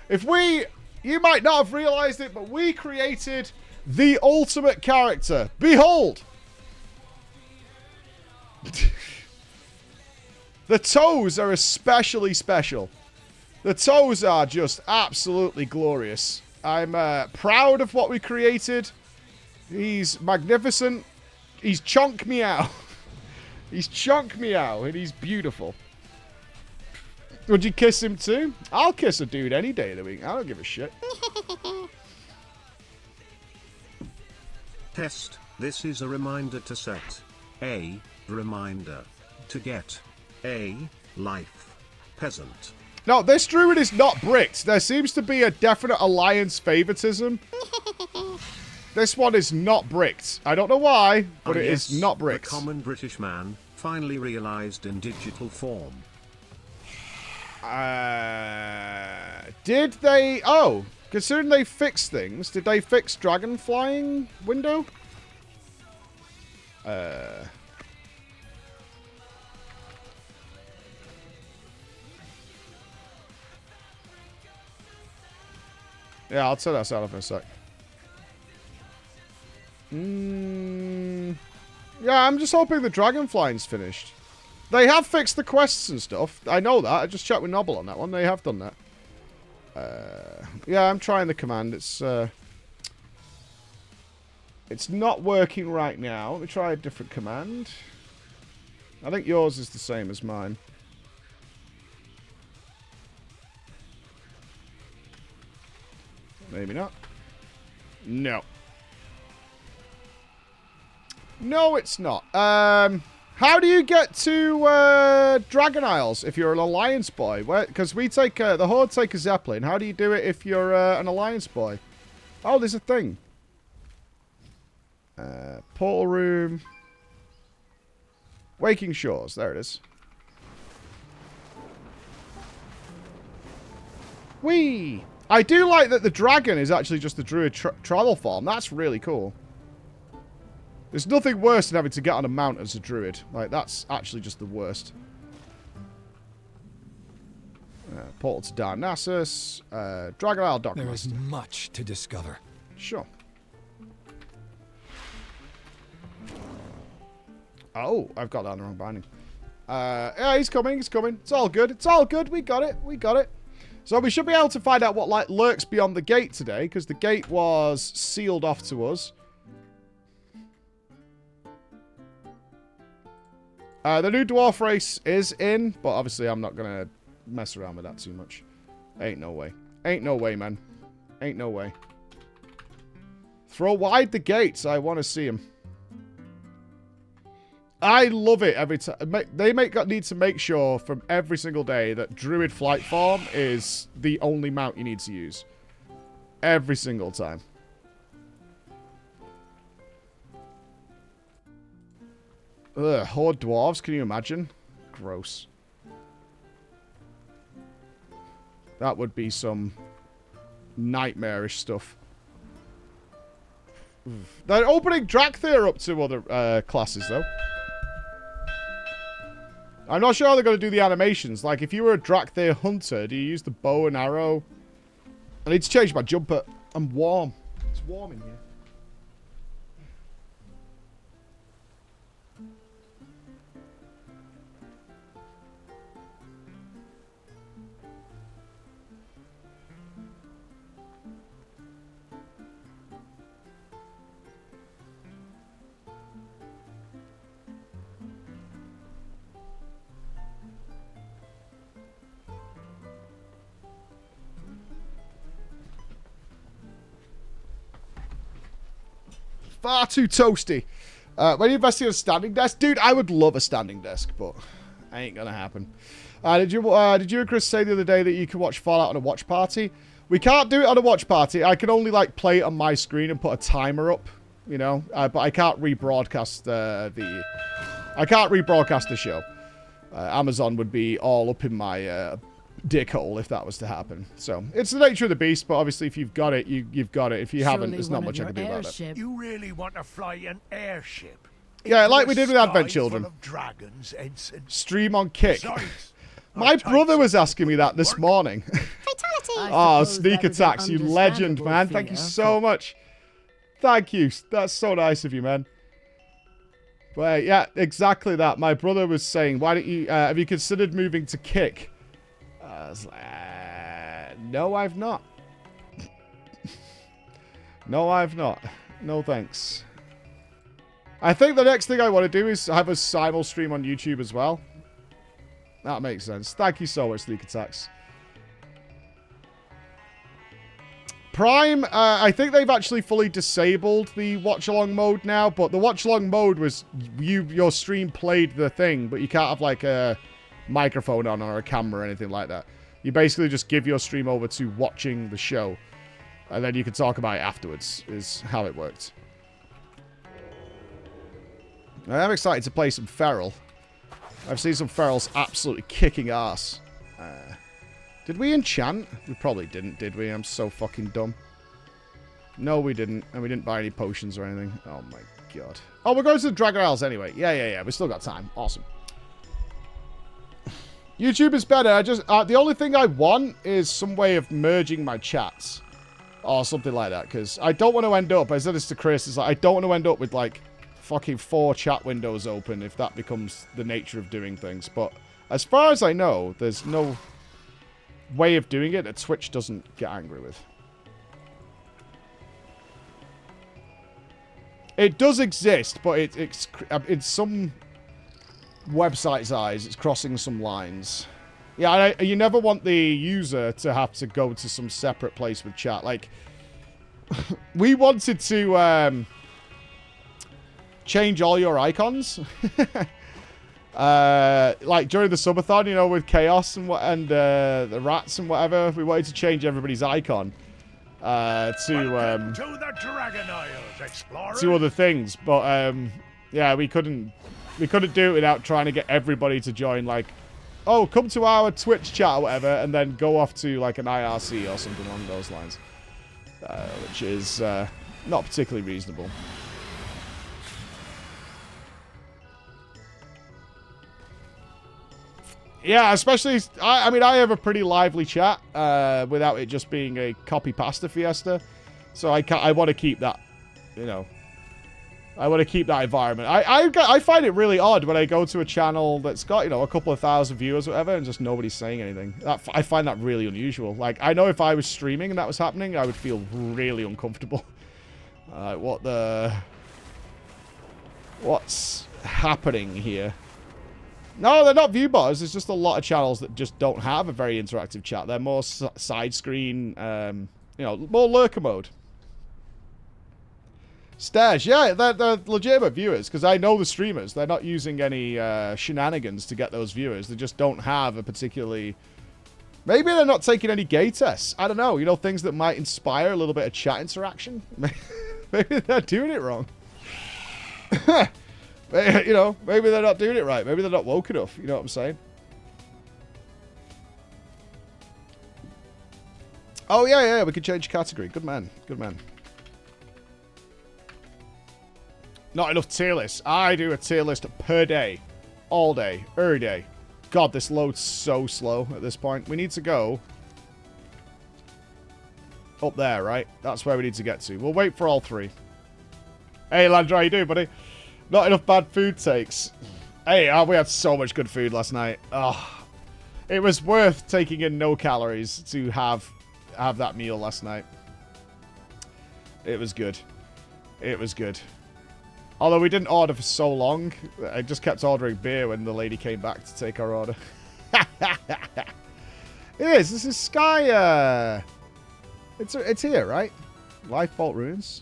You might not have realized it, but we created the ultimate character. Behold! The toes are especially special. The toes are just absolutely glorious. I'm proud of what we created. He's magnificent. He's Chunk Meow. He's Chunk Meow, and he's beautiful. Would you kiss him too? I'll kiss a dude any day of the week. I don't give a shit. Test. This is a reminder to set a reminder to get a life peasant. No, this druid is not bricked. There seems to be a definite alliance favoritism. This one is not bricked. I don't know why, but it is not bricked. The common British man finally realized in digital form. Did they... Oh, considering they fixed things, did they fix dragon flying window? Yeah, I'll turn that out for a sec. Yeah, I'm just hoping the dragon flying's finished. They have fixed the quests and stuff. I know that. I just checked with Nobble on that one. They have done that. Yeah, I'm trying the command. It's not working right now. Let me try a different command. I think yours is the same as mine. Maybe not. No. No, it's not. How do you get to Dragon Isles if you're an Alliance boy? Because we take the Horde take a Zeppelin. How do you do it if you're an Alliance boy? Oh, there's a thing. Portal room. Waking Shores. There it is. Whee! I do like that the dragon is actually just the Druid travel form. That's really cool. There's nothing worse than having to get on a mount as a Druid. Like, that's actually just the worst. Portal to Darnassus. Dragon Isle Dockmaster. There is much to discover. Sure. Oh, I've got that on the wrong binding. Yeah, he's coming. He's coming. It's all good. It's all good. We got it. We got it. So we should be able to find out what like lurks beyond the gate today, because the gate was sealed off to us. The new dwarf race is in, but obviously I'm not going to mess around with that too much. Ain't no way. Ain't no way, man. Ain't no way. Throw wide the gates. I want to see him. I love it every time. They need to make sure from every single day that Druid flight form is the only mount you need to use. Every single time. Ugh, Horde dwarves, can you imagine? Gross. That would be some nightmarish stuff. They're opening Drakthir up to other classes, though. I'm not sure how they're going to do the animations. Like, if you were a Drakthir hunter, do you use the bow and arrow? I need to change my jumper. I'm warm. It's warm in here. Far too toasty. When you investing in a standing desk? Dude, I would love a standing desk, but ain't gonna happen. Did you and Chris say the other day that you can watch Fallout on a watch party? We can't do it on a watch party. I can only, like, play it on my screen and put a timer up, you know? But I can't rebroadcast I can't rebroadcast the show. Amazon would be all up in my dick hole if that was to happen. So it's the nature of the beast, but obviously if you've got it, you've got it. If you haven't, there's not much I can do about it. You really want to fly an airship? Yeah, like we did with Advent Children. Of dragons, Ensign. Stream on Kick. My brother was asking me that this morning. Oh, suppose sneak that is an attacks, you legend, understandable man. Thank you fear so much. Thank you. That's so nice of you, man. But yeah, exactly that. My brother was saying, why don't you, have you considered moving to Kick? I was like, no, I've not. No, I've not. No, thanks. I think the next thing I want to do is have a simul stream on YouTube as well. That makes sense. Thank you so much, Sneak Attacks. Prime, I think they've actually fully disabled the watch-along mode now, but the watch-along mode was your stream played the thing, but you can't have, like, a microphone on or a camera or anything like that. You basically just give your stream over to watching the show, and then you can talk about it afterwards, is how it worked. I am excited to play some Feral. I've seen some Ferals absolutely kicking ass. Did we enchant? We probably didn't, did we? I'm so fucking dumb. No, we didn't. And we didn't buy any potions or anything. Oh, my God. Oh, we're going to the Dragon Isles anyway. Yeah. We still got time. Awesome. YouTube is better. I just... the only thing I want is some way of merging my chats. Or something like that. Because I don't want to end up... I said this to Chris. It's like, I don't want to end up with, like, fucking 4 chat windows open if that becomes the nature of doing things. But as far as I know, there's no... way of doing it that Twitch doesn't get angry with. It does exist, but it's in some websites' eyes, it's crossing some lines. Yeah, you never want the user to have to go to some separate place with chat. Like, we wanted to change all your icons. Like during the subathon, you know, with Chaos and the rats and whatever, we wanted to change everybody's icon to the Dragon Isles, explorers. to other things, but yeah, we couldn't do it without trying to get everybody to join. Like, oh, come to our Twitch chat or whatever, and then go off to like an IRC or something along those lines, which is not particularly reasonable. Yeah, especially, I mean, I have a pretty lively chat without it just being a copy-pasta fiesta. So I want to keep that, you know, I want to keep that environment. I find it really odd when I go to a channel that's got, you know, a couple of thousand viewers or whatever, and just nobody's saying anything. I find that really unusual. Like, I know if I was streaming and that was happening, I would feel really uncomfortable. What's happening here? No, they're not view botters. There's just a lot of channels that just don't have a very interactive chat. They're more side screen, you know, more lurker mode. Stash, yeah, they're legitimate viewers, because I know the streamers. They're not using any shenanigans to get those viewers. They just don't have a particularly... Maybe they're not taking any gay tests. I don't know. You know, things that might inspire a little bit of chat interaction. Maybe they're doing it wrong. You know, maybe they're not doing it right. Maybe they're not woke enough. You know what I'm saying? Oh, yeah. We could change category. Good man. Good man. Not enough tier lists. I do a tier list per day. All day. Every day. God, this loads so slow at this point. We need to go up there, right? That's where we need to get to. We'll wait for all 3. Hey, Landra, how you doing, buddy? Not enough bad food takes. Hey, we had so much good food last night. Oh, it was worth taking in no calories to have that meal last night. It was good. It was good. Although we didn't order for so long, I just kept ordering beer when the lady came back to take our order. It is. This is Sky. It's here, right? Lifeboat Ruins.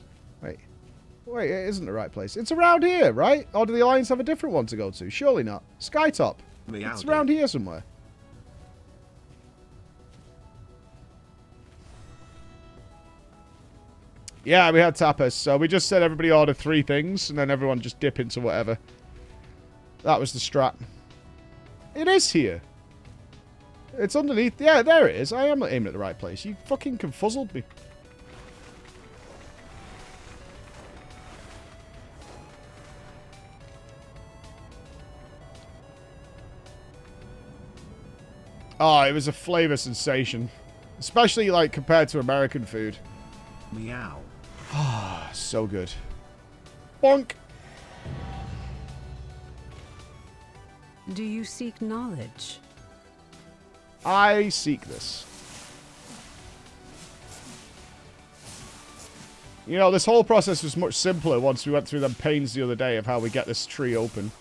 Wait, it isn't the right place. It's around here, right? Or do the Alliance have a different one to go to? Surely not. Skytop. It's around here somewhere. Yeah, we had tapas. So we just said everybody order 3 things, and then everyone just dip into whatever. That was the strat. It is here. It's underneath. Yeah, there it is. I am aiming at the right place. You fucking confuzzled me. Oh, it was a flavor sensation. Especially, like, compared to American food. Meow. So good. Bonk! Do you seek knowledge? I seek this. You know, this whole process was much simpler once we went through them pains the other day of how we get this tree open.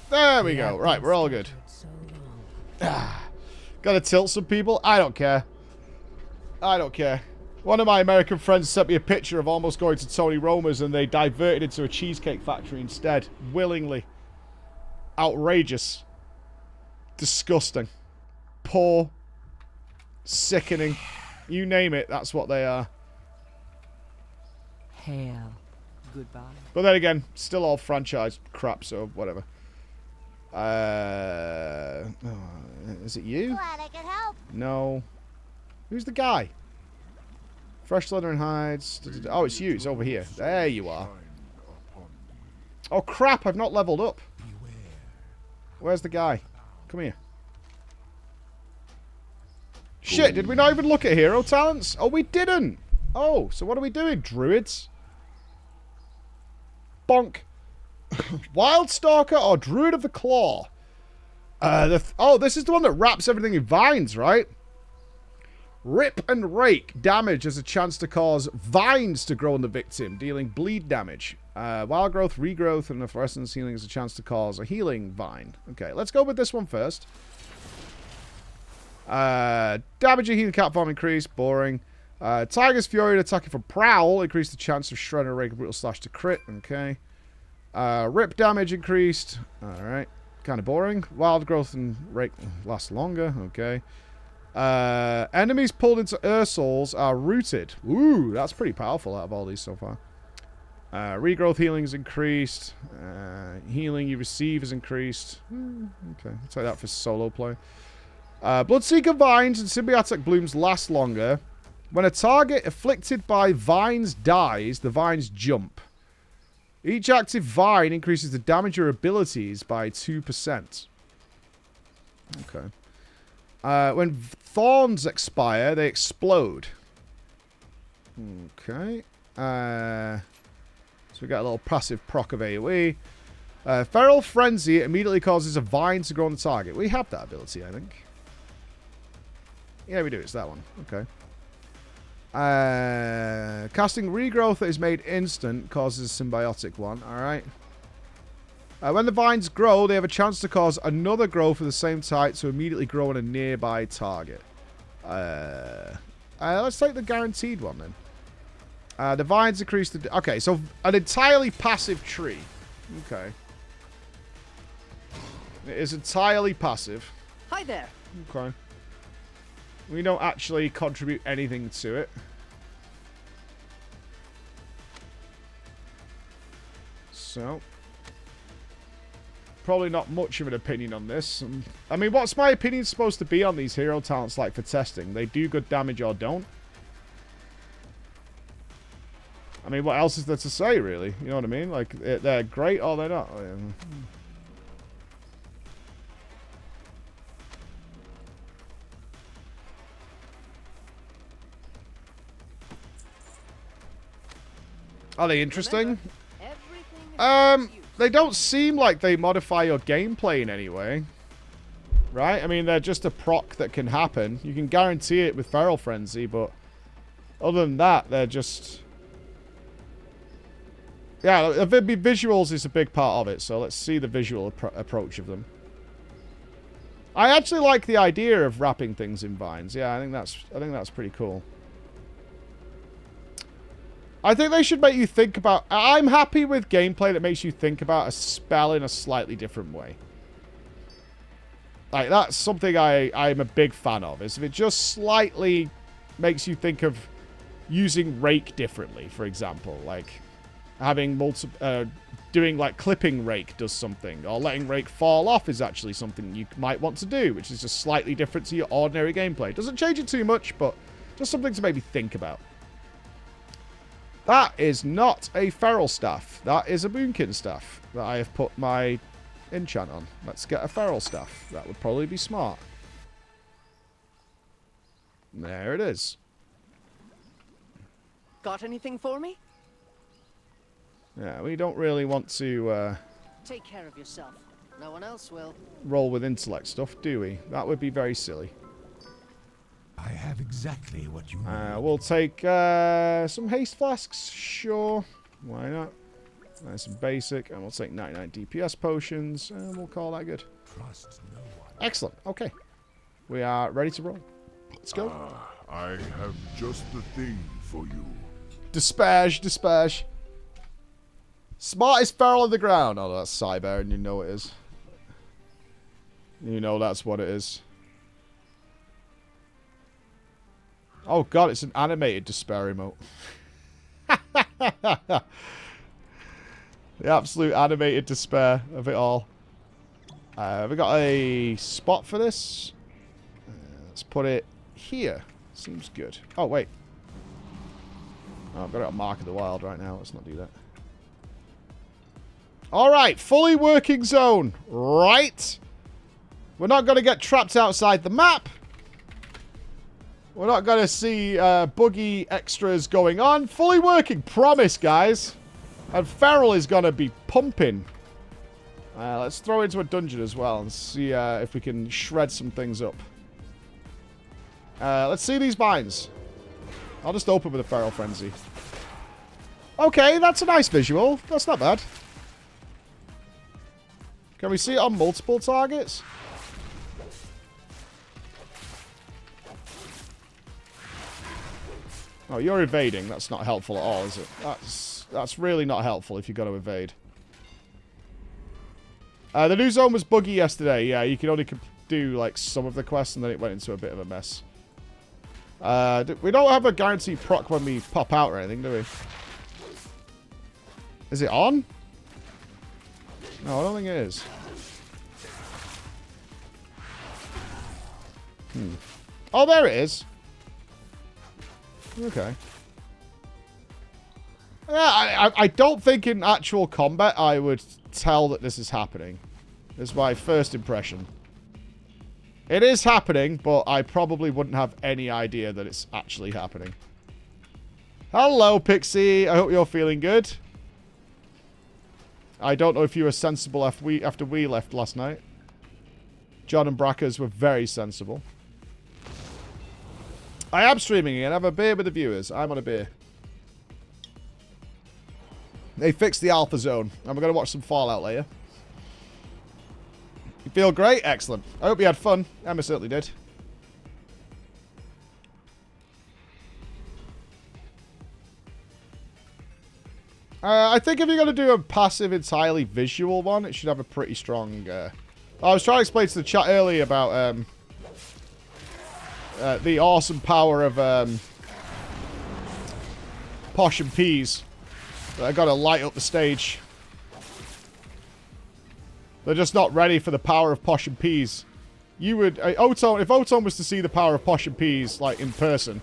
There we go. Right, we're all good. Gotta tilt some people? I don't care. I don't care. One of my American friends sent me a picture of almost going to Tony Roma's and they diverted into a cheesecake factory instead. Willingly. Outrageous. Disgusting. Poor. Sickening. You name it, that's what they are. Hail. Goodbye. But then again, still all franchise crap, so whatever. Is it you? Glad I could help. No. Who's the guy? Fresh leather and hides. Oh, it's you. It's over here. There you are. Oh, crap. I've not leveled up. Where's the guy? Come here. Shit, did we not even look at hero talents? Oh, we didn't. Oh, so what are we doing? Druids? Bonk. Wildstalker or Druid of the Claw? Oh, this is the one that wraps everything in vines, right? Rip and Rake. Damage has a chance to cause vines to grow on the victim, dealing bleed damage. Wild growth, regrowth, and fluorescence healing has a chance to cause a healing vine. Okay, let's go with this one first. Damage and healing cat farm increase. Boring. Tiger's Fury attacking from Prowl. Increase the chance of Shredder, Rake, Brutal Slash to crit. Okay. Rip damage increased. Alright. Kind of boring. Wild growth and Rake last longer. Okay. Enemies pulled into Ursouls are rooted. Ooh, that's pretty powerful out of all these so far. Regrowth healing is increased. Healing you receive is increased. Okay, I'll take that for solo play. Bloodseeker vines and symbiotic blooms last longer. When a target afflicted by vines dies, the vines jump. Each active vine increases the damage or abilities by 2%. Okay. When thorns expire, they explode. Okay. So we got a little passive proc of AoE. Feral Frenzy immediately causes a vine to grow on the target. We have that ability, I think. Yeah, we do. It's that one. Okay. Casting Regrowth that is made instant causes a symbiotic one. Alright. When the vines grow, they have a chance to cause another growth of the same type to immediately grow on a nearby target. Let's take the guaranteed one then. The vines increase the... Okay, so an entirely passive tree. Okay. It is entirely passive. Hi there. Okay. We don't actually contribute anything to it. So... Probably not much of an opinion on this. I mean, what's my opinion supposed to be on these hero talents like for testing? They do good damage or don't? I mean, what else is there to say, really? You know what I mean? Like, they're great or they're not. Are they interesting? They don't seem like they modify your gameplay in any way. Right? I mean, they're just a proc that can happen. You can guarantee it with Feral Frenzy, but other than that, they're just... Yeah, visuals is a big part of it, so let's see the visual approach of them. I actually like the idea of wrapping things in vines. Yeah, I think that's pretty cool. I think they should make you think about... I'm happy with gameplay that makes you think about a spell in a slightly different way. Like, that's something I'm a big fan of, is if it just slightly makes you think of using Rake differently, for example. Like, having doing, like, clipping Rake does something, or letting Rake fall off is actually something you might want to do, which is just slightly different to your ordinary gameplay. Doesn't change it too much, but just something to maybe think about. That is not a Feral Staff. That is a Boomkin Staff. that I have put my enchant on. Let's get a feral staff. That would probably be smart. There it is. Got anything for me? Yeah, we don't really want to Take care of yourself. No one else will. roll with intellect stuff, do we? That would be very silly. I have exactly what you need. We'll take some haste flasks, sure. Why not? Nice and basic, and we'll take 99 DPS potions, and we'll call that good. Trust no one. Excellent. Okay, we are ready to roll. Let's go. I have just the thing for you. Disparage. Smartest feral on the ground. Oh, that's Cyber, and you know it is. You know that's what it is. Oh god, it's an animated despair emote. The absolute animated despair of it all. We got a spot for this. Let's put it here. Seems good. Oh, wait. Oh, I've got it on Mark of the Wild right now. Let's not do that. Alright, fully working zone. Right. We're not going to get trapped outside the map. We're not going to see buggy extras going on. Fully working. Promise, guys. And feral is going to be pumping. Let's throw into a dungeon as well and see if we can shred some things up. Let's see these binds. I'll just open with a feral frenzy. Okay, that's a nice visual. That's not bad. Can we see it on multiple targets? Oh, you're evading. That's not helpful at all, is it? That's really not helpful if you've got to evade. The new zone was buggy yesterday. Yeah, you could only do like some of the quests, and then it went into a bit of a mess. We don't have a guaranteed proc when we pop out or anything, do we? Is it on? No, I don't think it is. Oh, there it is. Okay. Yeah, I don't think in actual combat I would tell that this is happening. This is my first impression. It is happening, but I probably wouldn't have any idea that it's actually happening. Hello, Pixie. I hope you're feeling good. I don't know if you were sensible after we left last night. John and Brackers were very sensible. I am streaming again. I have a beer with the viewers. I'm on a beer. They fixed the alpha zone. And we're going to watch some Fallout later. You feel great? Excellent. I hope you had fun. Emma certainly did. I think if you're going to do a passive, entirely visual one, it should have a pretty strong... I was trying to explain to the chat earlier about the awesome power of Posh and Peas. I got to light up the stage. They're just not ready for the power of Posh and Peas. You would... if Oton was to see the power of Posh and Peas, like, in person...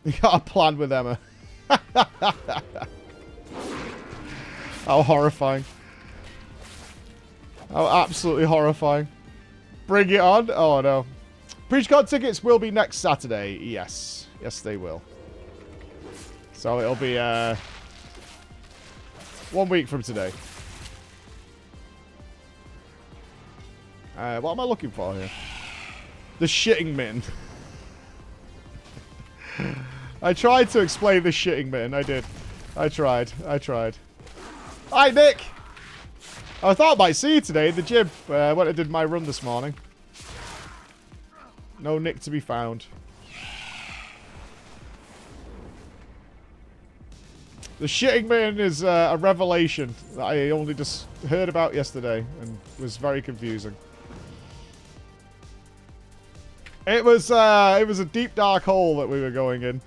You got a plan with Emma. How horrifying. How absolutely horrifying. Bring it on. Oh, no. Preachcon tickets will be next Saturday. Yes. Yes, they will. So it'll be 1 week from today. What am I looking for here? The shitting mitten. I tried to explain the shitting mitten. I did. I tried. Hi, Nick! I thought I might see you today in the gym when I did my run this morning. No Nick to be found. The shitting mitten is a revelation that I only just heard about yesterday and was very confusing. It was a deep dark hole that we were going in.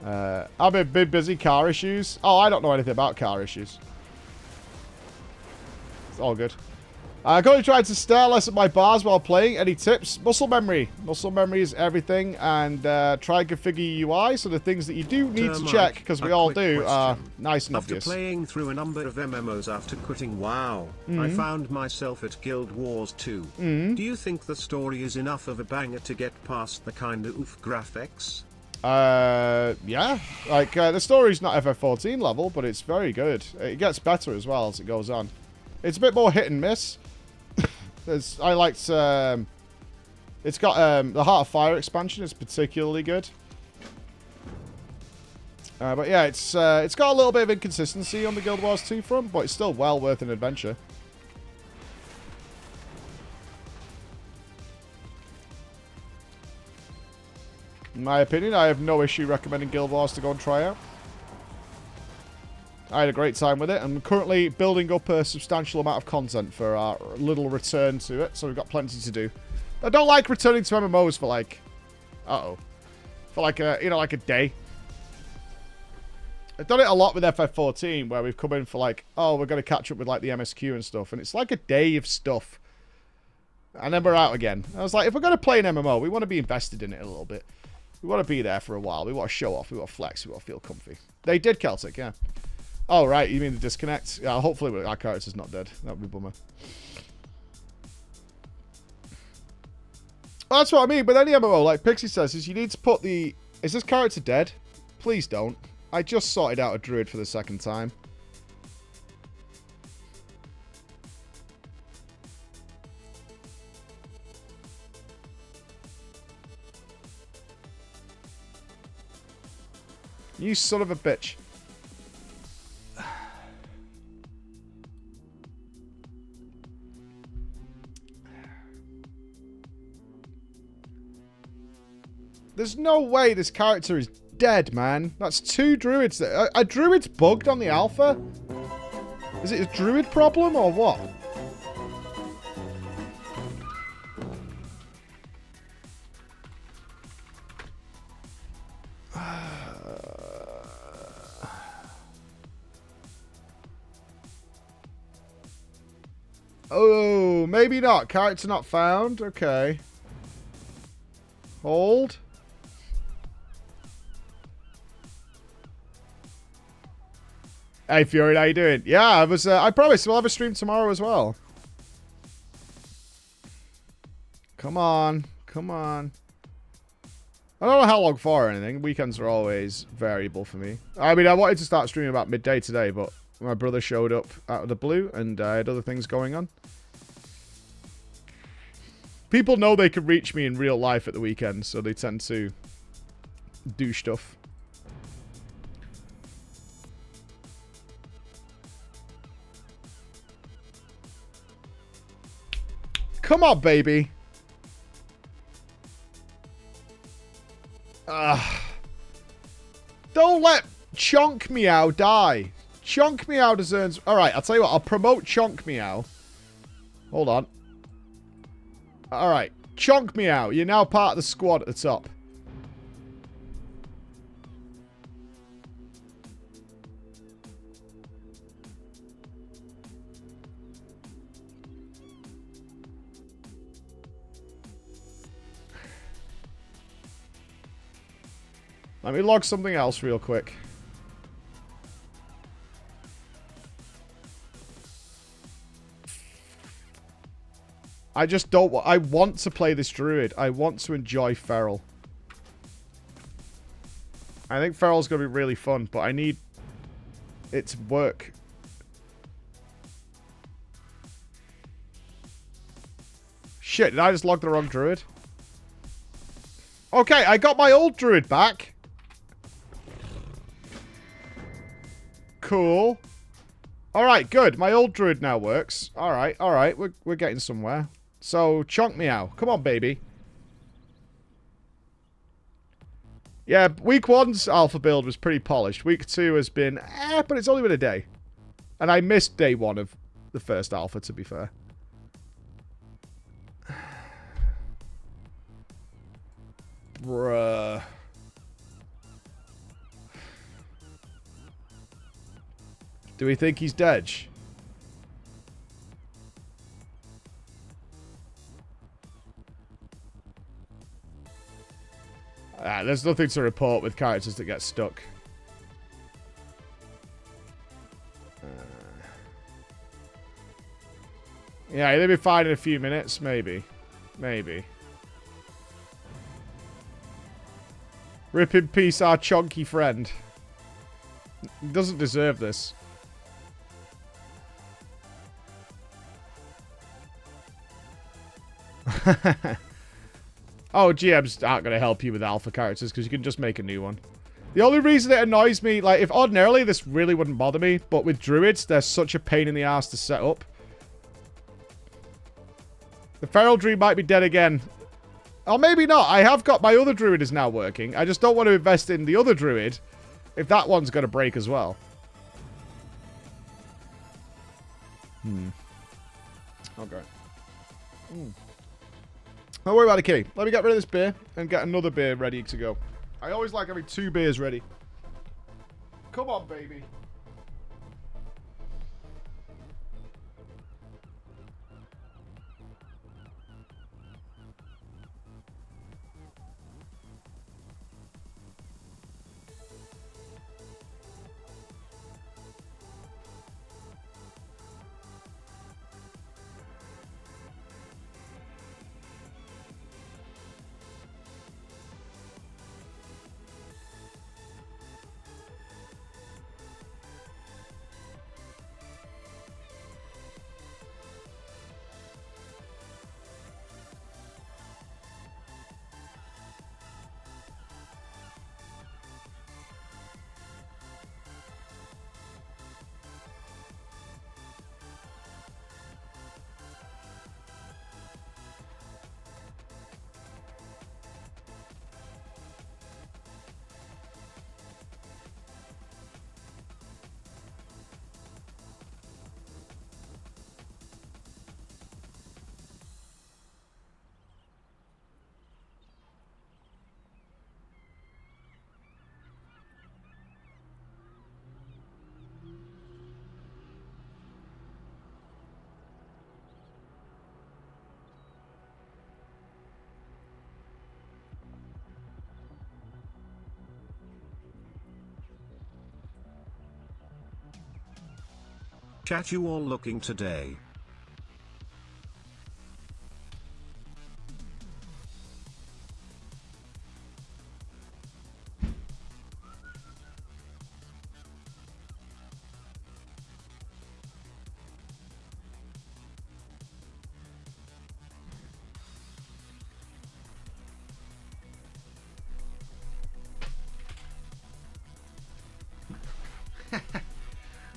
I've been busy. Car issues. Oh, I don't know anything about car issues. It's all good. I currently tried to stare less at my bars while playing. Any tips? Muscle memory. Muscle memory is everything. And try and configure UI. So the things that you do need to check, because we all do, are nice and obvious. After playing through a number of MMOs after quitting WoW, I found myself at Guild Wars 2. Do you think the story is enough of a banger to get past the kind of oof graphics? Yeah. Like, the story's not FF14 level, but it's very good. It gets better as well as it goes on. It's a bit more hit and miss. I liked, it's got, the Heart of Fire expansion is particularly good. But yeah, it's got a little bit of inconsistency on the Guild Wars 2 front, but it's still well worth an adventure. In my opinion, I have no issue recommending Guild Wars to go and try out. I had a great time with it. I'm currently building up a substantial amount of content for our little return to it, so we've got plenty to do. I don't like returning to MMOs for like... For like a, like a day. I've done it a lot with FF14, where we've come in for like, oh, we're going to catch up with like the MSQ and stuff, and it's like a day of stuff. And then we're out again. I was like, if we're going to play an MMO, we want to be invested in it a little bit. We want to be there for a while. We want to show off. We want to flex. We want to feel comfy. They did Celtic, yeah. Oh, right. You mean the disconnect? Yeah, hopefully our character's not dead. That would be a bummer. Well, that's what I mean. But any MMO, like Pixie says, is you need to put the... Is this character dead? Please don't. I just sorted out a Druid for the second time. You son of a bitch. There's no way this character is dead, man. That's 2 druids. Are druids bugged on the alpha? Is it a druid problem or what? Oh, maybe not. Character not found. Okay. Hold. Hey, Fury, how you doing? Yeah, I promise we'll have a stream tomorrow as well. Come on. Come on. I don't know how long for or anything. Weekends are always variable for me. I mean, I wanted to start streaming about midday today, but my brother showed up out of the blue and I had other things going on. People know they can reach me in real life at the weekend, so they tend to do stuff. Come on, baby. Don't let Chunk Meow die. Chunk Meow deserves... Alright, I'll tell you what. I'll promote Chunk Meow. Hold on. Alright. Chunk Meow. You're now part of the squad at the top. Let me log something else real quick. I just don't... I want to play this Druid. I want to enjoy Feral. I think Feral's going to be really fun, but I need it to work. Shit, did I just log the wrong Druid? Okay, I got my old Druid back. Cool. Alright, good. My old Druid now works. Alright, alright. We're getting somewhere. So, Chunk Meow. Come on, baby. Yeah, week 1's alpha build was pretty polished. Week 2 has been, but it's only been a day. And I missed day 1 of the first alpha, to be fair. Bruh. Do we think he's dead? Nah, there's nothing to report with characters that get stuck. Yeah, they'll be fine in a few minutes, maybe. Maybe. Rip in peace, our chunky friend. He doesn't deserve this. Oh, GMs aren't going to help you with alpha characters because you can just make a new one. The only reason it annoys me, like, if ordinarily this really wouldn't bother me, but with druids, they're such a pain in the ass to set up. The feral druid might be dead again. Or maybe not. I have got my other druid is now working. I just don't want to invest in the other druid if that one's going to break as well. Okay. Don't worry about it, Kitty. Let me get rid of this beer and get another beer ready to go. I always like having 2 beers ready. Come on, baby. Chat, you all looking today?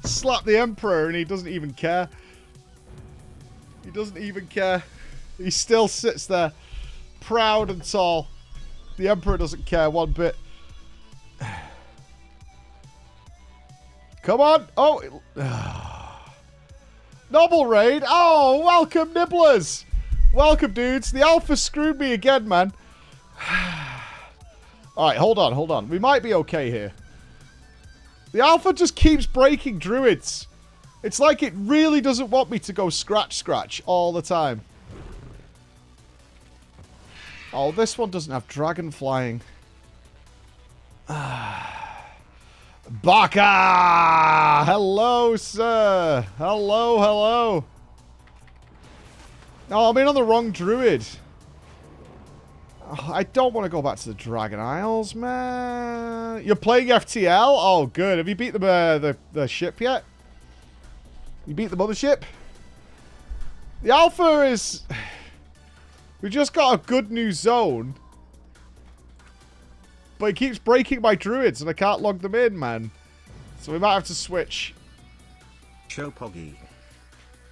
Slap the Emperor and he doesn't even care. He doesn't even care. He still sits there, proud and tall. The Emperor doesn't care one bit. Come on. Oh. Noble raid. Oh, welcome, Nibblers. Welcome, dudes. The Alpha screwed me again, man. Alright, hold on. We might be okay here. The Alpha just keeps breaking druids. It's like it really doesn't want me to go scratch all the time. Oh, this one doesn't have dragon flying. Baka! Hello, sir. Hello. Oh, I'm in on the wrong druid. Oh, I don't want to go back to the Dragon Isles, man. You're playing FTL? Oh, good. Have you beat the ship yet? You beat the mothership? The Alpha is... We just got a good new zone. But it keeps breaking my druids and I can't log them in, man. So we might have to switch. Show Poggy.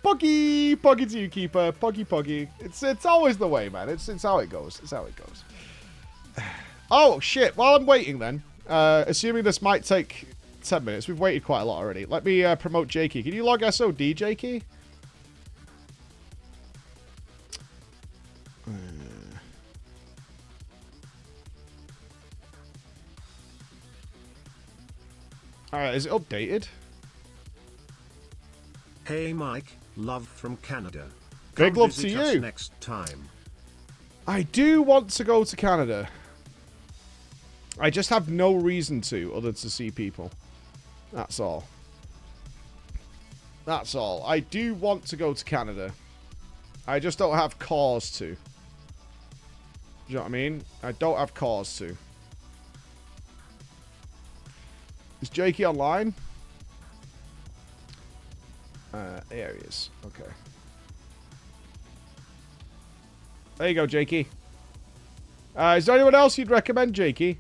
Poggy to you, keeper. Poggy. It's always the way, man. It's how it goes. It's how it goes. Oh, shit. While I'm waiting then, assuming this might take 10 minutes. We've waited quite a lot already. Let me promote Jakey. Can you log SOD, Jakey? Alright, is it updated? Hey Mike, love from Canada. Big Come love to visit us you. next time. I do want to go to Canada. I just have no reason to other than to see people. That's all. That's all. I do want to go to Canada. I just don't have cause to. Do you know what I mean? I don't have cause to. Is Jakey online? There he is. Okay. There you go, Jakey. Is there anyone else you'd recommend, Jakey?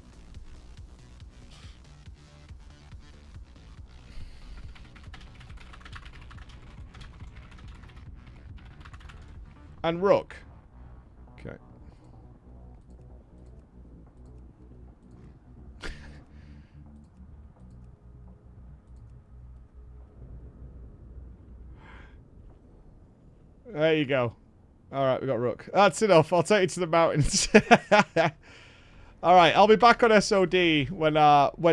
And Rook. Okay. There you go. Alright, we got Rook. That's enough. I'll take you to the mountains. Alright, I'll be back on SOD when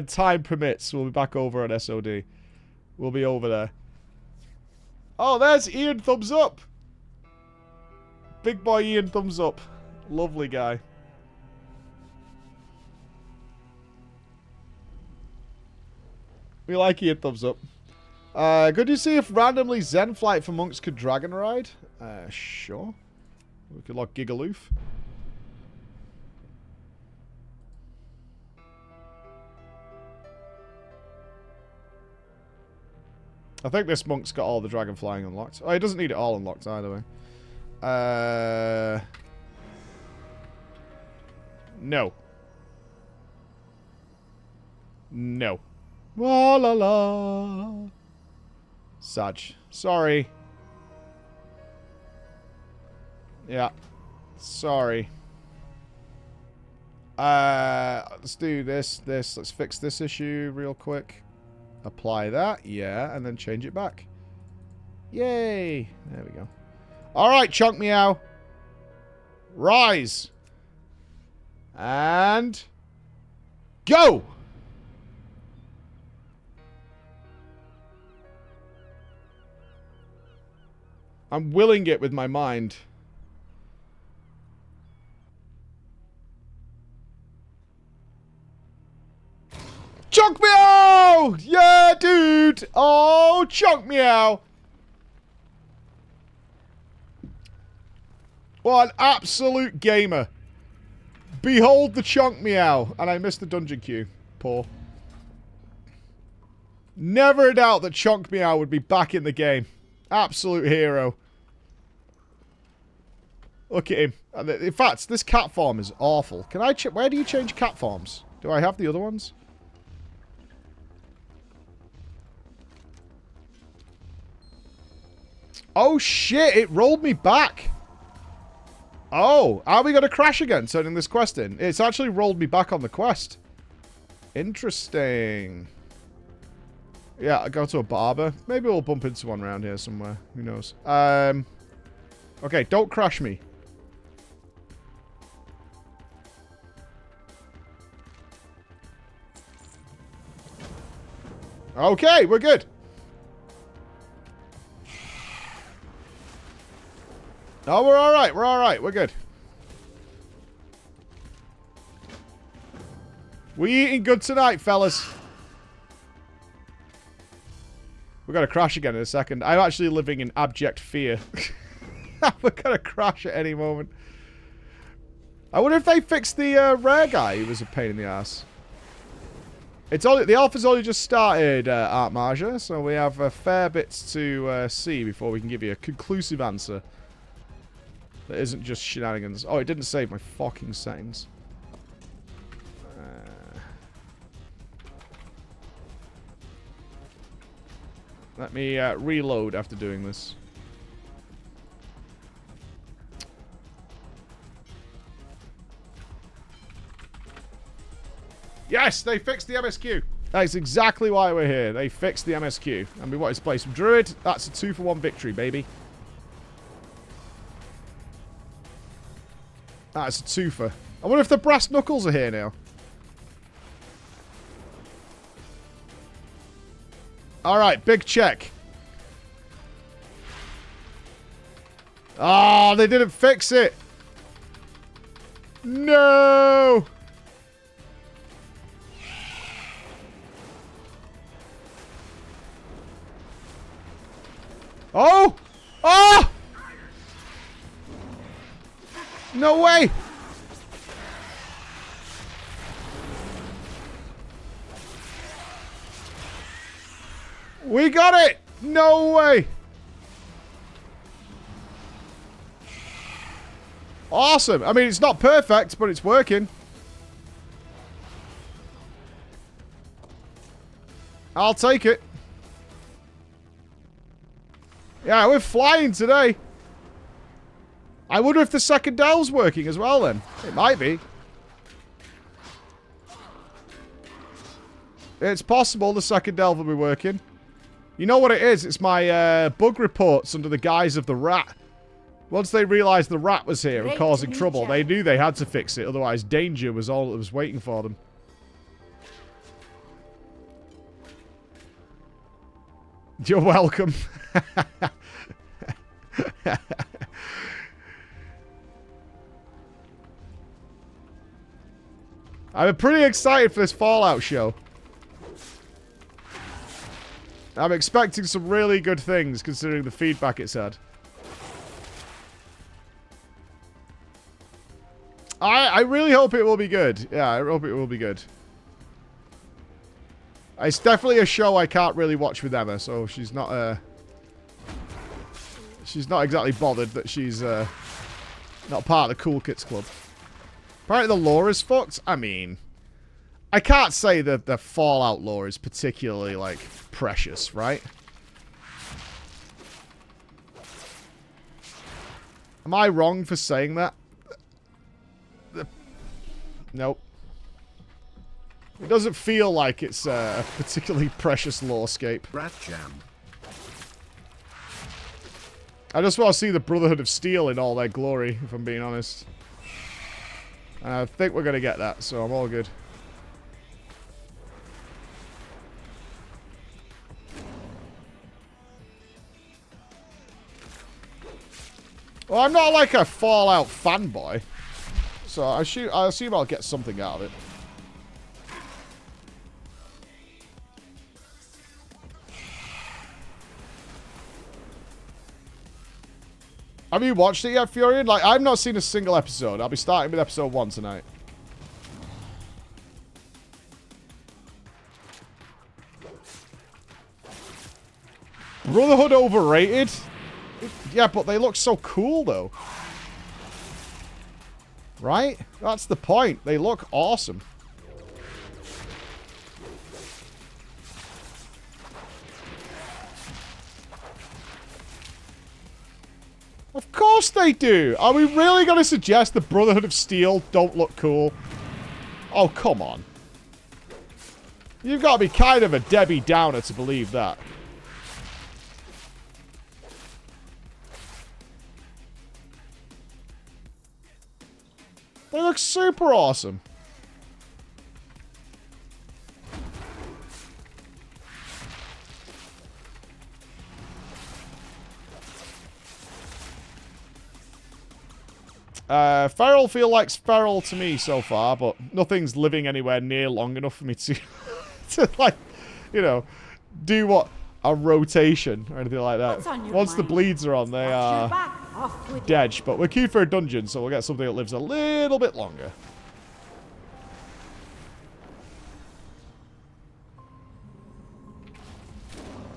time permits. We'll be back over on SOD. We'll be over there. Oh, there's Ian thumbs up. Big boy Ian thumbs up. Lovely guy. We like Ian thumbs up. Could you see if randomly Zen Flight for monks could dragon ride? Sure. We could like Gigaloof. I think this monk's got all the dragon flying unlocked. Oh, he doesn't need it all unlocked either way. No. No. La la la. Saj. Sorry. Yeah. Sorry. Let's do this. Let's fix this issue real quick. Apply that. Yeah. And then change it back. Yay. There we go. Alright, Chunk Meow. Rise. And go! I'm willing it with my mind. Chunk Meow! Yeah, dude! Oh, Chunk Meow! What an absolute gamer. Behold the Chunk Meow. And I missed the dungeon queue. Poor. Never a doubt that Chunk Meow would be back in the game. Absolute hero. Look at him. In fact, this cat farm is awful. Can I where do you change cat farms? Do I have the other ones? Oh shit, it rolled me back. Oh, are we going to crash again turning this quest in? It's actually rolled me back on the quest. Interesting. Yeah, I go to a barber. Maybe we'll bump into one around here somewhere. Who knows? Okay, don't crash me. Okay, we're good. No, we're alright. We're alright. We're good. We eating good tonight, fellas. We're going to crash again in a second. I'm actually living in abject fear. We're going to crash at any moment. I wonder if they fixed the rare guy who was a pain in the ass. It's only, the alpha's only just started, Art Marja, so we have a fair bit to see before we can give you a conclusive answer. That isn't just shenanigans. Oh, it didn't save my fucking settings. Let me reload after doing this. Yes, they fixed the MSQ. That's exactly why we're here. They fixed the MSQ. And we wanted to play some Druid. That's a 2-for-1 victory, baby. That's a 2-for. I wonder if the brass knuckles are here now. Alright, big check. Ah, they didn't fix it. No! Oh! Oh! No way! We got it! No way! Awesome. I mean, it's not perfect, but it's working. I'll take it. Yeah, we're flying today. I wonder if the second delve's working as well then. It might be. It's possible the second delve will be working. You know what it is? It's my bug reports under the guise of the rat. Once they realized the rat was here and causing trouble, they knew they had to fix it. Otherwise, danger was all that was waiting for them. You're welcome. I'm pretty excited for this Fallout show. I'm expecting some really good things considering the feedback it's had. I really hope it will be good. Yeah, I hope it will be good. It's definitely a show I can't really watch with Emma, so she's not exactly bothered that she's not part of the Cool Kids Club. Apparently the lore is fucked. I mean, I can't say that the Fallout lore is particularly, like, precious, right? Am I wrong for saying that? Nope. It doesn't feel like it's a particularly precious lorescape. Rat Jam. I just want to see the Brotherhood of Steel in all their glory, if I'm being honest. And I think we're going to get that, so I'm all good. Well, I'm not like a Fallout fanboy, so I assume I'll get something out of it. Have you watched it yet, Furion? Like, I've not seen a single episode. I'll be starting with episode 1 tonight. Brotherhood overrated? Yeah, but they look so cool, though. Right? That's the point. They look awesome. Of course they do. Are we really going to suggest the Brotherhood of Steel don't look cool? Oh, come on. You've got to be kind of a Debbie Downer to believe that. They look super awesome. Feral feel like feral to me so far, but nothing's living anywhere near long enough for me to, like, you know, do what a rotation or anything like that. Once the bleeds are on, they are dead. But we're queued for a dungeon, so we'll get something that lives a little bit longer.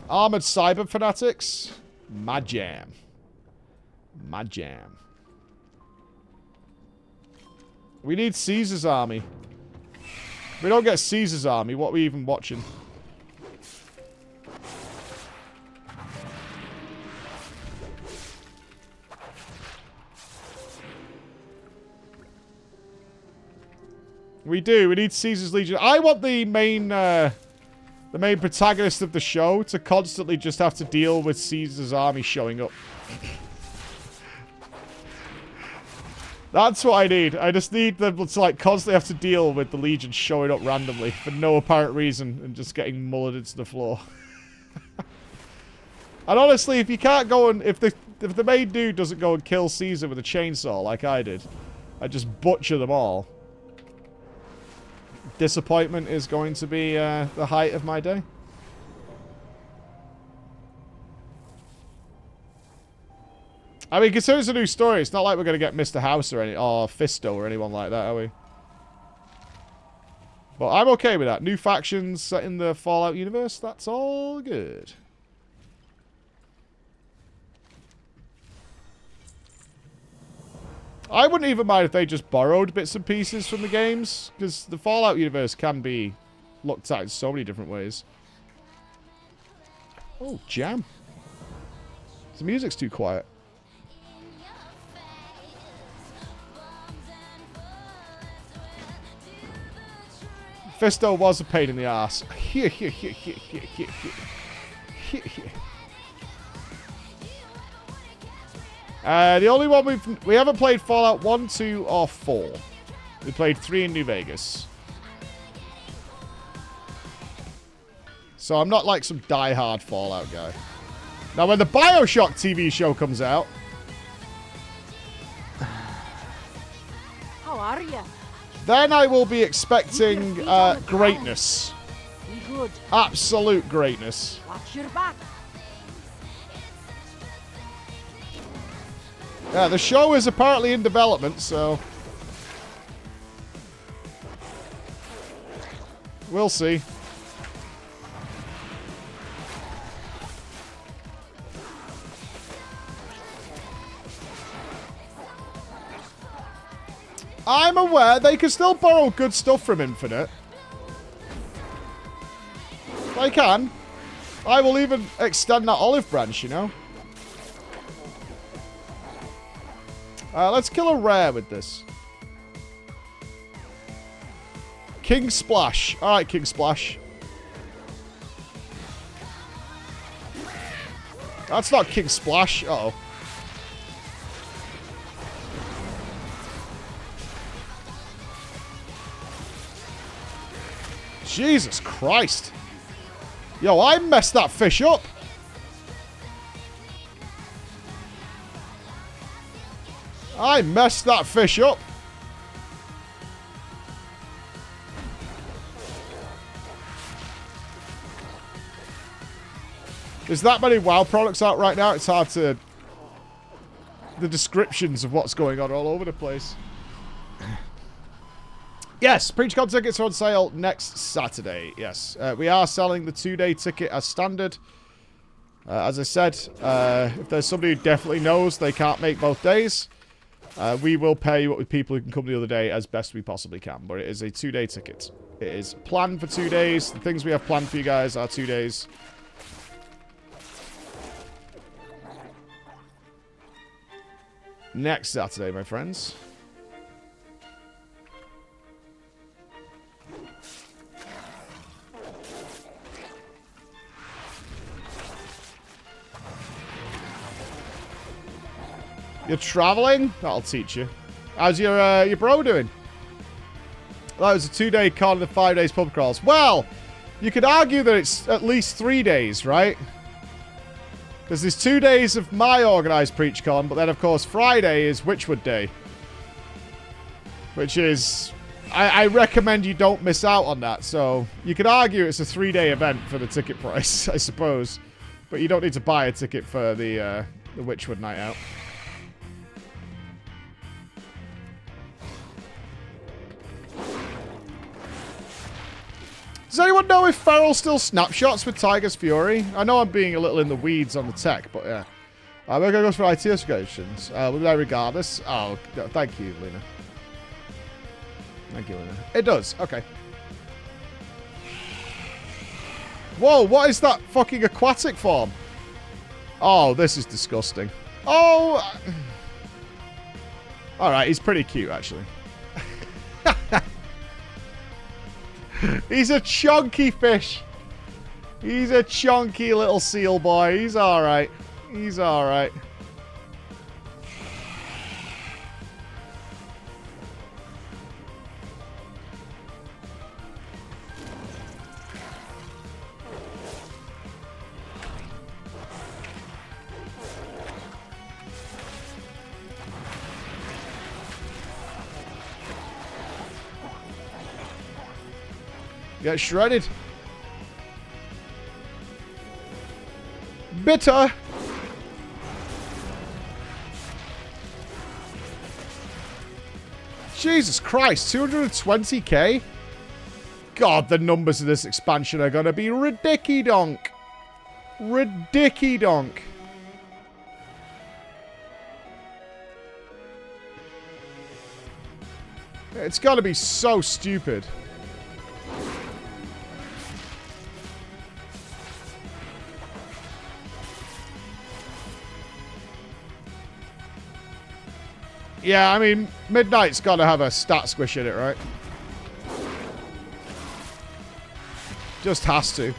Armored Cyber Fanatics. My jam. My jam. We need Caesar's army. If we don't get Caesar's army, what are we even watching? We do. We need Caesar's Legion. I want the main protagonist of the show to constantly just have to deal with Caesar's army showing up. That's what I need. I just need them to, like, constantly have to deal with the Legion showing up randomly for no apparent reason and just getting mullered into the floor. And honestly, if you can't go and... If the main dude doesn't go and kill Caesar with a chainsaw like I did, I just butcher them all. Disappointment is going to be the height of my day. I mean, consider it's a new story. It's not like we're going to get Mr. House or Fisto or anyone like that, are we? But I'm okay with that. New factions set in the Fallout universe. That's all good. I wouldn't even mind if they just borrowed bits and pieces from the games, because the Fallout universe can be looked at in so many different ways. Oh, jam. The music's too quiet. Fisto was a pain in the ass. The only one we haven't played Fallout 1, 2, or 4. We played 3 in New Vegas. So I'm not like some die-hard Fallout guy. Now when the BioShock TV show comes out... How are you? Then I will be expecting greatness. Be good. Absolute greatness. Watch your back. Yeah, the show is apparently in development, so... we'll see. I'm aware they can still borrow good stuff from Infinite. They can. I will even extend that olive branch, you know. Let's kill a rare with this. King Splash. Alright, King Splash. That's not King Splash. Uh-oh. Jesus Christ. Yo, I messed that fish up. I messed that fish up. There's that many WoW products out right now, it's hard to... the descriptions of what's going on all over the place. Yes, Preachcon tickets are on sale next Saturday. Yes, we are selling the 2-day ticket as standard. As I said, if there's somebody who definitely knows they can't make both days, we will pay what people who can come the other day as best we possibly can. But it is a 2-day ticket. It is planned for 2 days. The things we have planned for you guys are 2 days. Next Saturday, my friends. You're traveling? That'll teach you. How's your bro doing? That was a 2-day con and 5 days pub crawls. Well, you could argue that it's at least 3 days, right? Because there's 2 days of my organised Preachcon, but then, of course, Friday is Witchwood Day. Which is... I recommend you don't miss out on that. So, you could argue it's a 3-day event for the ticket price, I suppose. But you don't need to buy a ticket for the Witchwood night out. Does anyone know if Farrell still snapshots with Tiger's Fury? I know I'm being a little in the weeds on the tech, but yeah. We're going to go for IT suggestions. We'll be there regardless. Oh, thank you, Lena. Thank you, Lena. It does. Okay. Whoa, what is that fucking aquatic form? Oh, this is disgusting. Oh! Alright, he's pretty cute, actually. He's a chunky fish. He's a chunky little seal boy. He's alright. He's alright. Get shredded. Jesus Christ, 220k? God, the numbers of this expansion are going to be ridicky-donk. Ridicky-donk. It's got to be so stupid. Yeah, I mean, Midnight's got to have a stat squish in it, right? Just has to.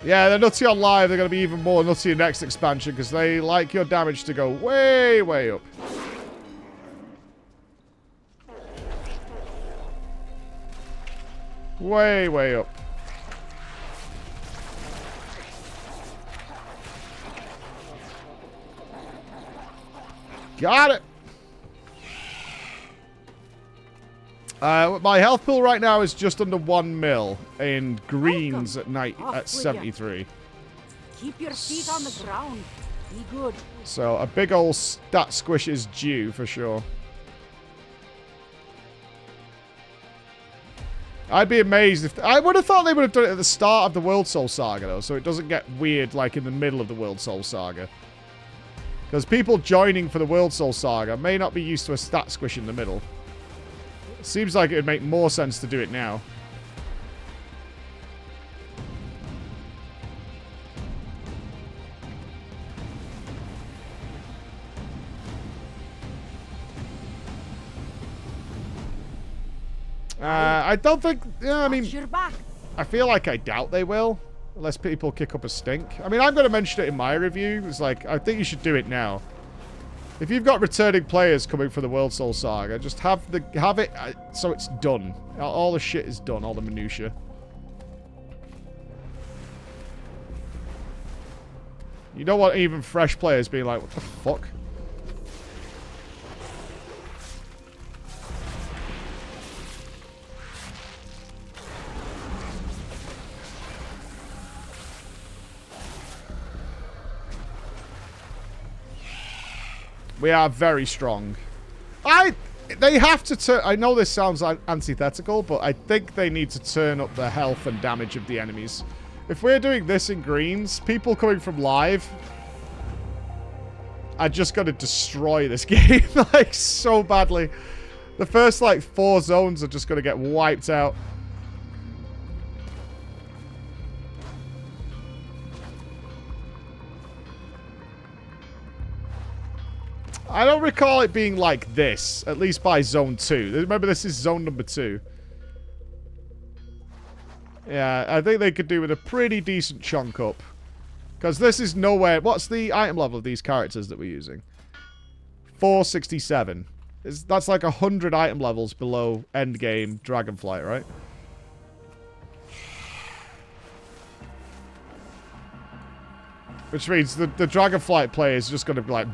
Yeah, they're nutty on live. They're going to be even more nutty in next expansion because they like your damage to go way, way up. Way, way up. Got it. My health pool right now is just under 1 mil in greens at night at 73. Keep your feet on the ground. Be good. So a big old stat squish is due for sure. I'd be amazed if... I would have thought they would have done it at the start of the World Soul Saga, though, so it doesn't get weird like in the middle of the World Soul Saga. Because people joining for the World Soul Saga may not be used to a stat squish in the middle. It seems like it would make more sense to do it now. I don't think... Yeah, I mean... I feel like I doubt they will. Unless people kick up a stink. I mean, I'm going to mention it in my review. It's like, I think you should do it now. If you've got returning players coming for the World Soul Saga, just have it so it's done. All the shit is done. All the minutia. You don't want even fresh players being like, what the fuck? We are very strong. They have to turn... I know this sounds antithetical, but I think they need to turn up the health and damage of the enemies. If we're doing this in greens, people coming from live are just going to destroy this game, like, so badly. The first, like, 4 zones are just going to get wiped out. I don't recall it being like this, at least by zone 2. Remember, this is zone number 2. Yeah, I think they could do with a pretty decent chunk up. Because this is nowhere... What's the item level of these characters that we're using? 467. That's like 100 item levels below endgame Dragonflight, right? Which means the Dragonflight player is just going to be like...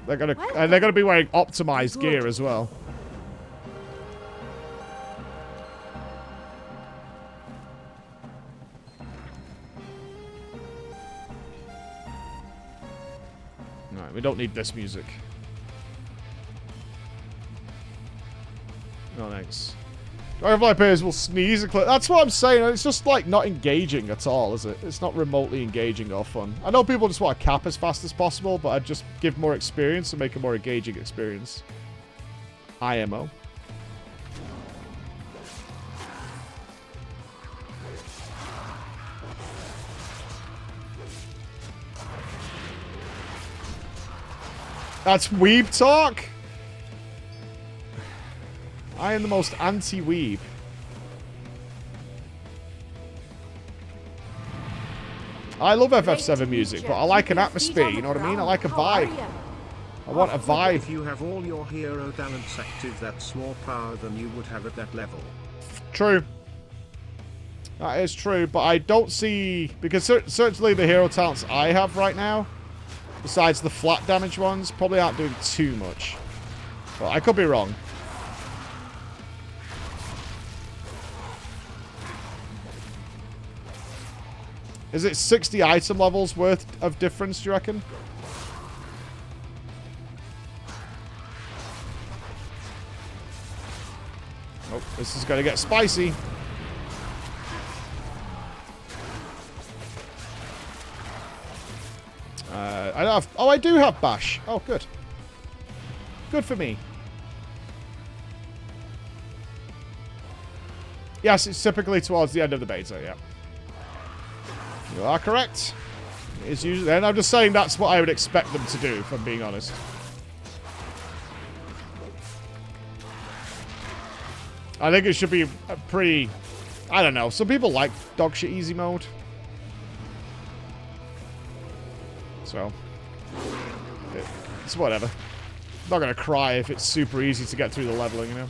They're gonna be wearing optimized gear as well. Alright, we don't need this music. No thanks. Dragonfly players will sneeze and click. That's what I'm saying. It's just like not engaging at all, is it? It's not remotely engaging or fun. I know people just want to cap as fast as possible, but I'd just give more experience and make a more engaging experience. IMO. That's weeb talk? I am the most anti-weeb. I love FF7 music, but I like an atmosphere, you know what I mean? I like a vibe. I want a vibe. If you have all your hero talents active, that's more power than you would have at that level. True. That is true, but I don't see... Because certainly the hero talents I have right now, besides the flat damage ones, probably aren't doing too much. But I could be wrong. Is it 60 item levels worth of difference, do you reckon? Oh, this is going to get spicy. I don't have... Oh, I do have bash. Oh, good. Good for me. Yes, it's typically towards the end of the beta, yeah. You are correct. It's usually... And I'm just saying that's what I would expect them to do, if I'm being honest. I think it should be a pretty... I don't know. Some people like dog shit easy mode. So... It's whatever. I'm not going to cry if it's super easy to get through the leveling, you know?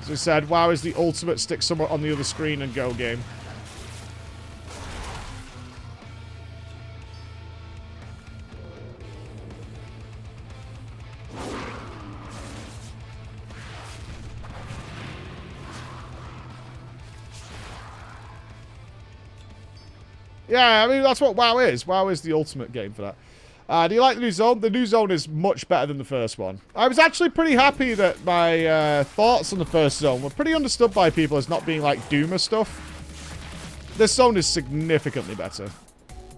As I said, WoW is the ultimate stick someone on the other screen and go game. Yeah, I mean, that's what WoW is. WoW is the ultimate game for that. Do you like the new zone? The new zone is much better than the first one. I was actually pretty happy that my thoughts on the first zone were pretty understood by people as not being like Doomer stuff. This zone is significantly better.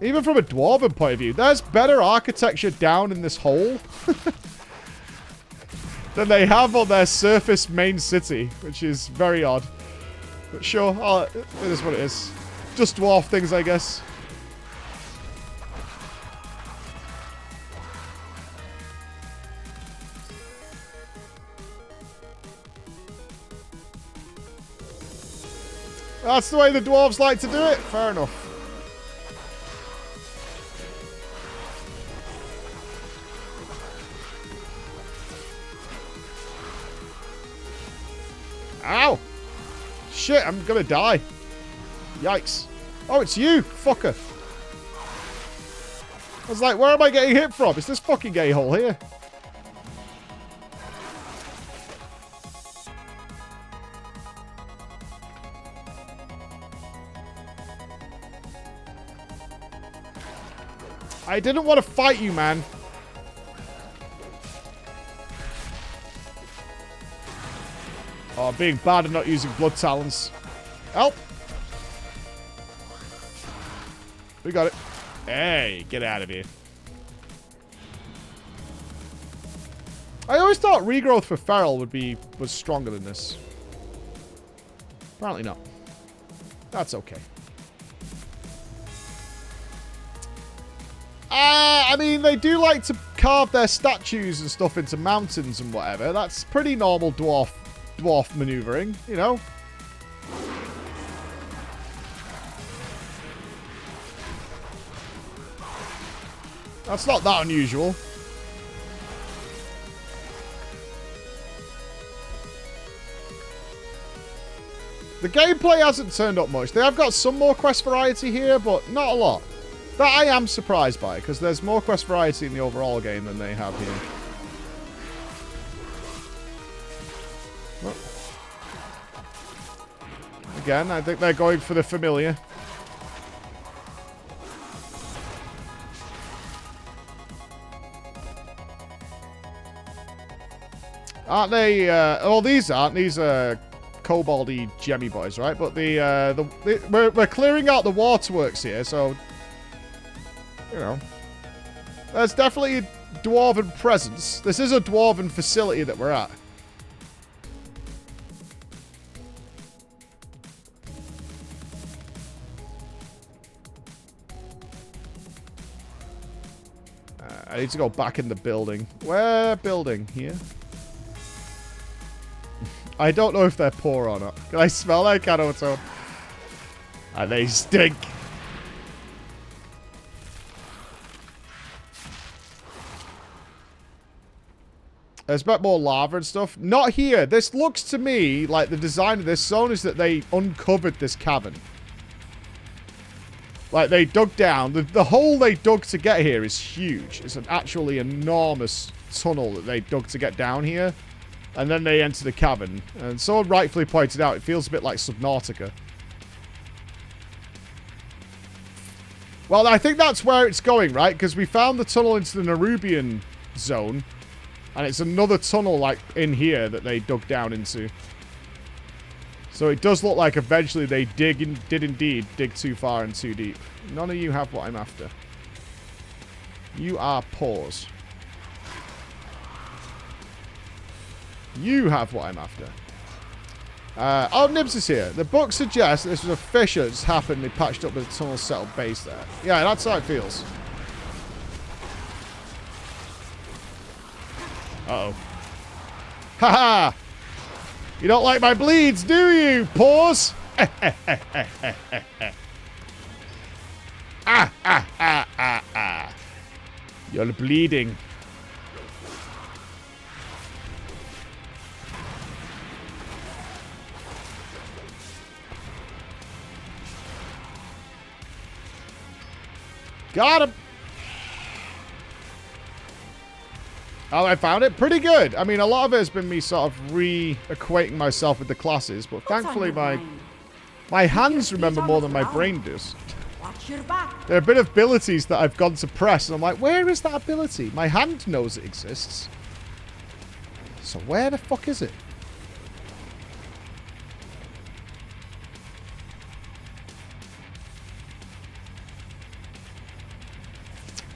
Even from a Dwarven point of view, there's better architecture down in this hole than they have on their surface main city, which is very odd. But sure, it is what it is. Just dwarf things, I guess. That's the way the dwarves like to do it. Fair enough. Ow! Shit, I'm gonna die. Yikes. Oh, it's you, fucker. I was like, where am I getting hit from? It's this fucking a-hole here. I didn't want to fight you, man. Oh, being bad and not using blood talons. Help. We got it. Hey, get out of here. I always thought regrowth for Feral was stronger than this. Apparently not. That's okay. I mean, they do like to carve their statues and stuff into mountains and whatever. That's pretty normal dwarf maneuvering, you know? That's not that unusual. The gameplay hasn't turned up much. They have got some more quest variety here, but not a lot. That I am surprised by, because there's more quest variety in the overall game than they have here. Well, again, I think they're going for the familiar. Aren't they, well, these aren't. These are koboldy gemmy boys, right? But we're clearing out the waterworks here, so, you know. There's definitely a dwarven presence. This is a dwarven facility that we're at. I need to go back in the building. Where building? Here? I don't know if they're poor or not. Can I smell their canotone? And they stink. There's a bit more lava and stuff. Not here. This looks to me like the design of this zone is that they uncovered this cavern. Like, they dug down. The hole they dug to get here is huge. It's an actually enormous tunnel that they dug to get down here. And then they enter the cavern. And someone rightfully pointed out, it feels a bit like Subnautica. Well, I think that's where it's going, right? Because we found the tunnel into the Nerubian zone. And it's another tunnel, like, in here that they dug down into. So it does look like eventually they did indeed dig too far and too deep. None of you have what I'm after. You are pawns. You have what I'm after. Oh, Nupss is here. The book suggests that this was a fissure that just happened. They patched up with a tunnel settled base there. Yeah, that's how it feels. Uh-oh. Haha! You don't like my bleeds, do you? Pause. You're bleeding. Got him. Oh, I found it pretty good. I mean, a lot of it has been me sort of re-equating myself with the classes, but thankfully my hands remember more than my brain does. Watch your back. There are a bit of abilities that I've gone to press, and I'm like, where is that ability? My hand knows it exists. So where the fuck is it?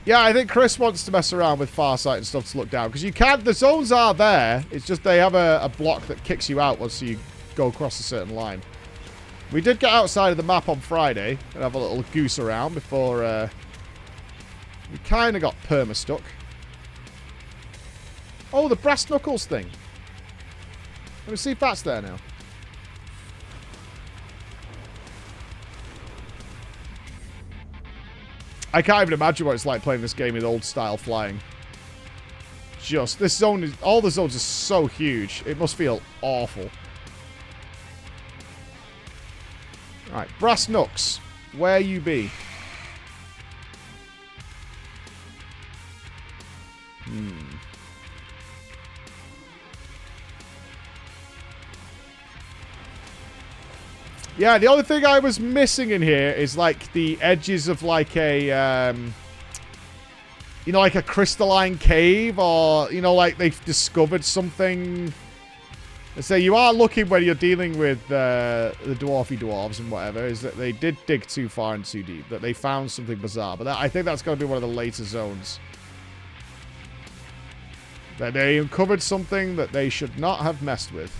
Yeah, I think Chris wants to mess around with Farsight and stuff to look down. Because you can, the zones are there. It's just they have a block that kicks you out once you go across a certain line. We did get outside of the map on Friday and have a little goose around before we kind of got perma-stuck. Oh, the brass knuckles thing. Let me see if that's there now. I can't even imagine what it's like playing this game with old style flying. Just, this zone is, all the zones are so huge. It must feel awful. Alright, Brass Knucks, where you be? Yeah, the only thing I was missing in here is like the edges of like a, you know, like a crystalline cave, or, you know, like they've discovered something. Let's say you are looking when you're dealing with the dwarfy dwarves and whatever, is that they did dig too far and too deep, that they found something bizarre. But I think that's going to be one of the later zones. That they uncovered something that they should not have messed with.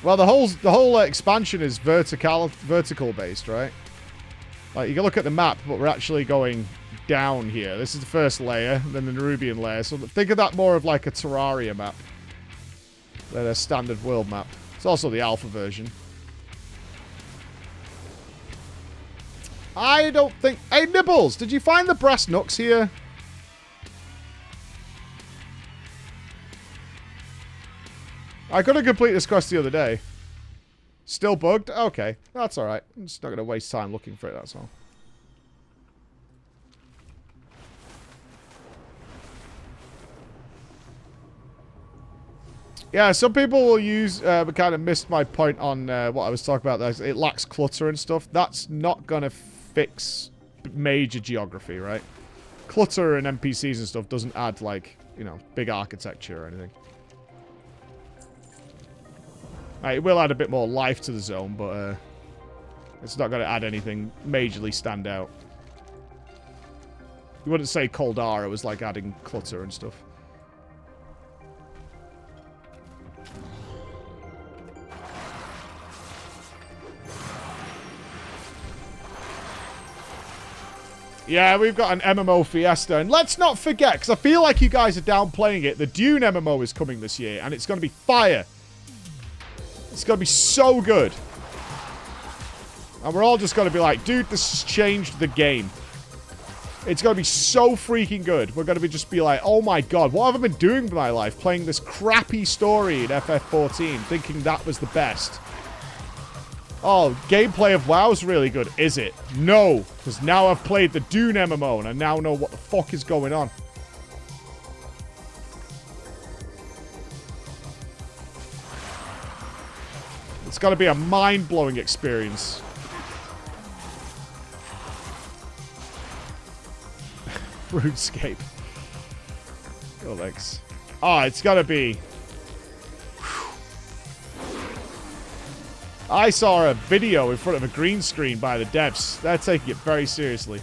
Well, the whole expansion is vertical based, right? Like, you can look at the map, but we're actually going down here. This is the first layer, then the Nerubian layer. So think of that more of like a Terraria map than a standard world map. It's also the alpha version. I don't think... Hey, Nibbles! Did you find the brass knucks here? I could have completed this quest the other day. Still bugged? Okay. That's alright. I'm just not going to waste time looking for it, that's all. Yeah, some people will use... but kind of missed my point on what I was talking about there. It lacks clutter and stuff. That's not going to fix major geography, right? Clutter and NPCs and stuff doesn't add, like, you know, big architecture or anything. It will add a bit more life to the zone, but it's not going to add anything majorly stand out. You wouldn't say Coldara was like adding clutter and stuff. Yeah, we've got an MMO fiesta. And let's not forget, because I feel like you guys are downplaying it, the Dune MMO is coming this year, and it's going to be fire. It's going to be so good. And we're all just going to be like, dude, this has changed the game. It's going to be so freaking good. We're going to just be like, oh my god, what have I been doing with my life? Playing this crappy story in FF14, thinking that was the best. Oh, gameplay of WoW's really good, is it? No, because now I've played the Dune MMO, and I now know what the fuck is going on. It's got to be a mind-blowing experience. RuneScape. Oh, thanks. Oh, it's got to be... I saw a video in front of a green screen by the devs. They're taking it very seriously.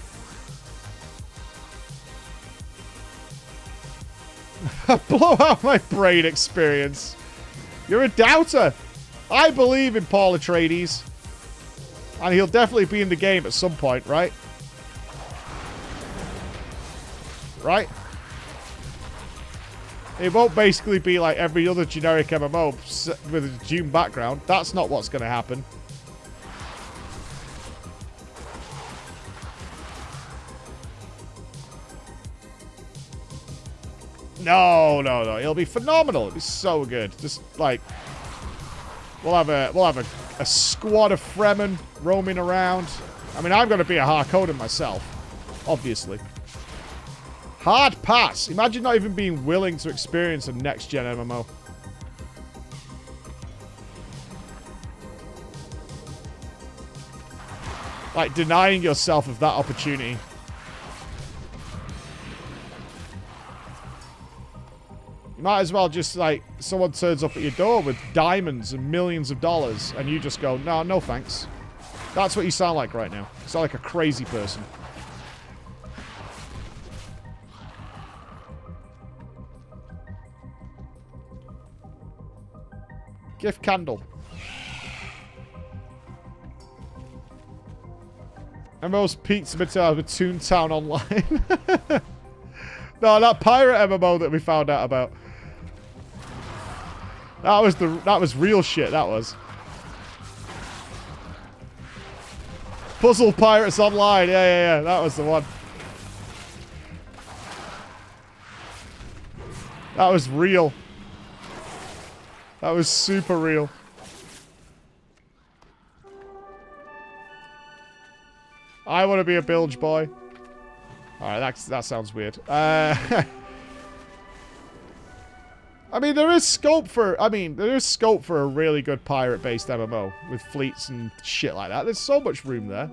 Blow out my brain experience. You're a doubter. I believe in Paul Atreides. And he'll definitely be in the game at some point, right? Right? It won't basically be like every other generic MMO with a Doom background. That's not what's going to happen. No. It'll be phenomenal. It'll be so good. Just like we'll have a squad of Fremen roaming around. I mean, I'm going to be a Harkonnen myself, obviously. Hard pass. Imagine not even being willing to experience a next-gen MMO. Like, denying yourself of that opportunity. You might as well just, like, someone turns up at your door with diamonds and millions of dollars, and you just go, no thanks. That's what you sound like right now. You sound like a crazy person. Gift candle. MMO's peaked with Toontown Online. No, that pirate MMO that we found out about. That was real shit, that was. Puzzle Pirates Online. Yeah. That was the one. That was real. That was super real. I want to be a bilge boy. Alright, that sounds weird. I mean, there is scope for a really good pirate-based MMO with fleets and shit like that. There's so much room there.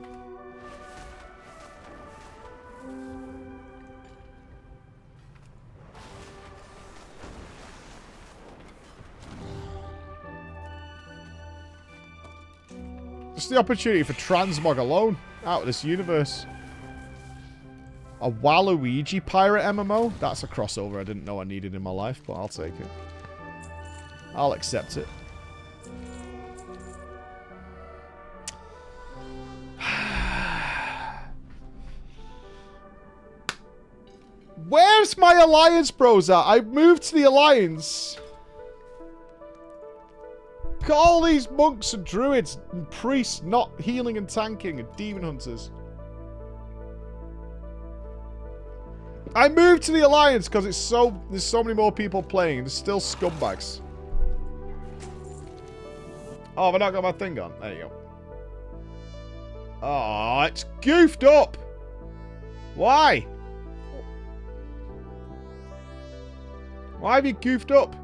Just the opportunity for transmog alone out of this universe. A Waluigi pirate MMO? That's a crossover I didn't know I needed in my life, but I'll take it. I'll accept it. Where's my Alliance bros at? I moved to the Alliance. Look at all these monks and druids and priests not healing and tanking and demon hunters. I moved to the Alliance because there's so many more people playing and there's still scumbags. Oh, have I not got my thing on? There you go. Oh, it's goofed up. Why? Why have you goofed up?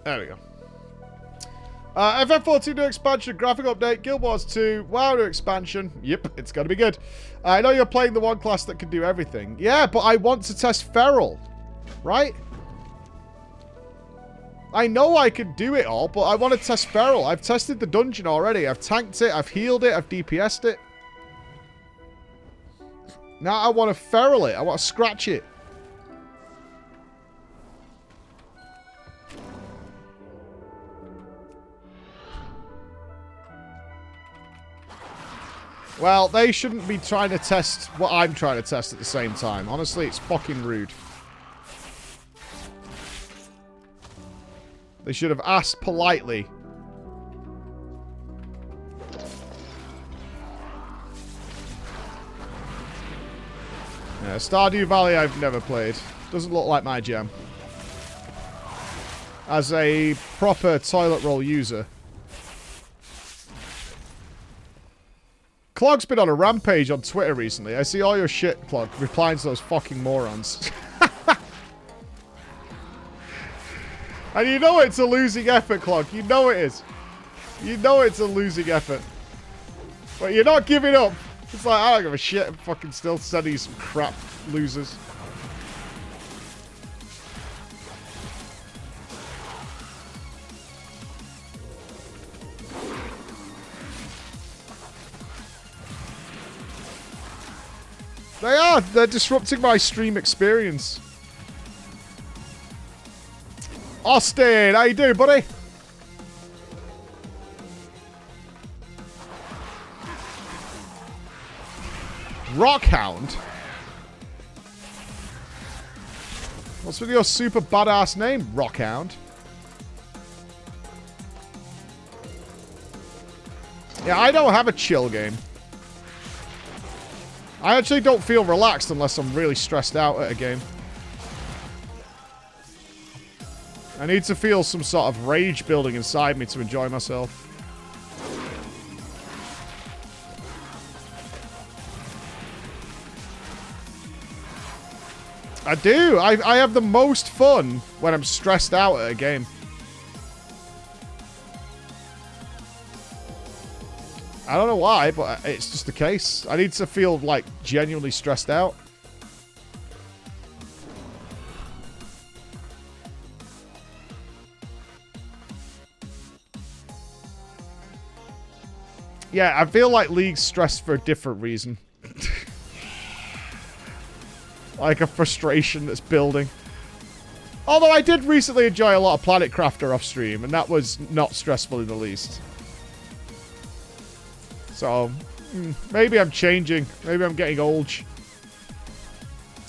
There we go. FF14 new expansion, graphic update, Guild Wars 2, WoW new expansion. Yep, it's going to be good. I know you're playing the one class that can do everything. Yeah, but I want to test Feral, right? I know I can do it all, but I want to test Feral. I've tested the dungeon already. I've tanked it, I've healed it, I've DPS'd it. Now I want to Feral it. I want to scratch it. Well, they shouldn't be trying to test what I'm trying to test at the same time. Honestly, it's fucking rude. They should have asked politely. Yeah, Stardew Valley I've never played. Doesn't look like my jam. as a proper toilet roll user. Clog's been on a rampage on Twitter recently. I see all your shit, Clog, replying to those fucking morons. And you know it's a losing effort, Clog. You know it is. You know it's a losing effort. But you're not giving up. It's like, I don't give a shit. I'm fucking still sending you some crap losers. They are. They're disrupting my stream experience. Austin, how you doing, buddy? Rockhound? What's with your super badass name, Rockhound? Yeah, I don't have a chill game. I actually don't feel relaxed unless I'm really stressed out at a game. I need to feel some sort of rage building inside me to enjoy myself. I do. I have the most fun when I'm stressed out at a game. I don't know why, but it's just the case. I need to feel, like, genuinely stressed out. Yeah, I feel like League's stressed for a different reason. Like a frustration that's building. Although I did recently enjoy a lot of Planet Crafter off stream, and that was not stressful in the least. So, maybe I'm changing. Maybe I'm getting old.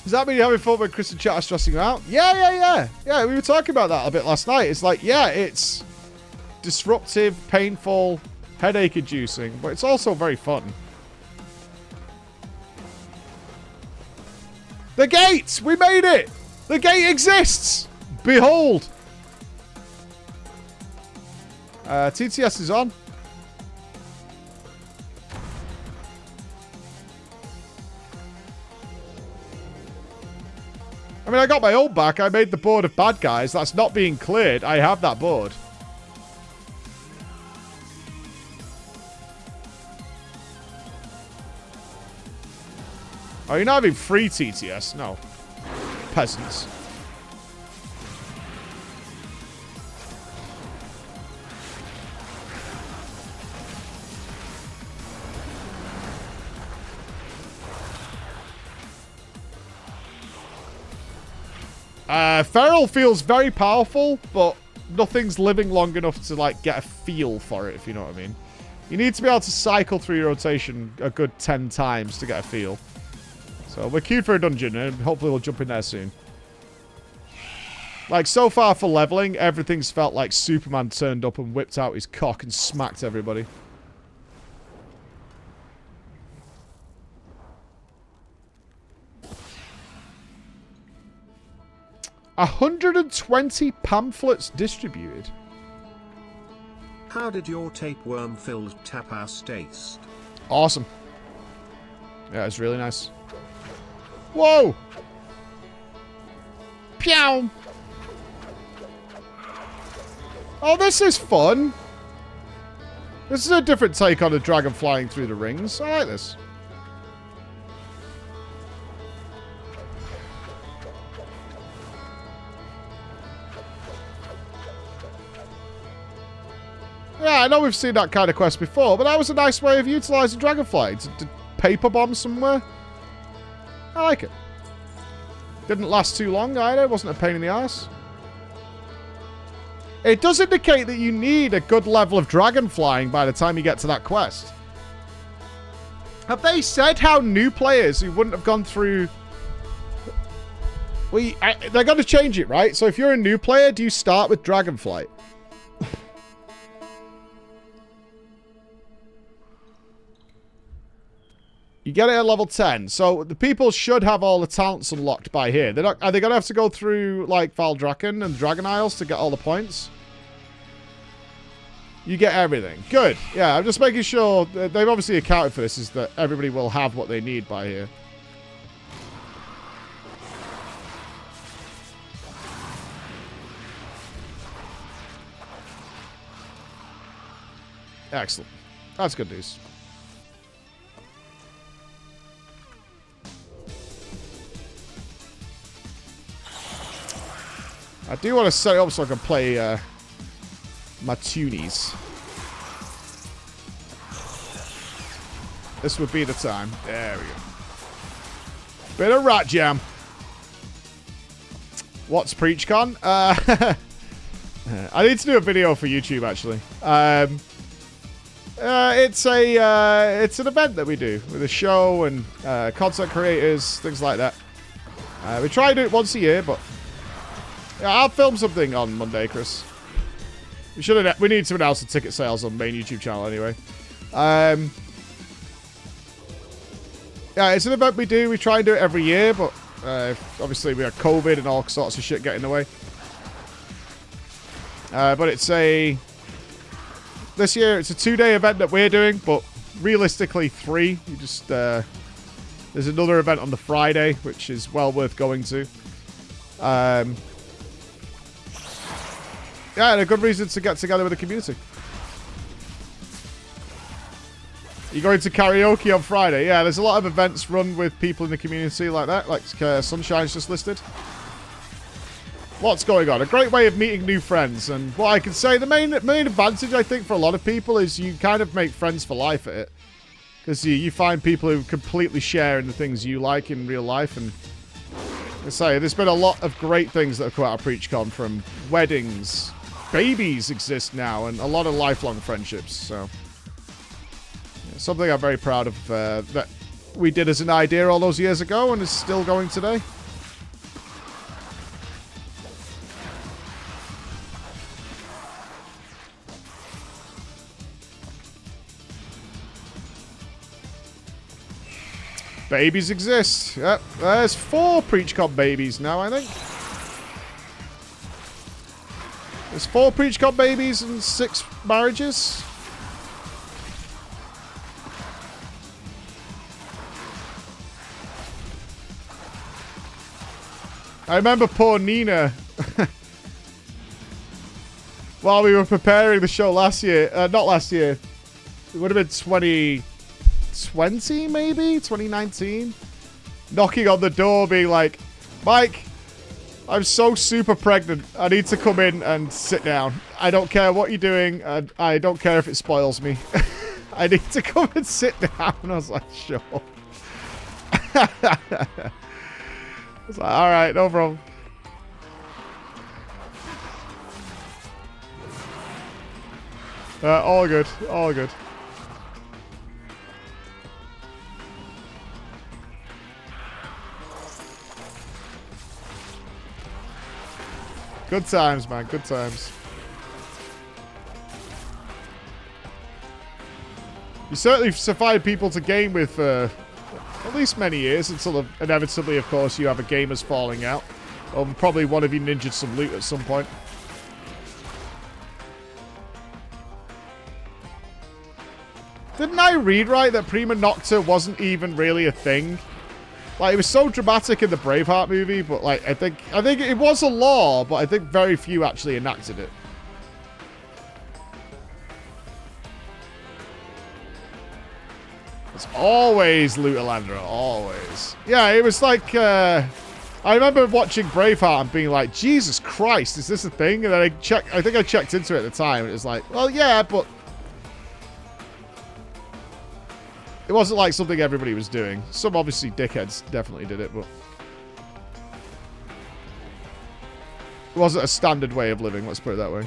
Does that mean you're having fun when Chris and chat are stressing you out? Yeah. Yeah, we were talking about that a bit last night. It's like, yeah, it's disruptive, painful, headache-inducing, but it's also very fun. The gate! We made it! The gate exists! Behold! TTS is on. I mean, I got my own back. I made the board of bad guys. That's not being cleared. I have that board. Oh, you're not having free TTS? No. Peasants. Feral feels very powerful, but nothing's living long enough to, like, get a feel for it, if you know what I mean. You need to be able to cycle through your rotation a good 10 times to get a feel. So we're queued for a dungeon, and hopefully we'll jump in there soon. Like, so far for leveling, everything's felt like Superman turned up and whipped out his cock and smacked everybody. $120 pamphlets distributed. How did your tapeworm-filled tapas taste? Awesome. Yeah, it's really nice. Whoa! Pew! Oh, this is fun. This is a different take on a dragon flying through the rings. I like this. Yeah, I know we've seen that kind of quest before, but that was a nice way of utilising Dragonflight. To paper bomb somewhere. I like it. Didn't last too long either. Wasn't a pain in the ass. It does indicate that you need a good level of dragon flying by the time you get to that quest. Have they said how new players who wouldn't have gone through... they're going to change it, right? So if you're a new player, do you start with Dragonflight? You get it at level 10. So the people should have all the talents unlocked by here. They're not, are they going to have to go through, like, Valdraken and Dragon Isles to get all the points? You get everything. Good. Yeah, I'm just making sure they've obviously accounted for this, is that everybody will have what they need by here. Excellent. That's good news. I do want to set it up so I can play my tunies. This would be the time. There we go. Bit of rat jam. What's Preachcon? I need to do a video for YouTube, actually. It's an event that we do with a show and content creators, things like that. We try to do it once a year, but yeah, I'll film something on Monday, Chris. We need to announce the ticket sales on the main YouTube channel anyway. Yeah, it's an event we do. We try and do it every year, but obviously we have COVID and all sorts of shit getting in the way. But it's this year it's a 2-day event that we're doing, but realistically 3. You just there's another event on the Friday, which is well worth going to. Yeah, and a good reason to get together with the community. You're going to karaoke on Friday? Yeah, there's a lot of events run with people in the community like that, like Sunshine's just listed. Lots going on. A great way of meeting new friends. And what I can say, the main advantage, I think, for a lot of people is you kind of make friends for life at it. Because you find people who completely share in the things you like in real life. And I say, there's been a lot of great things that have come out of Preachcon, from weddings. Babies exist now, and a lot of lifelong friendships. So, yeah, something I'm very proud of that we did as an idea all those years ago and is still going today. Babies exist. Yep, there's 4 Preachcon babies now, I think. There's 4 Preachcon babies and 6 marriages. I remember poor Nina. While we were preparing the show last year. Not last year. It would have been 2020, maybe? 2019? Knocking on the door being like, Mike, I'm so super pregnant. I need to come in and sit down. I don't care what you're doing. I don't care if it spoils me. I need to come and sit down. I was like, sure. I was like, alright, no problem. All good. All good. Good times, man. Good times. You certainly survived people to game with for at least many years, until inevitably, of course, you have a gamers falling out. Or probably one of you ninja'd some loot at some point. Didn't I read right that Primogeniture wasn't even really a thing? Like, it was so dramatic in the Braveheart movie, but like I think it was a law, but I think very few actually enacted it. It's always Lutherlander, always. Yeah, it was like I remember watching Braveheart and being like, Jesus Christ, is this a thing? And then I think I checked into it at the time, and it was like, well, yeah, but it wasn't like something everybody was doing. Some obviously dickheads definitely did it, but it wasn't a standard way of living, let's put it that way.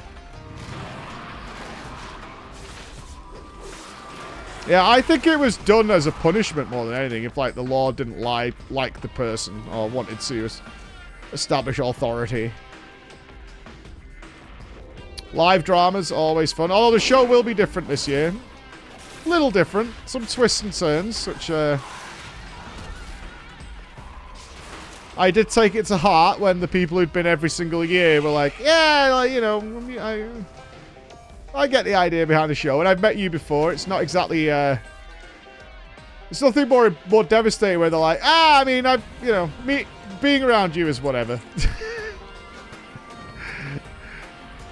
Yeah, I think it was done as a punishment more than anything, if like the law didn't like the person or wanted to establish authority. Live dramas, always fun. Although the show will be different this year. Little different. Some twists and turns, which I did take it to heart when the people who'd been every single year were like, yeah, like, you know, I get the idea behind the show. And I've met you before. It's not exactly, it's nothing more devastating where they're like, I mean, you know, being around you is whatever.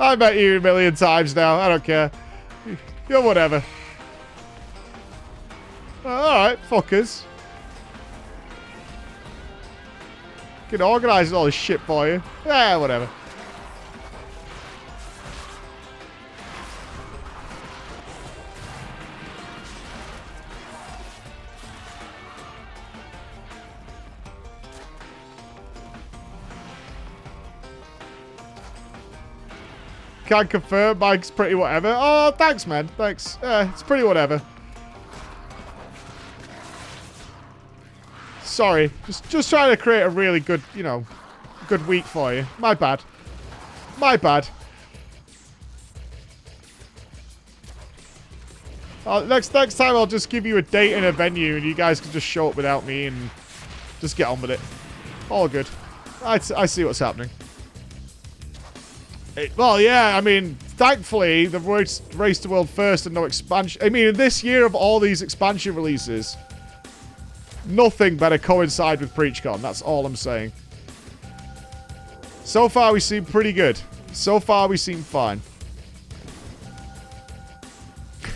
I've met you a million times now. I don't care. You're whatever. Alright, fuckers. Can organize all this shit for you. Yeah, whatever. Can't confirm. Mike's pretty whatever. Oh, thanks, man. Thanks. It's pretty whatever. Sorry. Just trying to create a really good, you know, good week for you. My bad. My bad. Next time I'll just give you a date and a venue and you guys can just show up without me and just get on with it. All good. I see what's happening. Well, yeah, I mean, thankfully, the race to world first and no expansion. I mean, in this year of all these expansion releases, nothing better coincide with Preachcon. That's all I'm saying. So far, we seem pretty good. So far, we seem fine.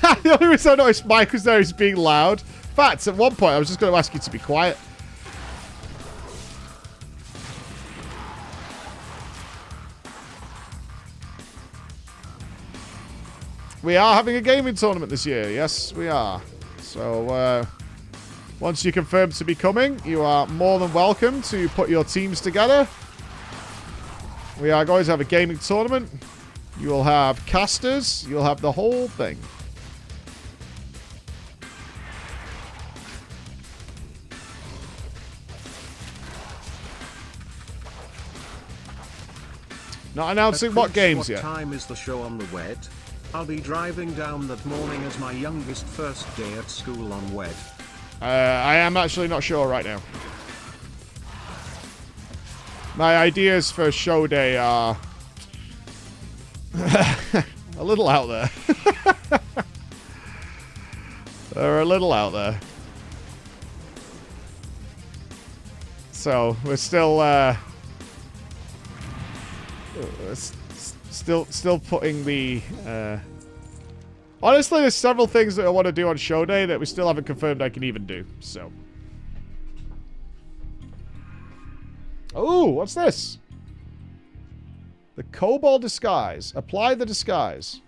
The only reason I noticed Mike was there is being loud. In fact, at one point, I was just going to ask you to be quiet. We are having a gaming tournament this year. Yes, we are. So, once you confirm to be coming, you are more than welcome to put your teams together. We are going to have a gaming tournament. You will have casters. You'll have the whole thing. Not announcing what games yet. What time is the show on the WED? I'll be driving down that morning as my youngest first day at school on WED. I am actually not sure right now. My ideas for show day are a little out there. They're a little out there. So we're still still putting the honestly, there's several things that I want to do on show day that we still haven't confirmed I can even do. So, oh, what's this? The Kobold Disguise. Apply the disguise.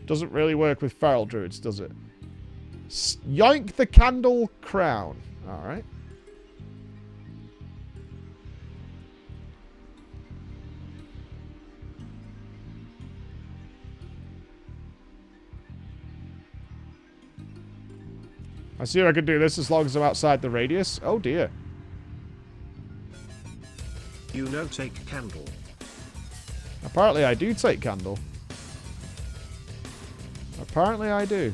Doesn't really work with feral druids, does it? Yoink the candle crown. All right. I see I can do this as long as I'm outside the radius. Oh dear. You know, take candle. Apparently I do take candle. Apparently I do.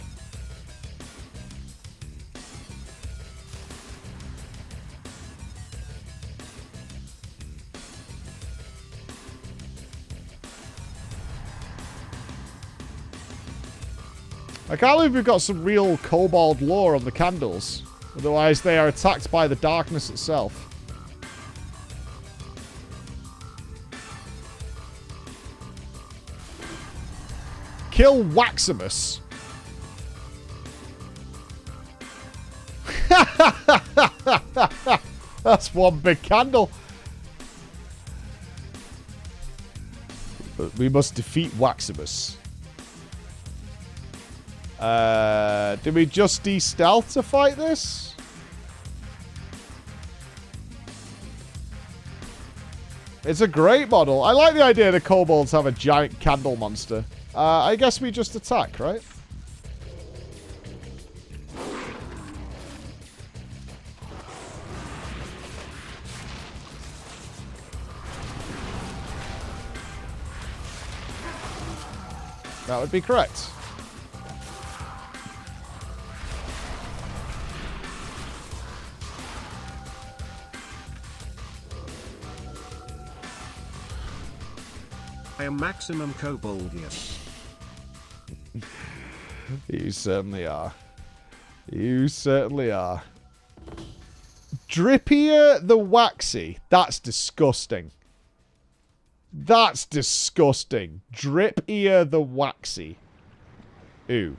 I can't believe we've got some real kobold lore on the candles. Otherwise, they are attacked by the darkness itself. Kill Waximus. That's one big candle. But we must defeat Waximus. Did we just de-stealth to fight this? It's a great model. I like the idea the kobolds have a giant candle monster. I guess we just attack, right? That would be correct. am maximum koboldius. You certainly are. You certainly are. Drippier the Waxy. That's disgusting. That's disgusting. Drippier the Waxy. Ooh.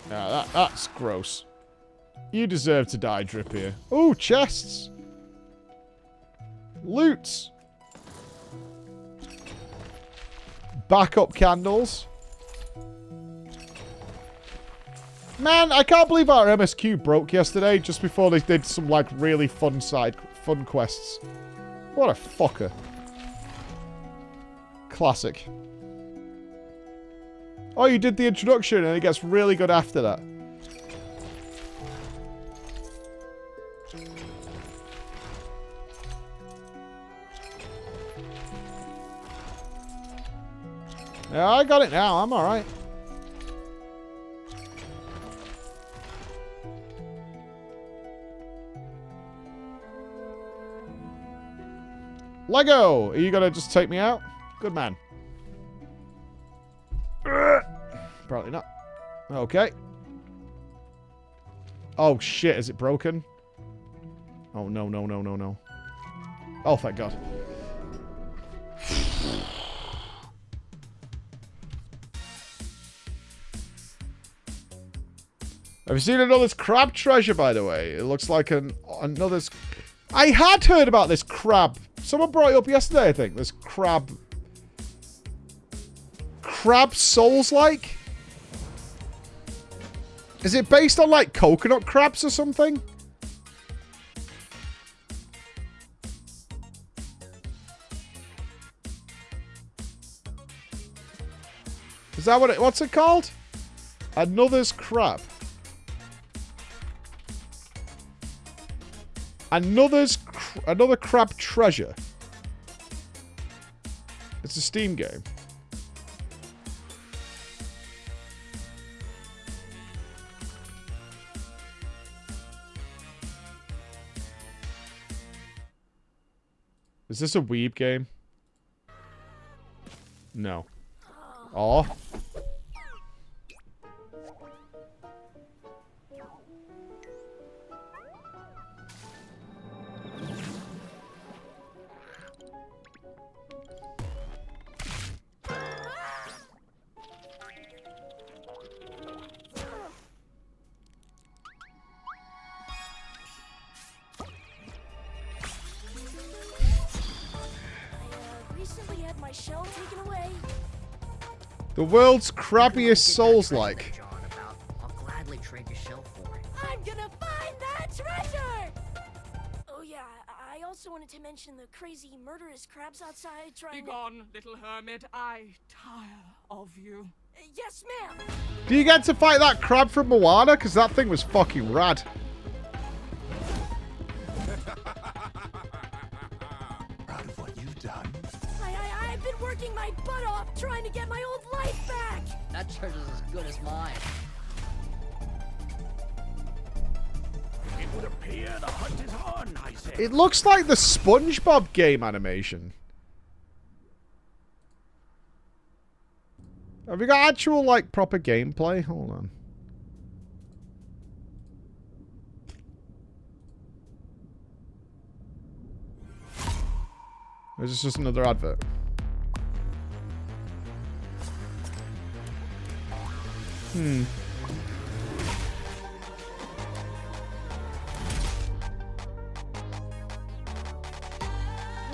Yeah, that's gross. You deserve to die, Drippier. Ooh, chests. Loot. Backup candles. Man, I can't believe our MSQ broke yesterday just before they did some, like, really fun quests. What a fucker. Classic. Oh, you did the introduction and it gets really good after that. Yeah, I got it now. I'm alright. Lego! Are you gonna just take me out? Good man. Probably not. Okay. Oh shit, is it broken? Oh no, no, no, no, no. Oh, thank God. Have you seen another's crab treasure, by the way? It looks like another's... I had heard about this crab. Someone brought it up yesterday, I think. This crab... Crab Souls-like? Is it based on, like, coconut crabs or something? Is that what it... What's it called? Another's crab. Another crab treasure. It's a Steam game. Is this a weeb game? No. Oh. The world's crabbiest Souls-like. I'll gladly trade your shell for it. I'm gonna find that treasure! Oh yeah, I also wanted to mention the crazy murderous crabs outside trying to... Begone, little hermit. I tire of you. Yes, ma'am! Do you get to fight that crab from Moana? Because that thing was fucking rad. Proud of what you've done. I've been working my butt off trying to get my old life back! That treasure's as good as mine. It would appear the hunt is on, I say. It looks like the SpongeBob game animation. Have we got actual, like, proper gameplay? Hold on. Or is this just another advert?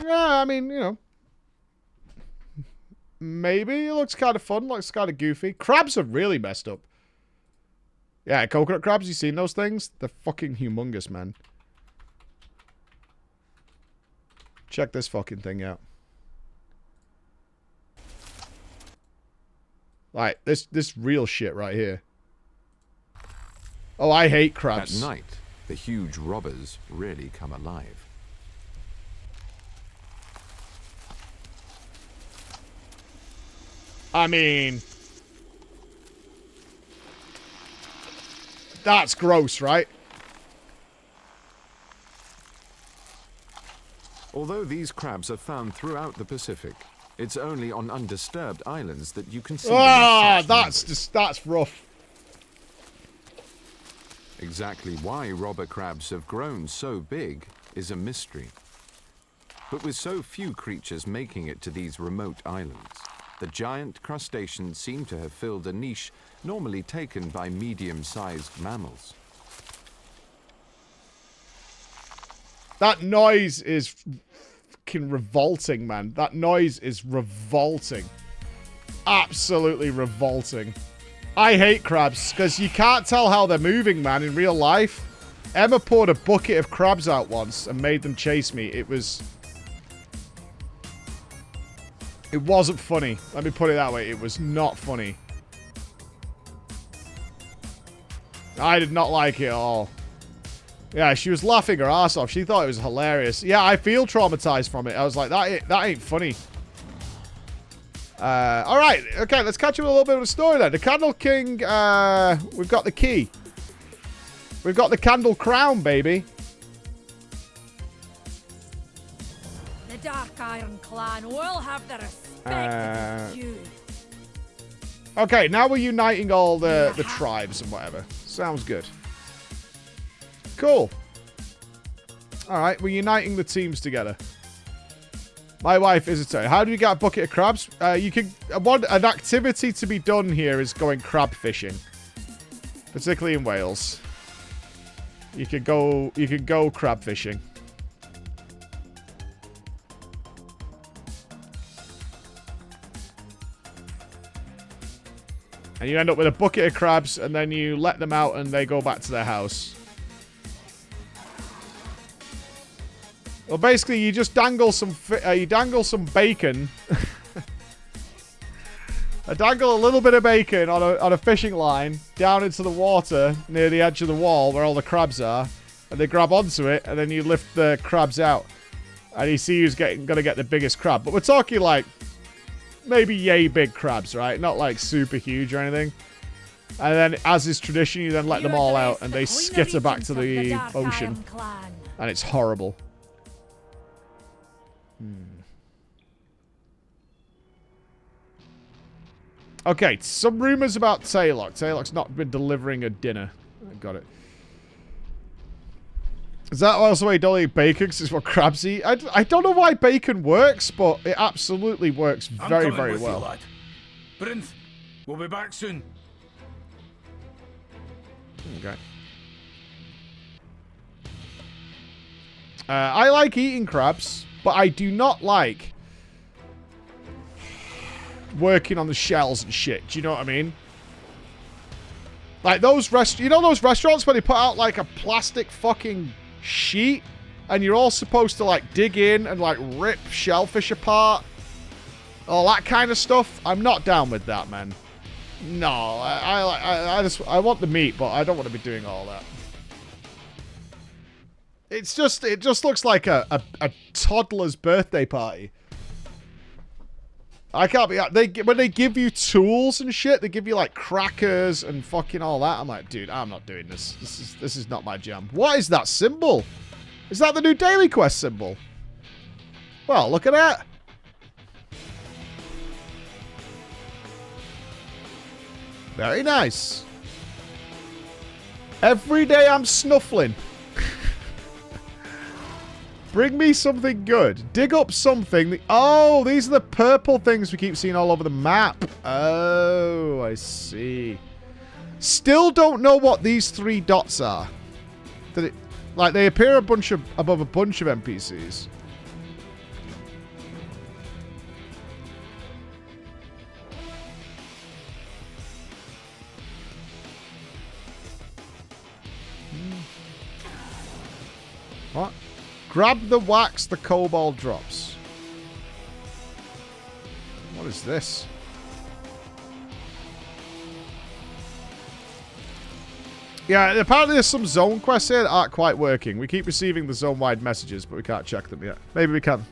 Yeah, I mean, you know. Maybe it looks kind of fun, looks kind of goofy. Crabs are really messed up. Yeah, coconut crabs, you seen those things? They're fucking humongous, man. Check this fucking thing out. Like, this real shit right here. Oh, I hate crabs. At night, the huge robbers really come alive. I mean... That's gross, right? Although these crabs are found throughout the Pacific, it's only on undisturbed islands that you can see them in Ah, such that's rough. Exactly why robber crabs have grown so big is a mystery. But with so few creatures making it to these remote islands, the giant crustaceans seem to have filled a niche normally taken by medium-sized mammals. That noise is fucking revolting, man. That noise is revolting. Absolutely revolting. I hate crabs, because you can't tell how they're moving, man, in real life. Emma poured a bucket of crabs out once and made them chase me. It wasn't funny. Let me put it that way. It was not funny. I did not like it at all. Yeah, she was laughing her ass off. She thought it was hilarious. Yeah, I feel traumatized from it. I was like, that ain't funny. Alright, okay, let's catch up with a little bit of the story then. The Candle King, we've got the key. We've got the Candle Crown, baby. The Dark Iron Clan will have the respect of you. Okay, now we're uniting all the tribes and whatever. Sounds good. Cool. Alright, we're uniting the teams together. My wife is a turn. How do you get a bucket of crabs? You can. An activity to be done here is going crab fishing, particularly in Wales. You can go crab fishing. And you end up with a bucket of crabs, and then you let them out, and they go back to their house. Well, basically, you just dangle some bacon. I dangle a little bit of bacon on a fishing line down into the water near the edge of the wall where all the crabs are, and they grab onto it, and then you lift the crabs out, and you see who's gonna get the biggest crab. But we're talking like maybe yay big crabs, right? Not like super huge or anything. And then, as is tradition, you then let them all out, and they skitter back to the ocean, and it's horrible. Okay, some rumors about Taylock. Taylock's not been delivering a dinner. I got it. Is that also why you don't eat bacon? Because it's what crabs eat? I don't know why bacon works, but it absolutely works very, very well. You, lad. Prince, we'll be back soon. Okay. I like eating crabs, but I do not like working on the shells and shit. Do you know what I mean? Like those you know those restaurants where they put out like a plastic fucking sheet and you're all supposed to like dig in and like rip shellfish apart? All that kind of stuff. I'm not down with that, man. No, I want the meat, but I don't want to be doing all that. It just looks like a toddler's birthday party. I can't be. When they give you tools and shit, they give you like crackers and fucking all that. I'm like, dude, I'm not doing this. This is not my jam. What is that symbol? Is that the new Daily Quest symbol? Well, look at that. Very nice. Every day I'm snuffling. Bring me something good. Dig up something. Oh, these are the purple things we keep seeing all over the map. Oh, I see. Still don't know what these 3 dots are. Like, they appear above a bunch of NPCs. What? Grab the wax the kobold drops. What is this? Yeah, apparently there's some zone quests here that aren't quite working. We keep receiving the zone-wide messages, but we can't check them yet. Maybe we can.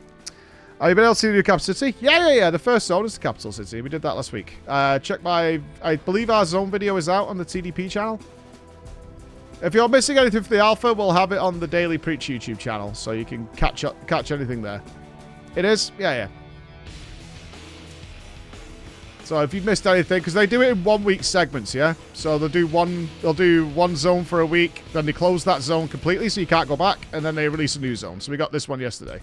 Have you been able to see the new capital city? Yeah. The first zone is the capital city. We did that last week. Check my... I believe our zone video is out on the TDP channel. If you're missing anything for the alpha, we'll have it on the Daily Preach YouTube channel, so you can catch anything there. It is? Yeah. So if you've missed anything, because they do it in 1 week segments, yeah? So they'll do one zone for a week, then they close that zone completely so you can't go back, and then they release a new zone. So we got this one yesterday.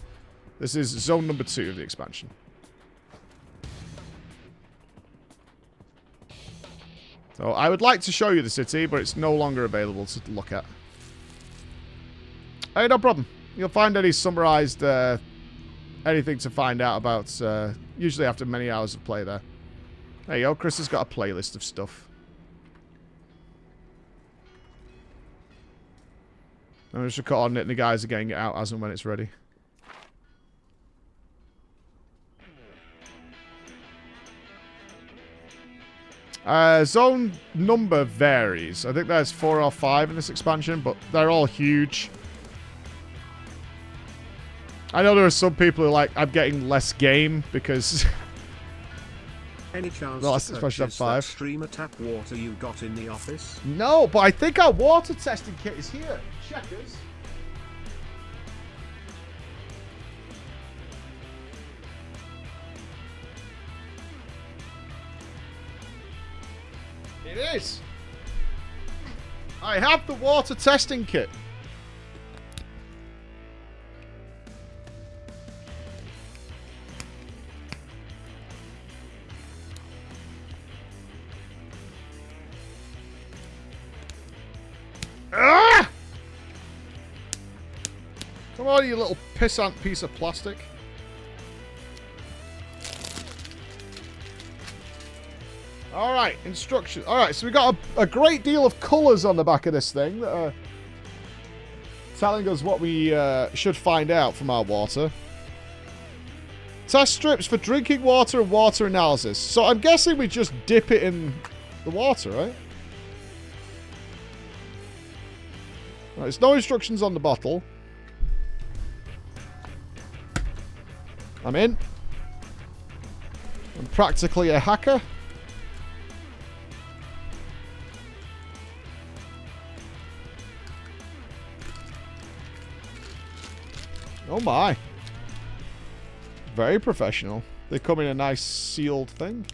This is zone number 2 of the expansion. So I would like to show you the city, but it's no longer available to look at. Hey, no problem. You'll find any summarized anything to find out about, usually after many hours of play there. There you go. Chris has got a playlist of stuff. I'm just recording it, and the guys are getting it out as and when it's ready. Zone number varies. I think there's 4 or 5 in this expansion, but they're all huge. I know there are some people who are like, I'm getting less game because... Any chance well, to purchase that streamer tap water you got in the office? No, but I think our water testing kit is here. Checkers. It is. I have the water testing kit. Ah! Come on, you little pissant piece of plastic. Alright, instructions. Alright, so we got a great deal of colours on the back of this thing that are telling us what we should find out from our water. Test strips for drinking water and water analysis. So I'm guessing we just dip it in the water, right? There's no instructions on the bottle. I'm in. I'm practically a hacker. Oh my. Very professional. They come in a nice sealed thing.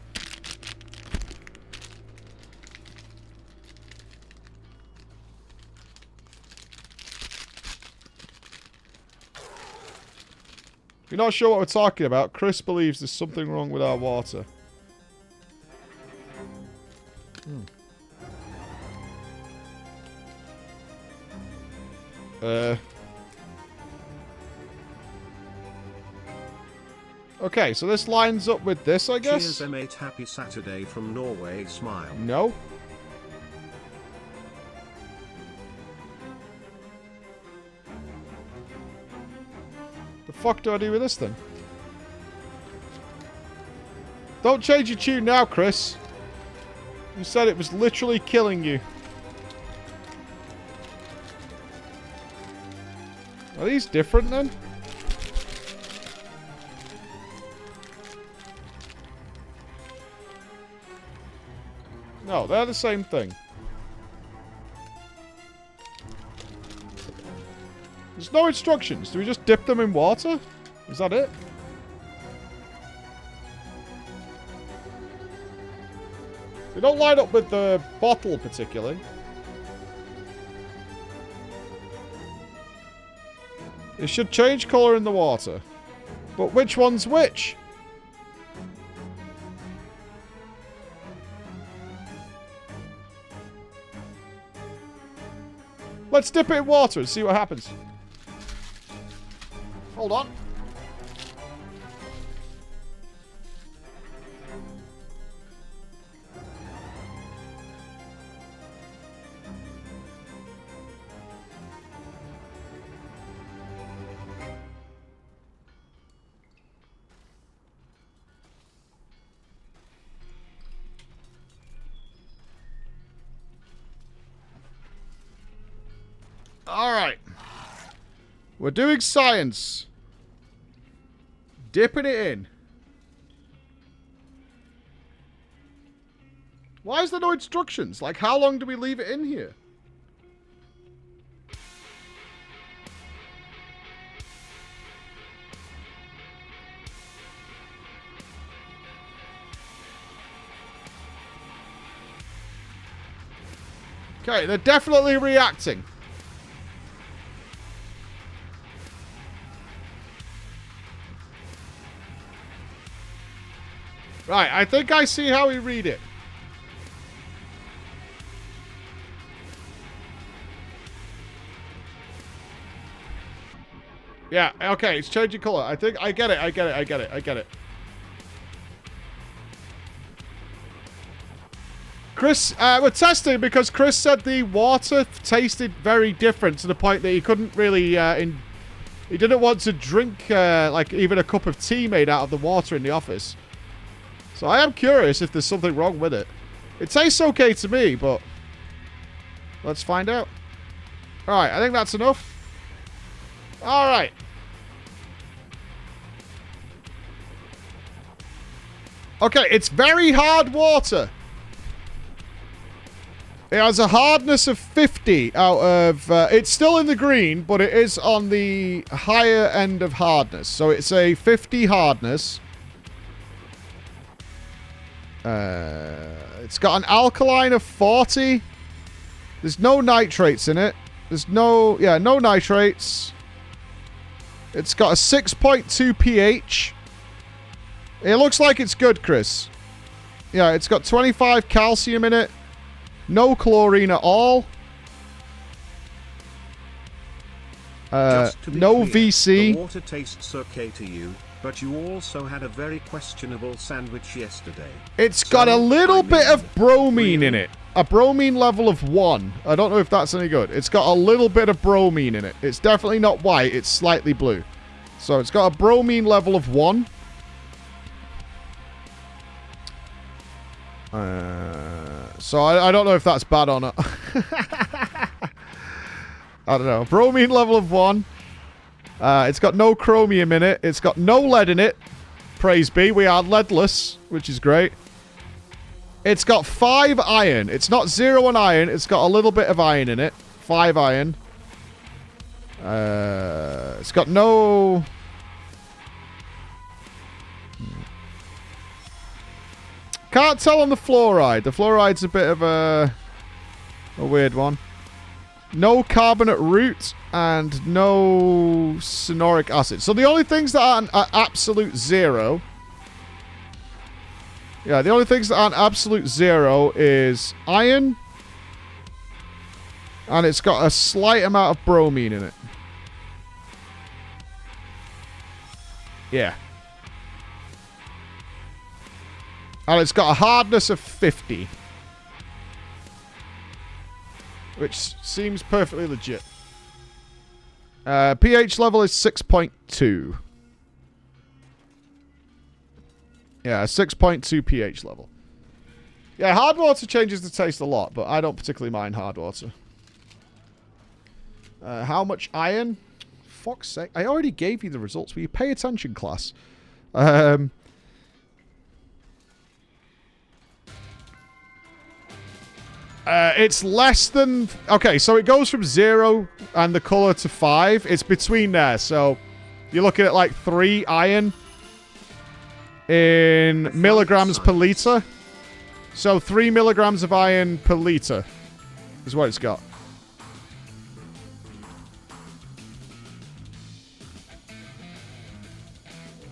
If you're not sure what we're talking about, Chris believes there's something wrong with our water. Okay, so this lines up with this, I guess? Cheers, mate. Happy Saturday from Norway. Smile. No. The fuck do I do with this thing? Don't change your tune now, Chris. You said it was literally killing you. Are these different then? No, they're the same thing. There's no instructions. Do we just dip them in water? Is that it? They don't line up with the bottle particularly. It should change colour in the water. But which one's which? Let's dip it in water and see what happens. Hold on. All right. We're doing science. Dipping it in. Why is there no instructions? Like, how long do we leave it in here? Okay, they're definitely reacting. Right, I think I see how we read it. Yeah, okay, it's changing color. I think I get it. Chris, we're testing because Chris said the water tasted very different to the point that he couldn't really, he didn't want to drink, like, even a cup of tea made out of the water in the office. So I am curious if there's something wrong with it. It tastes okay to me, but let's find out. Alright, I think that's enough. Alright. Okay, it's very hard water. It has a hardness of 50 out of... it's still in the green, but it is on the higher end of hardness. So it's a 50 hardness. It's got an alkaline of 40. There's no nitrates in it. There's no... Yeah, no nitrates. It's got a 6.2 pH. It looks like it's good, Chris. Yeah, it's got 25 calcium in it. No chlorine at all. No clear, VC. The water tastes okay to you, but you also had a very questionable sandwich yesterday. It's got a little bit of bromine in it. A bromine level of 1. I don't know if that's any good. It's got a little bit of bromine in it. It's definitely not white. It's slightly blue. So it's got a bromine level of 1. So I don't know if that's bad or not. I don't know. Bromine level of 1. It's got no chromium in it. It's got no lead in it. Praise be. We are leadless, which is great. It's got 5 iron. It's not 0 on iron. It's got a little bit of iron in it. 5 iron. It's got no... Can't tell on the fluoride. The fluoride's a bit of a weird one. No carbonate root and no cyanuric acid. So the only things that aren't at absolute 0... Yeah, the only things that aren't absolute 0 is iron. And it's got a slight amount of bromine in it. Yeah. And it's got a hardness of 50. Which seems perfectly legit. pH level is 6.2. Yeah, 6.2 pH level. Yeah, hard water changes the taste a lot, but I don't particularly mind hard water. How much iron? Fuck's sake. I already gave you the results. Will you pay attention, class? It's less than... Okay, so it goes from 0 and the color to 5. It's between there. So you're looking at like 3 iron in milligrams per liter. So 3 milligrams of iron per liter is what it's got.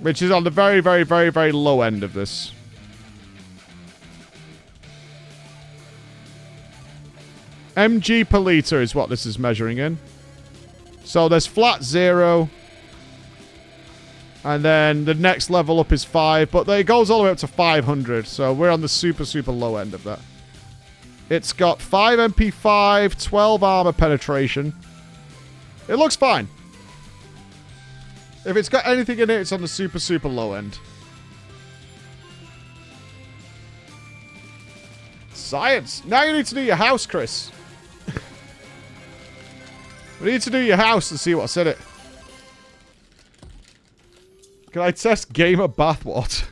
Which is on the very, very, very, very low end of this. mg per liter is what this is measuring in. So there's flat 0. And then the next level up is 5. But it goes all the way up to 500. So we're on the super, super low end of that. It's got 5 MP5, 12 armor penetration. It looks fine. If it's got anything in it, it's on the super, super low end. Science. Now you need to do your house, Chris. We need to do your house to see what's in it. Can I test gamer bathwater?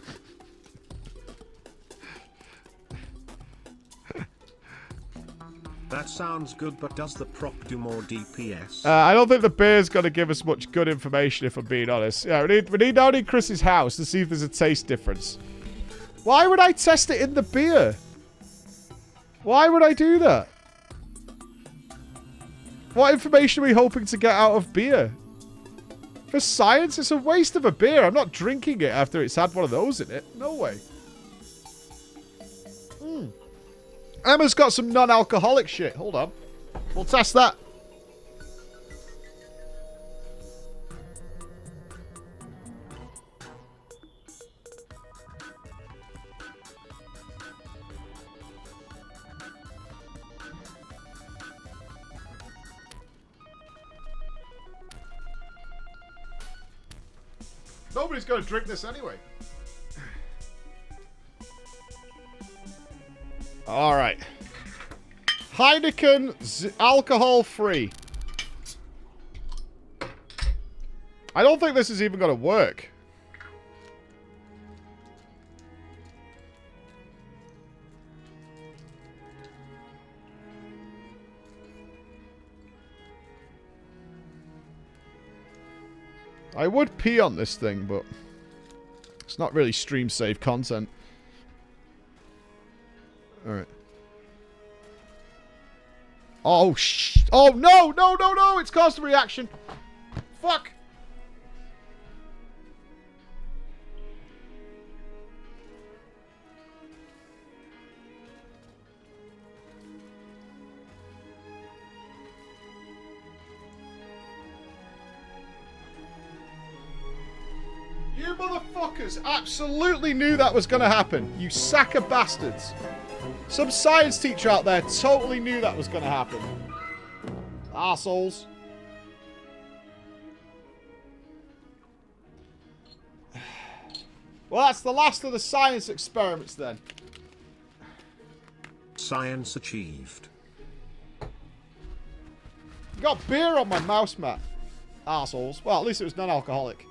That sounds good, but does the prop do more DPS? I don't think the beer's going to give us much good information, if I'm being honest. Yeah, we need down in Chris's house to see if there's a taste difference. Why would I test it in the beer? Why would I do that? What information are we hoping to get out of beer? For science, it's a waste of a beer. I'm not drinking it after it's had one of those in it. No way. Emma's got some non-alcoholic shit. Hold on. We'll test that. Nobody's going to drink this anyway. All right. Heineken alcohol free. I don't think this is even going to work. I would pee on this thing, but it's not really stream safe content. Alright. Oh, oh, no, no, no, no! It's caused a reaction. Fuck! You motherfuckers absolutely knew that was going to happen. You sack of bastards. Some science teacher out there totally knew that was going to happen. Arseholes. Well, that's the last of the science experiments then. Science achieved. Got beer on my mouse mat. Arseholes. Well, at least it was non-alcoholic.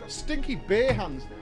Stinky beer hands now.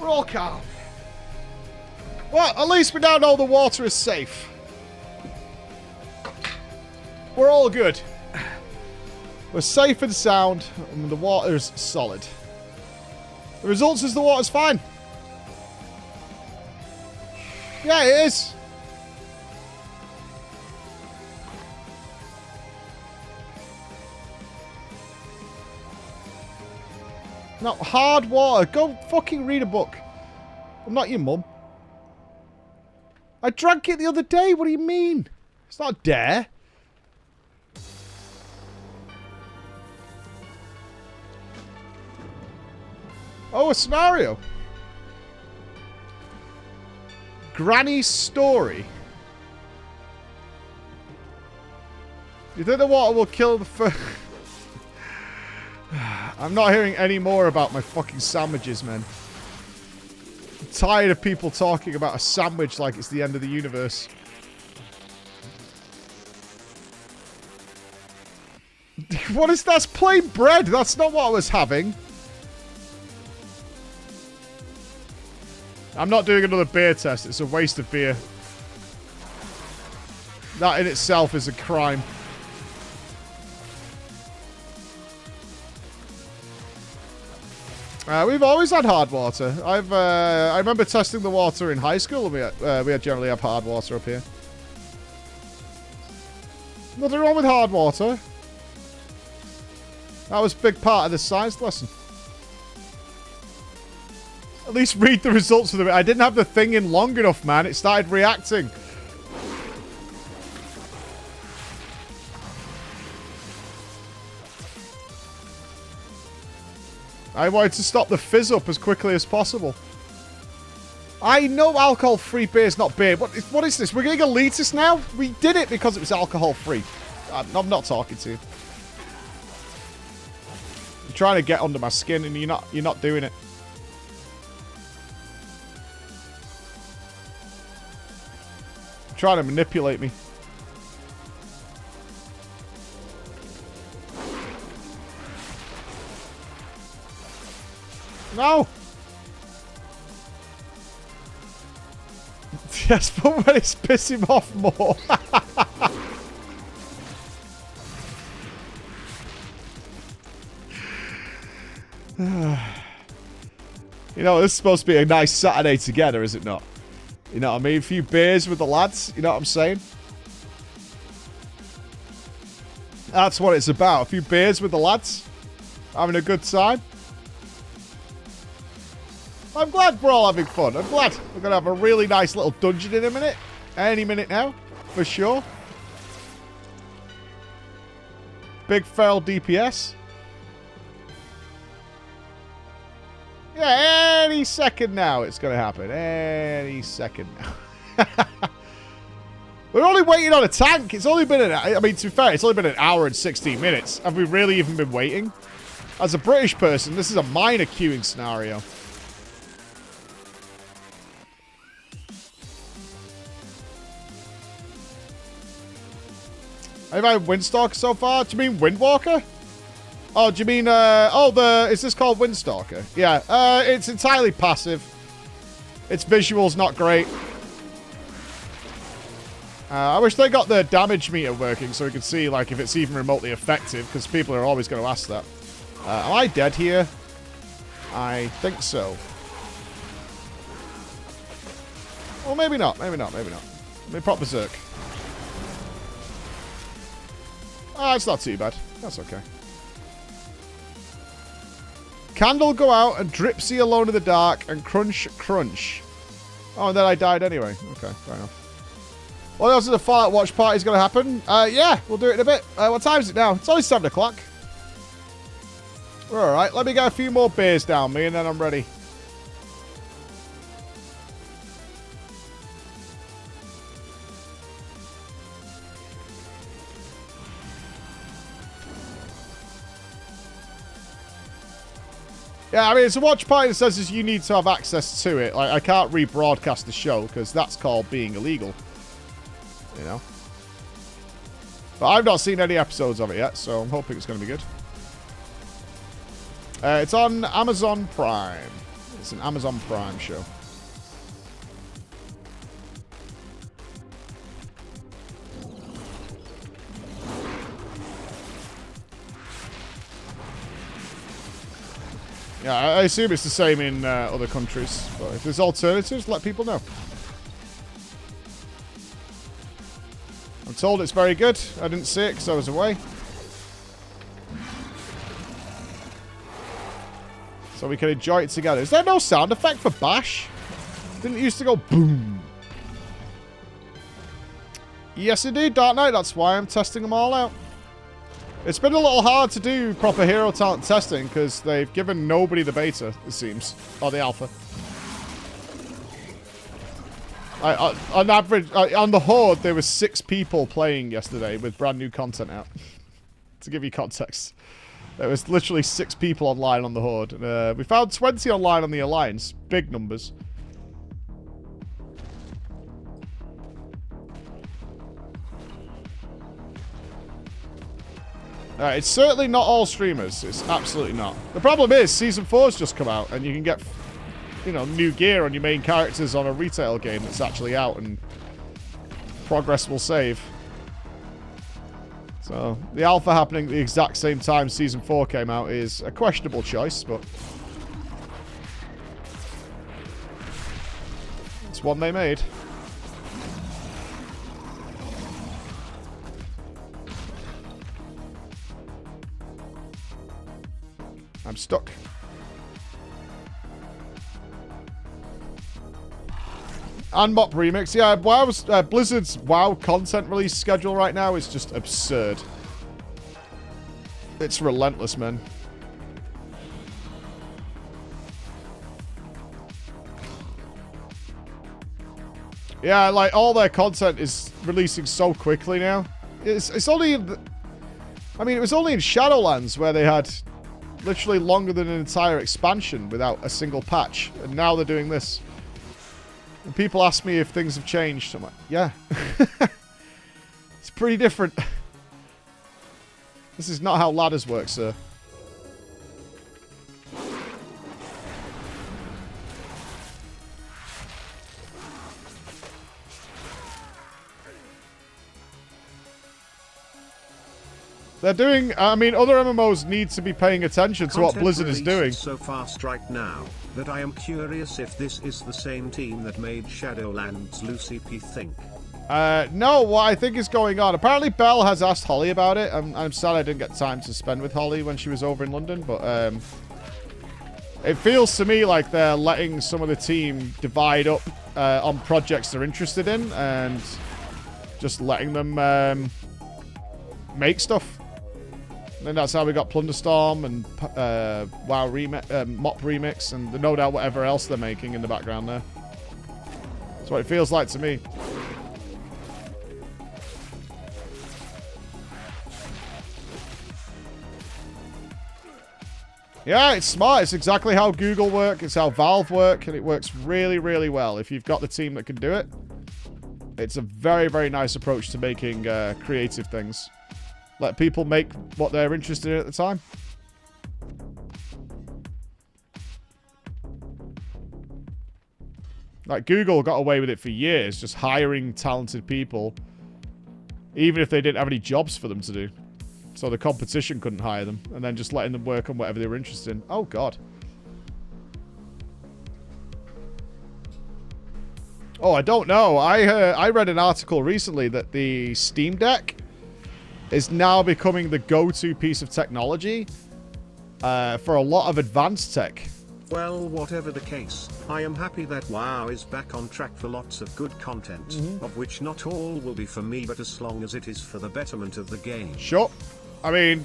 We're all calm. Well, at least we now know the water is safe. We're all good. We're safe and sound, and the water's solid. The results is the water's fine. Yeah, it is. Not hard water. Go fucking read a book. I'm not your mum. I drank it the other day. What do you mean? It's not a dare. Oh, a scenario. Granny's story. You think the water will kill the I'm not hearing any more about my fucking sandwiches, man. I'm tired of people talking about a sandwich like it's the end of the universe. What is that? That's plain bread. That's not what I was having. I'm not doing another beer test. It's a waste of beer. That in itself is a crime. We've always had hard water. I remember testing the water in high school, and we generally have hard water up here. Nothing wrong with hard water. That was a big part of the science lesson. At least read the results of it. I didn't have the thing in long enough, man. It started reacting. I wanted to stop the fizz up as quickly as possible. I know alcohol-free beer is not beer. What is this? We're getting elitist now? We did it because it was alcohol-free. I'm not talking to you. You're trying to get under my skin, and you're not doing it. You're trying to manipulate me. No! Yes, but when it's piss him off more. You know, this is supposed to be a nice Saturday together, is it not? You know what I mean? A few beers with the lads, you know what I'm saying? That's what it's about. A few beers with the lads. Having a good time. I'm glad we're all having fun. I'm glad. We're going to have a really nice little dungeon in a minute. Any minute now. For sure. Big feral DPS. Yeah, any second now it's going to happen. Any second now. We're only waiting on a tank. It's only been I mean, to be fair, it's only been an hour and 16 minutes. Have we really even been waiting? As a British person, this is a minor queuing scenario. Have I Windstalker so far? Do you mean Windwalker? Oh, do you mean, is this called Windstalker? Yeah, it's entirely passive. Its visual's not great. I wish they got the damage meter working so we could see, like, if it's even remotely effective, because people are always going to ask that. Am I dead here? I think so. Well, maybe not, maybe not, maybe not. Let me prop Berserk. Ah, it's not too bad. That's okay. Candle go out and Dripsy alone in the dark and crunch crunch. Oh, and then I died anyway. Okay, fair enough. What else is the Fallout watch party is going to happen? Yeah, we'll do it in a bit. What time is it now? It's only 7 o'clock. We're alright. Let me get a few more beers down me and then I'm ready. Yeah, I mean, it's a watch party that says you need to have access to it. Like, I can't rebroadcast the show because that's called being illegal. You know? But I've not seen any episodes of it yet, so I'm hoping it's going to be good. It's on Amazon Prime. It's an Amazon Prime show. Yeah, I assume it's the same in other countries, but if there's alternatives, let people know. I'm told it's very good. I didn't see it because I was away. So we can enjoy it together. Is there no sound effect for Bash? Didn't it used to go boom? Yes, indeed, Dark Knight. That's why I'm testing them all out. It's been a little hard to do proper hero talent testing because they've given nobody the beta, it seems. Or the alpha. On average, on the Horde, there were 6 people playing yesterday with brand new content out. To give you context. There was literally 6 people online on the Horde. We found 20 online on the Alliance. Big numbers. It's certainly not all streamers. It's absolutely not. The problem is, Season 4's just come out, and you can get, you know, new gear on your main characters on a retail game that's actually out, and progress will save. So, the alpha happening at the exact same time Season 4 came out is a questionable choice, but it's one they made. I'm stuck. And Mop Remix. Yeah, WoW's, Blizzard's WoW content release schedule right now is just absurd. It's relentless, man. Yeah, like, all their content is releasing so quickly now. It's only... I mean, it was only in Shadowlands where they had literally longer than an entire expansion without a single patch. And now they're doing this. And people ask me if things have changed. I'm like, yeah. It's pretty different. This is not how ladders work, sir. They're doing, I mean, other MMOs need to be paying attention to what Blizzard is doing. So fast right now that I am curious if this is the same team that made Shadowlands. Lucy P. think. No, what I think is going on. Apparently Belle has asked Holly about it. I'm sad I didn't get time to spend with Holly when she was over in London, but it feels to me like they're letting some of the team divide up on projects they're interested in and just letting them make stuff. And that's how we got Plunderstorm and WoW Mop Remix and no doubt whatever else they're making in the background there. That's what it feels like to me. Yeah, it's smart. It's exactly how Google work. It's how Valve work. And it works really, really well. If you've got the team that can do it, it's a very, very nice approach to making creative things. Let people make what they're interested in at the time. Like, Google got away with it for years, just hiring talented people, even if they didn't have any jobs for them to do. So the competition couldn't hire them, and then just letting them work on whatever they were interested in. Oh, God. Oh, I don't know. I read an article recently that the Steam Deck is now becoming the go-to piece of technology for a lot of advanced tech. Well, whatever the case, I am happy that WoW is back on track for lots of good content, of which not all will be for me, but as long as it is for the betterment of the game. Sure. I mean,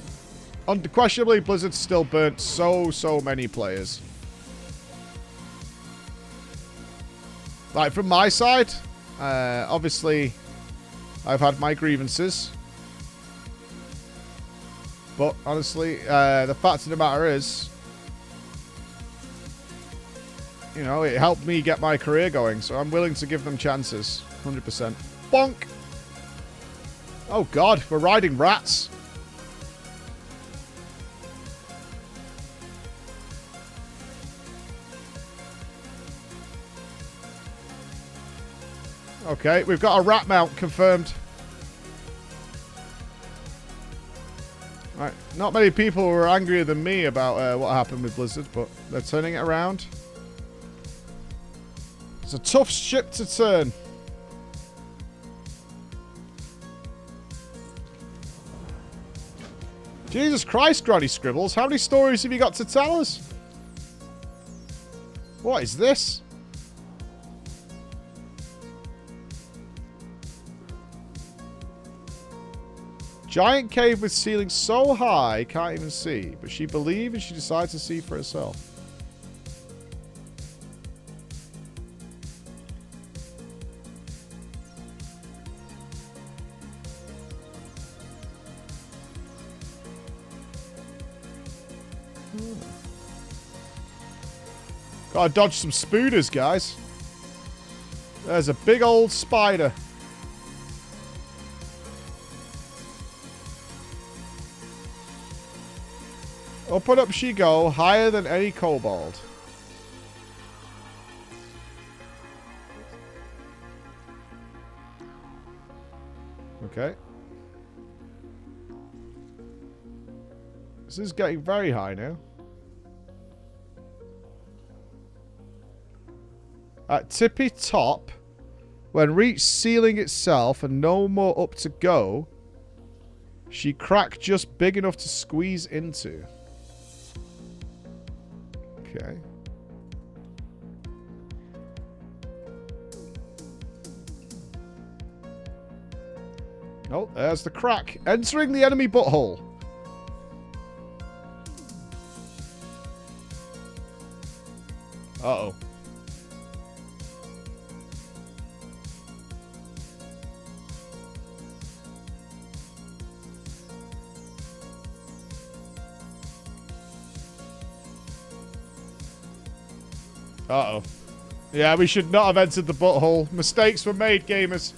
unquestionably, Blizzard still burnt so many players. Like, from my side, obviously, I've had my grievances. But honestly, the fact of the matter is, you know, it helped me get my career going, so I'm willing to give them chances. 100%. Bonk! Oh God, we're riding rats. Okay, we've got a rat mount confirmed. Right, not many people were angrier than me about what happened with Blizzard, but they're turning it around. It's a tough ship to turn. Jesus Christ, Granny Scribbles, how many stories have you got to tell us? What is this? Giant cave with ceiling so high, can't even see. But she believed and she decided to see for herself. Gotta dodge some spooders, guys. There's a big old spider. Up and up she go, higher than any kobold. Okay. This is getting very high now. At tippy top, when reached ceiling itself and no more up to go, she cracked just big enough to squeeze into. Okay. Oh, there's the crack. Entering the enemy butthole. Uh-oh. Uh-oh. Yeah, we should not have entered the butthole. Mistakes were made, gamers.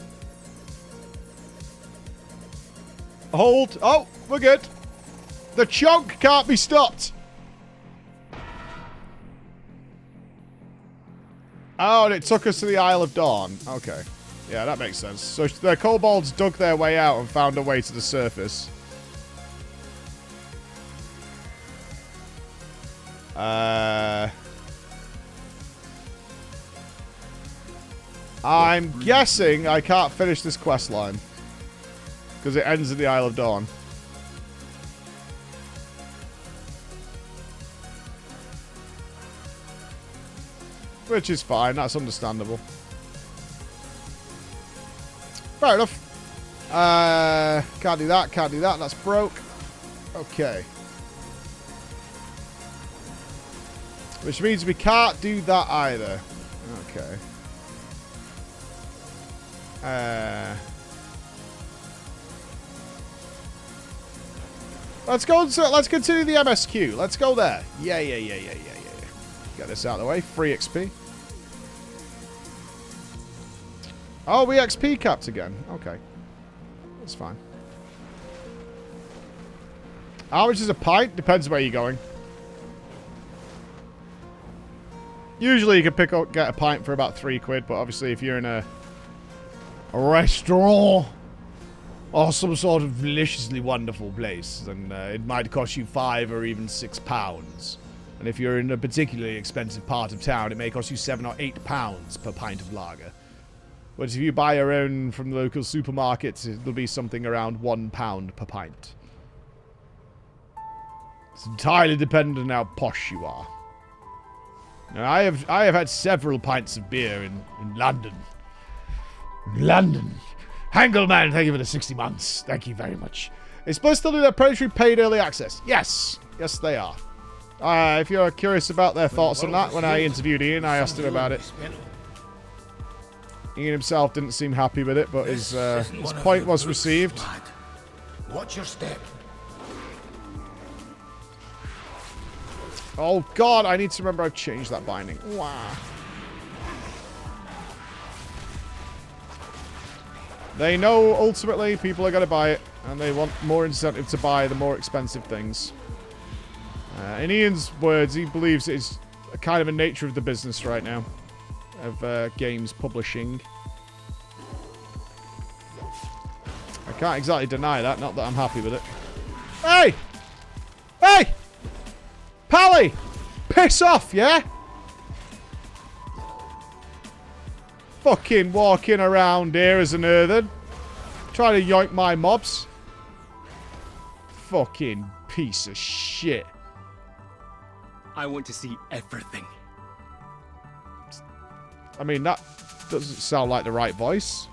Hold. Oh, we're good. The chunk can't be stopped. Oh, and it took us to the Isle of Dawn. Okay. Yeah, that makes sense. So the kobolds dug their way out and found a way to the surface. I'm guessing I can't finish this quest line. Because it ends in the Isle of Dawn. Which is fine, that's understandable. Fair enough. Can't do that, that's broke. Okay. Which means we can't do that either. Okay. Let's continue the MSQ. Let's go there. Yeah. Get this out of the way. Free XP. Oh, we XP capped again. Okay. That's fine. How much is a pint? Depends where you're going. Usually you can get a pint for about £3, but obviously if you're in a restaurant or some sort of deliciously wonderful place, then it might cost you £5 or even £6. And if you're in a particularly expensive part of town, it may cost you £7 or £8 per pint of lager. But if you buy your own from the local supermarkets, it'll be something around £1 per pint. It's entirely dependent on how posh you are. Now, I have had several pints of beer in London. Hangelman, thank you for the 60 months. Thank you very much. Is Blizzard still do their predatory paid early access? Yes. Yes, they are. If you're curious about their thoughts on that, when I interviewed Ian, I asked him about it. Ian himself didn't seem happy with it, but his point was received. Watch your step. Oh god, I need to remember I've changed that binding. Wow. They know ultimately people are going to buy it, and they want more incentive to buy the more expensive things. In Ian's words, he believes it's kind of a nature of the business right now, of games publishing. can't exactly deny that. Not that I'm happy with it. Hey! Hey! Pally! Piss off, yeah? Fucking walking around here as an earthen. Trying to yoink my mobs. Fucking piece of shit. I want to see everything. I mean, that doesn't sound like the right voice.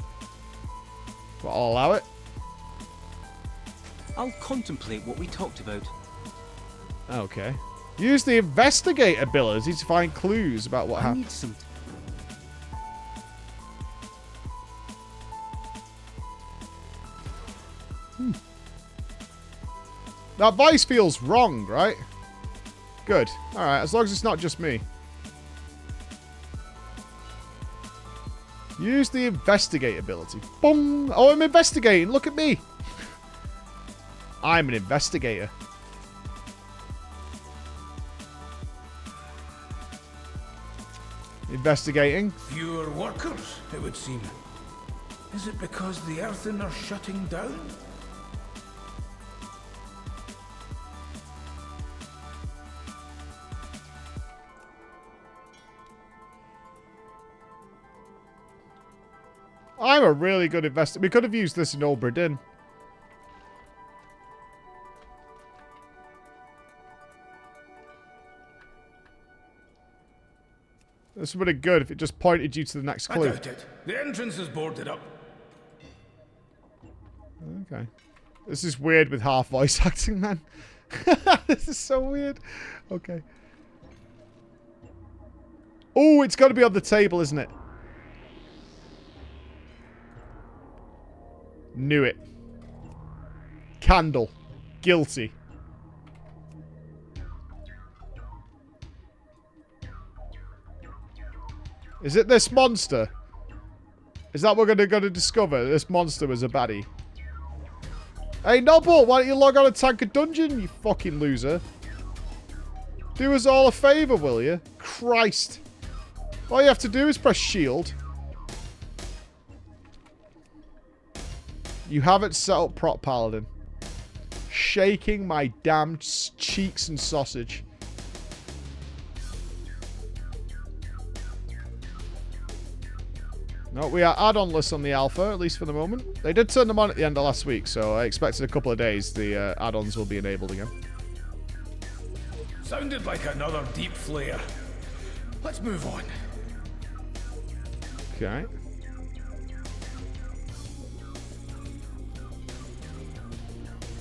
But I'll allow it. I'll contemplate what we talked about. Okay. Use the investigate ability to find clues about what I happened. need some... That voice feels wrong, right? Good. Alright, as long as it's not just me. Use the investigate ability. Boom! Oh, I'm investigating. Look at me. I'm an investigator. Investigating. Fewer workers, it would seem. Is it because the earthen are shutting down? I'm a really good investigator. We could have used this in Obra Dinn. This would have been good if it just pointed you to the next clue. I doubt it. The entrance is boarded up. Okay. This is weird with half voice acting, man. This is so weird. Okay. Oh, it's got to be on the table, isn't it? Knew it. Candle. Guilty. Is it this monster? Is that what we're going to discover? This monster was a baddie. Hey, Noble, why don't you log on and tank a dungeon, you fucking loser? Do us all a favour, will you? Christ. All you have to do is press shield. You haven't set up Prop Paladin. Shaking my damn cheeks and sausage. No, we are add-on-less on the alpha, at least for the moment. They did turn them on at the end of last week, so I expect in a couple of days the add-ons will be enabled again. Sounded like another deep flare. Let's move on. Okay.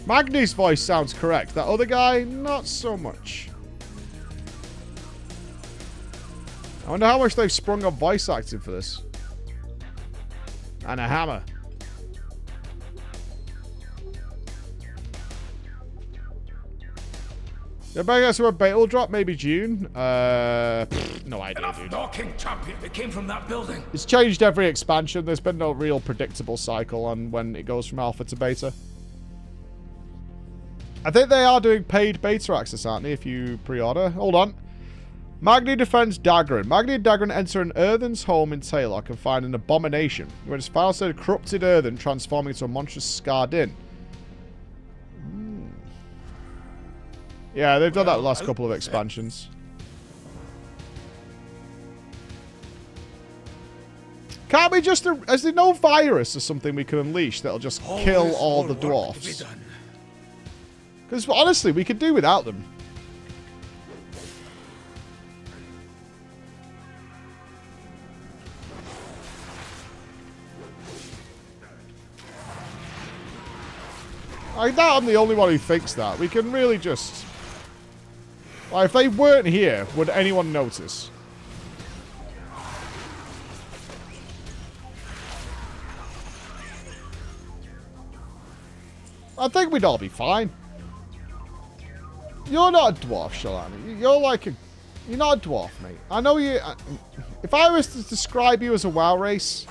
Magni's voice sounds correct. That other guy, not so much. I wonder how much they've sprung on voice acting for this. And a hammer. Yeah, but I guess we're beta will drop maybe June. No idea, Enough dude. knocking, champion. It came from that building. It's changed every expansion. There's been no real predictable cycle on when it goes from alpha to beta. I think they are doing paid beta access, aren't they, if you pre-order? Hold on. Magni defends Dagran. Magni and Dagran enter an earthen's home in Taylock and find an abomination. When its foul said corrupted earthen transforming into a monstrous scarred in. Yeah, they've done that the last couple of expansions. Can't we just... Is there no virus or something we can unleash that'll just kill all the dwarfs? Because honestly, we could do without them. I doubt I'm the only one who thinks that. We can really just... Like, if they weren't here, would anyone notice? I think we'd all be fine. You're not a dwarf, Shalani. You're like a... You're not a dwarf, mate. I know you... If I was to describe you as a WoW race...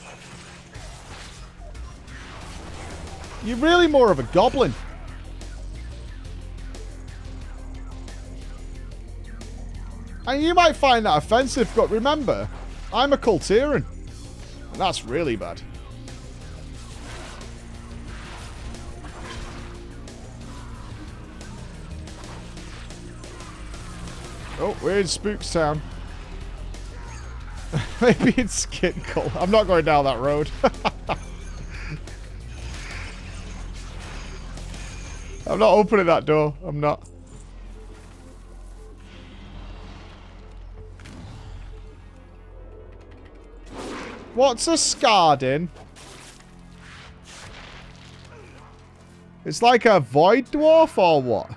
You're really more of a goblin. And you might find that offensive, but remember, I'm a Cultirian. And that's really bad. Oh, we're in Spooks Town. Maybe it's Skinkle. I'm not going down that road. I'm not opening that door. I'm not. What's a Skardin? It's like a void dwarf or what?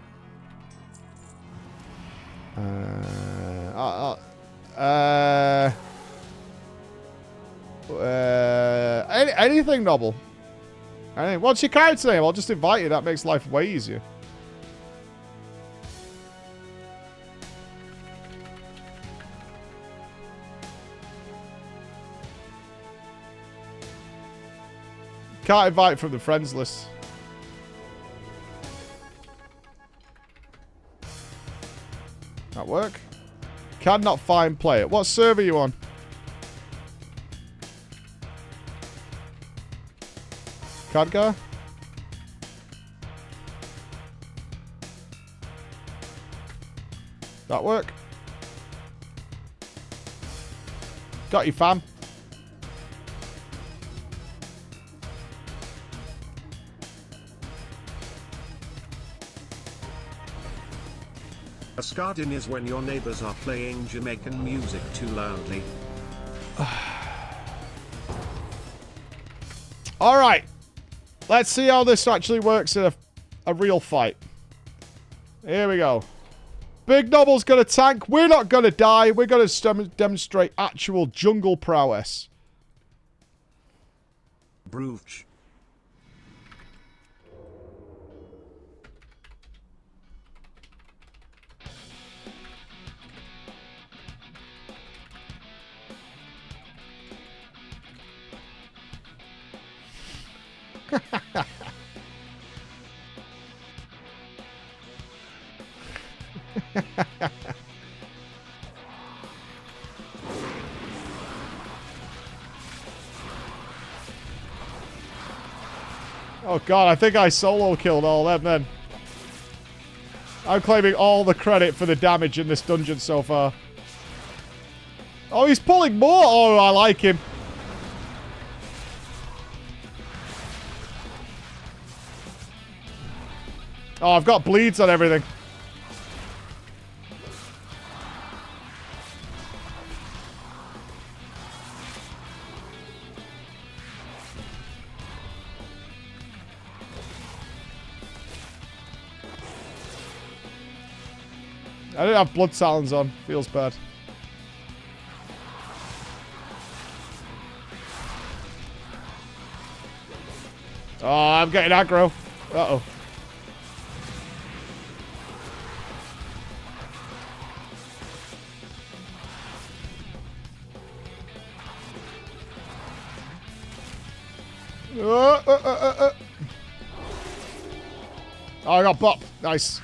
Anything noble. What's your character name? I'll just invite you. That makes life way easier. Can't invite from the friends list. That work? Cannot find player. What server are you on? Khadgar? That work? Got you, fam. A Skardin is when your neighbors are playing Jamaican music too loudly. Alright. Let's see how this actually works in a real fight. Here we go. Big Nobble's gonna tank. We're not gonna die. We're gonna demonstrate actual jungle prowess. Brooch. Oh god, I think I solo killed all them then. I'm claiming all the credit for the damage in this dungeon so far. Oh, he's pulling more! Oh, I like him. Oh, I've got bleeds on everything. I didn't have blood talons on. Feels bad. Oh, I'm getting aggro. Uh-oh. Oh, I got bop. Nice.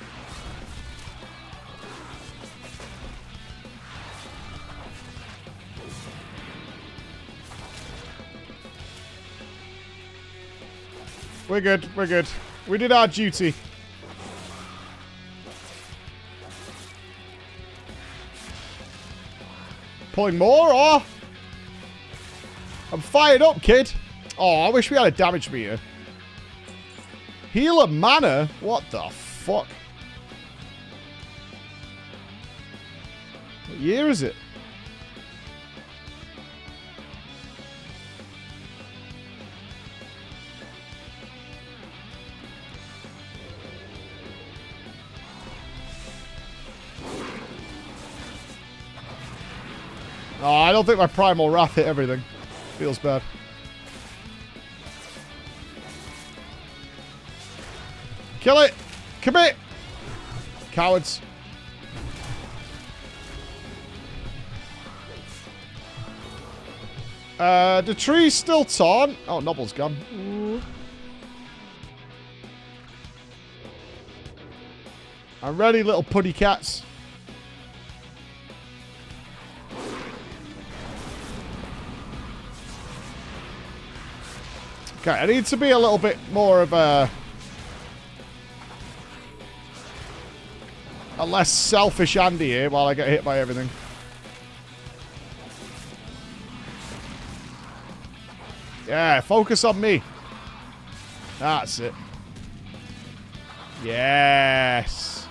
We're good. We're good. We did our duty. Pulling more, or? I'm fired up, kid. Oh, I wish we had a damage meter. Healer mana? What the fuck? What year is it? Oh, I don't think my Primal Wrath hit everything. Feels bad. Kill it! Commit! Cowards. The tree's still torn. Oh, Nobble's gone. Ooh. I'm ready, little puddy cats. Okay, I need to be a little bit more of a A less selfish Andy here while I get hit by everything. Yeah, focus on me. That's it. Yes.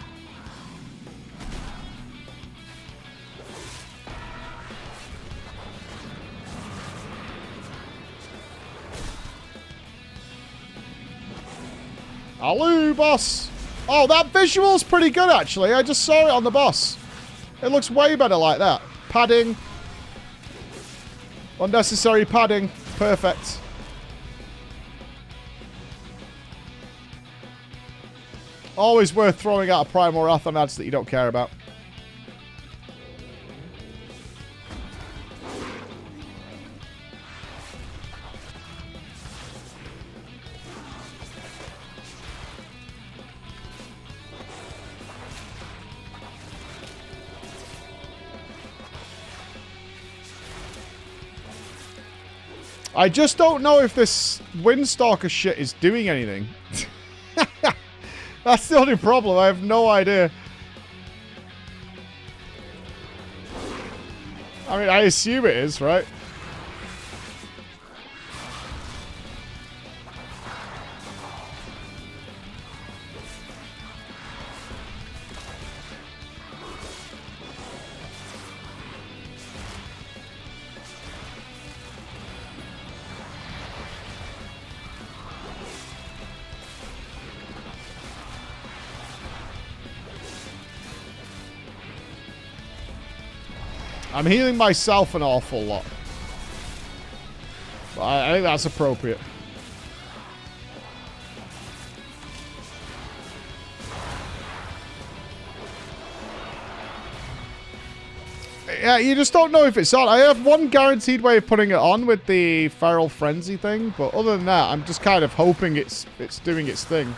Hello, boss. Oh, that visual's pretty good, actually. I just saw it on the boss. It looks way better like that. Padding. Unnecessary padding. Perfect. Always worth throwing out a Primogeniture ads that you don't care about. I just don't know if this Windstalker shit is doing anything. That's the only problem. I have no idea. I mean, I assume it is, right? I'm healing myself an awful lot. But I think that's appropriate. Yeah, you just don't know if it's on. I have one guaranteed way of putting it on with the Feral Frenzy thing, but other than that, I'm just kind of hoping it's doing its thing.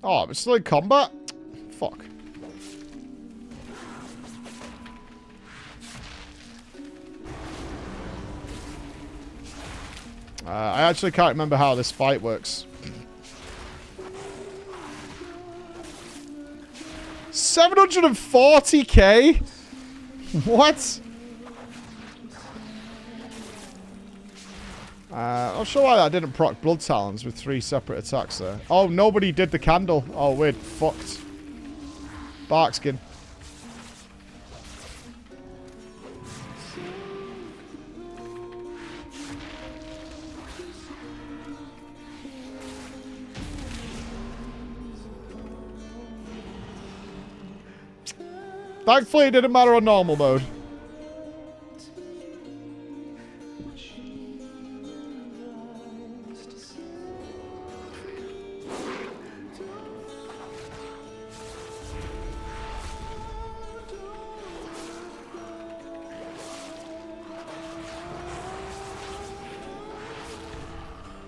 Oh, I'm still in combat? Fuck. I actually can't remember how this fight works. 740k? What? Not sure why that didn't proc Blood Talons with 3 separate attacks there. Oh, nobody did the candle. Oh, we're fucked. Barkskin. Thankfully, it didn't matter on normal mode.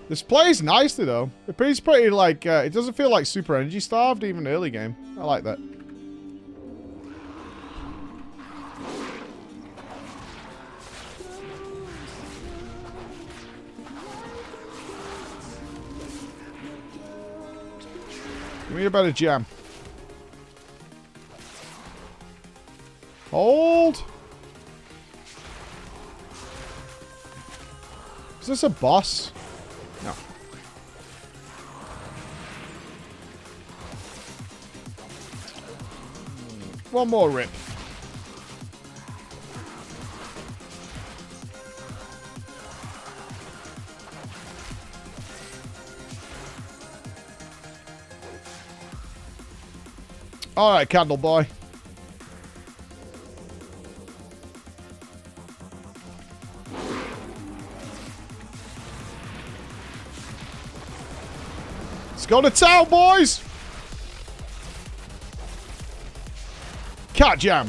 This plays nicely, though. It plays pretty, like, it doesn't feel like super energy starved, even early game. I like that. Give me a better jam. Hold. Is this a boss? No. One more rip. All right, Candle Boy. Let's go to town, boys! Cat jam.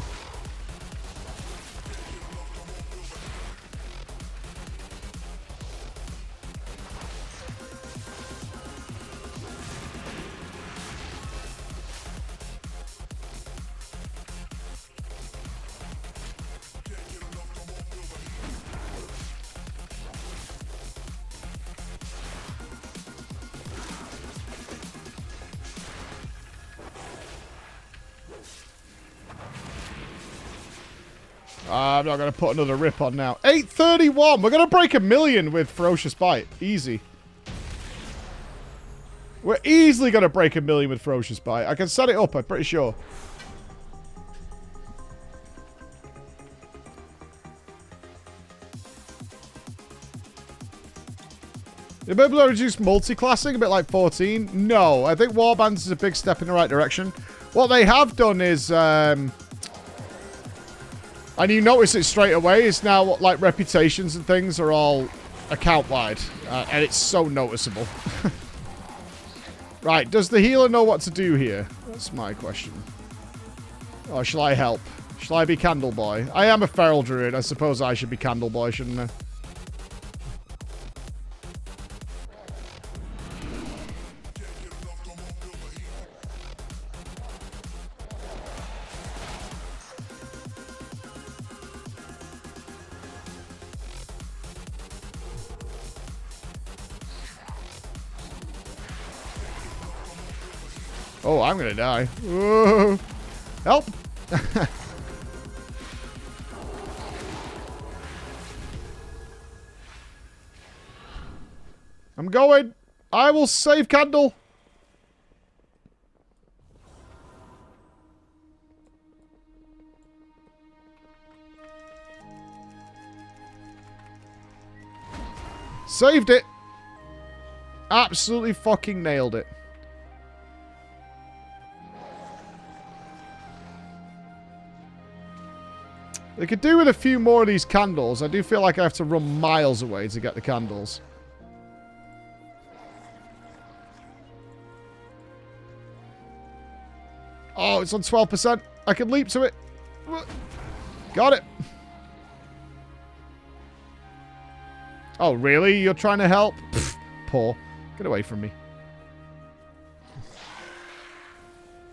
I'm not going to put another rip on now. 831. We're going to break 1 million with Ferocious Bite. Easy. We're easily going to break 1 million with Ferocious Bite. I can set it up, I'm pretty sure. Did maybe reduce multi-classing a bit like 14? No, I think Warbands is a big step in the right direction. What they have done is... and you notice it straight away. It's now like reputations and things are all account-wide. And it's so noticeable. Right, does the healer know what to do here? That's my question. Or shall I help? Shall I be Candle Boy? I am a feral druid. I suppose I should be Candle Boy, shouldn't I? Oh, I'm gonna die. Whoa. Help! I'm going. I will save Candle. Saved it. Absolutely fucking nailed it. They could do with a few more of these candles. I do feel like I have to run miles away to get the candles. Oh, it's on 12%. I can leap to it. Got it. Oh, really? You're trying to help? Pfft, poor. Get away from me.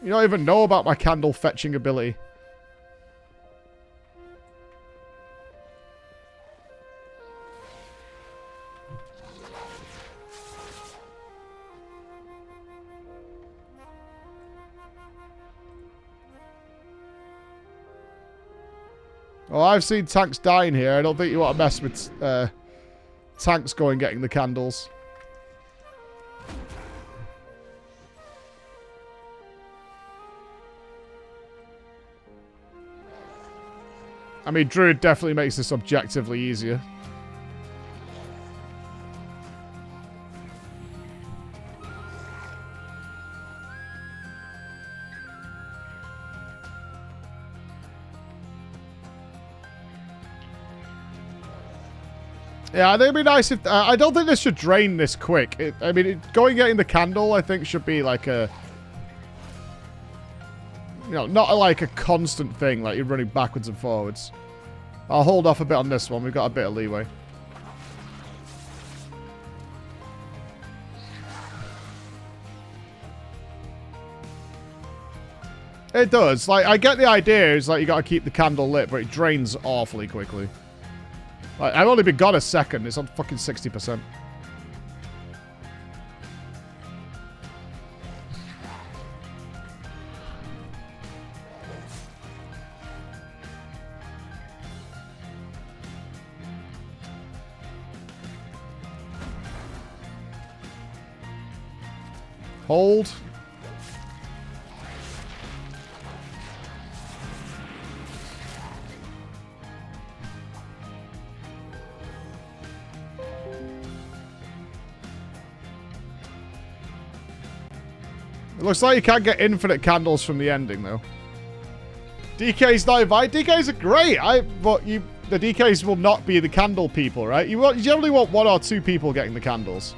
You don't even know about my candle fetching ability. Oh, I've seen tanks dying here. I don't think you want to mess with tanks going getting the candles. I mean, Druid definitely makes this objectively easier. Yeah, I think it'd be nice if... I don't think this should drain this quick. I mean, getting the candle, I think, should be like a... You know, not like a constant thing, like you're running backwards and forwards. I'll hold off a bit on this one. We've got a bit of leeway. It does. Like, I get the idea. It's like you got to keep the candle lit, but it drains awfully quickly. Like, I've only been gone a second. It's on fucking 60%. Hold. It looks like you can't get infinite candles from the ending, though. DK's not invited. DKs are great. But the DKs will not be the candle people, right? You generally want 1 or 2 people getting the candles.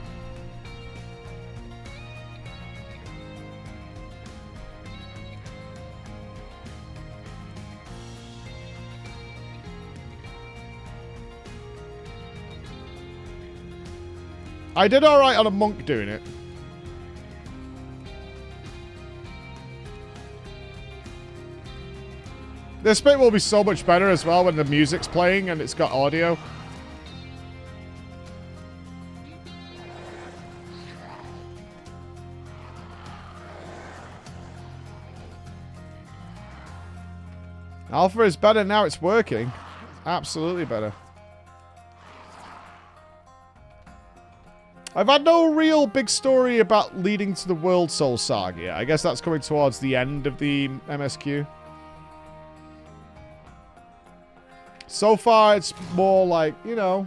I did alright on a monk doing it. This bit will be so much better as well when the music's playing and it's got audio. Alpha is better now it's working. Absolutely better. I've had no real big story about leading to the World Soul Saga yet. I guess that's coming towards the end of the MSQ. So far, it's more like, you know,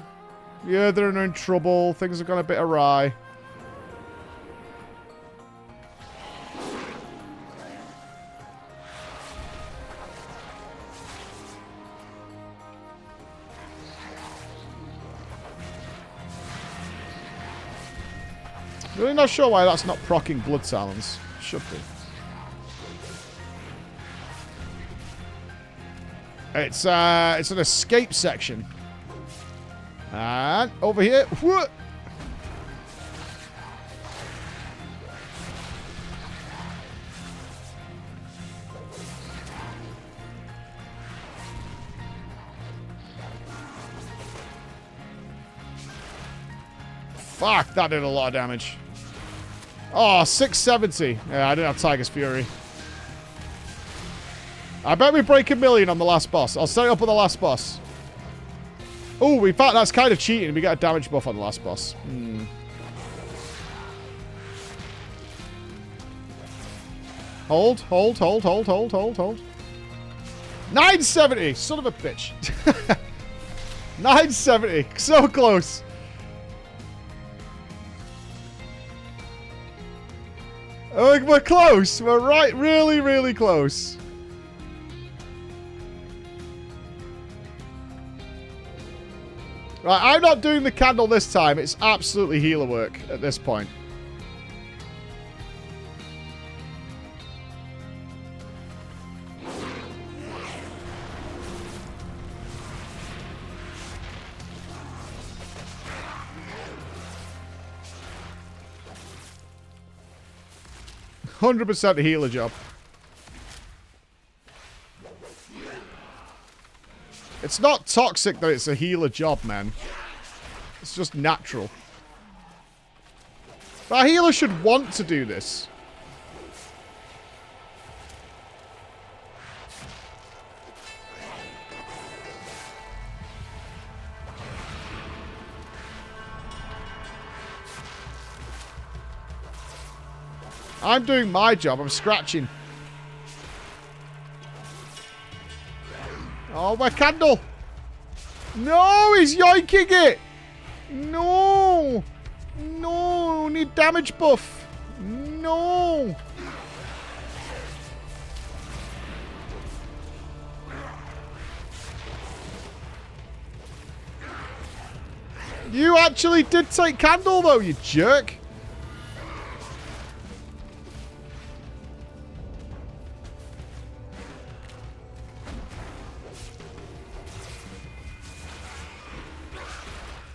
yeah, they're in trouble. Things have gone a bit awry. Really not sure why that's not proccing Blood Talons. Should be. It's an escape section. And over here. Whoa. Fuck, that did a lot of damage. Oh, 670. Yeah, I didn't have Tiger's Fury. I bet we break 1 million on the last boss. I'll set it up on the last boss. Oh, in fact, that's kind of cheating. We got a damage buff on the last boss. Hold. 970. Son of a bitch. 970. So close. Oh, we're close. We're right, really, really close. Right, I'm not doing the candle this time. It's absolutely healer work at this point. %100% a healer job. It's not toxic that it's a healer job, man. It's just natural. But a healer should want to do this. I'm doing my job. I'm scratching. Oh, my candle. No, he's yoinking it. No. No, need damage buff. No. You actually did take candle, though, you jerk.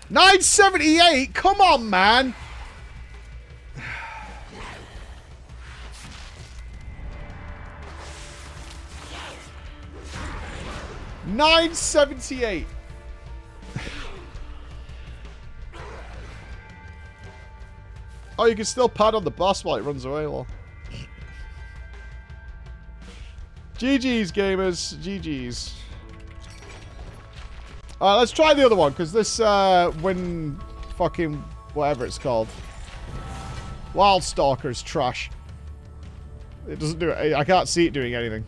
$978? Come on, man. $978. Oh, you can still pad on the boss while it runs away. Well. GG's, gamers. GG's. Alright, let's try the other one, because this, when fucking whatever it's called. Wildstalker is trash. It doesn't do it. I can't see it doing anything.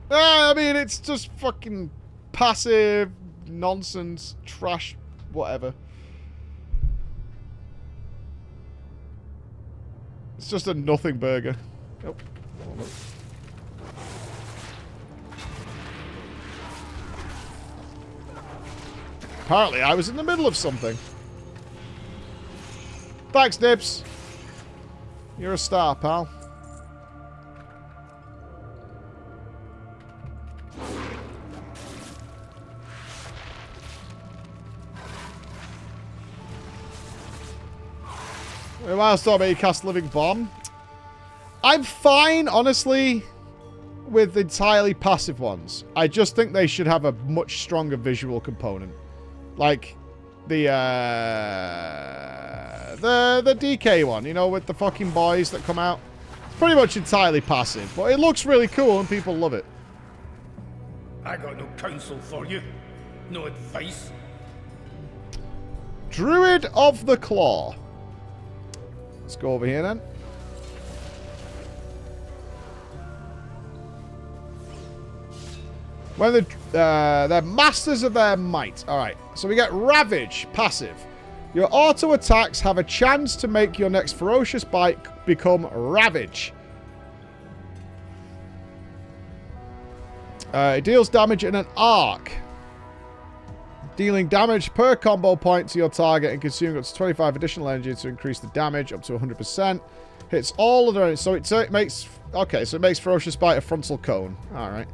I mean, it's just fucking passive nonsense, trash, whatever. It's just a nothing burger. Oh. Apparently, I was in the middle of something. Thanks, Nupss. You're a star, pal. Wildstorm may cast Living Bomb. I'm fine, honestly, with entirely passive ones. I just think they should have a much stronger visual component. Like the DK one, you know, with the fucking boys that come out. It's pretty much entirely passive, but it looks really cool and people love it. I got no counsel for you. No advice. Druid of the Claw. Let's go over here then. When they're masters of their might. Alright, so we get Ravage, passive. Your auto attacks have a chance to make your next ferocious bite become Ravage. It deals damage in an arc. Dealing damage per combo point to your target and consuming up to 25 additional energy to increase the damage up to 100%. Hits all of their... So it makes... Okay, so it makes Ferocious Bite a frontal cone. Alright.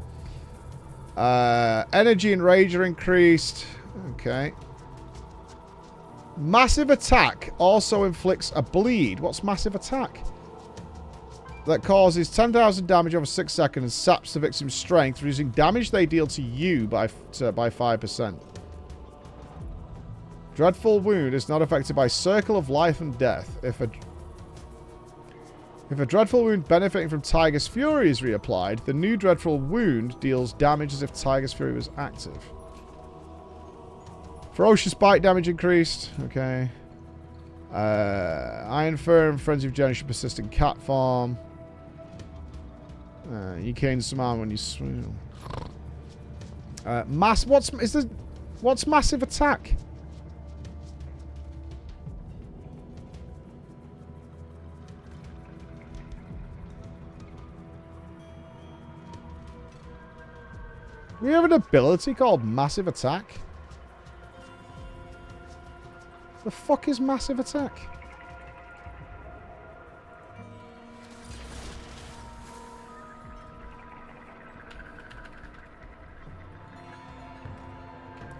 Energy and rage are increased. Okay. Massive Attack also inflicts a bleed. What's Massive Attack? That causes 10,000 damage over 6 seconds and saps the victim's strength, reducing damage they deal to you by 5%. Dreadful Wound is not affected by Circle of Life and Death. If a Dreadful Wound benefiting from Tiger's Fury is reapplied, the new Dreadful Wound deals damage as if Tiger's Fury was active. Ferocious Bite damage increased. Okay. Iron Fur and Frenzy of Generation persist in cat form. You gain some armor when you swim. What's Massive Attack? We have an ability called Massive Attack. The fuck is Massive Attack?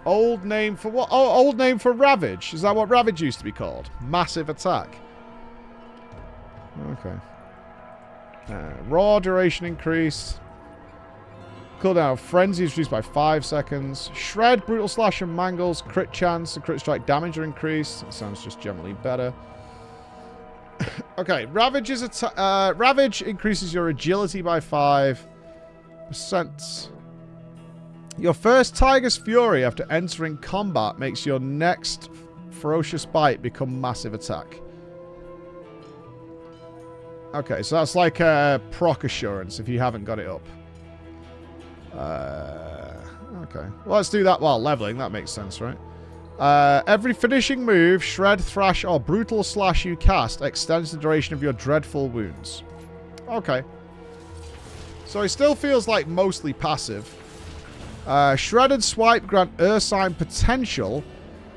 Old name for what? Oh, old name for Ravage. Is that what Ravage used to be called? Massive Attack. Okay. Raw duration increased. Cooldown Frenzy is reduced by 5 seconds. Shred, Brutal Slash, and Mangles. Crit chance and crit strike damage are increased. It sounds just generally better. Okay, Ravage increases your agility by 5%. Your first Tiger's Fury after entering combat makes your next Ferocious Bite become Massive Attack. Okay, so that's like a proc assurance if you haven't got it up. Okay. Well, let's do that while leveling. That makes sense, right? Every finishing move, Shred, Thrash, or Brutal Slash you cast extends the duration of your Dreadful Wounds. Okay. So it still feels like mostly passive. Shred and Swipe grant Ursine potential.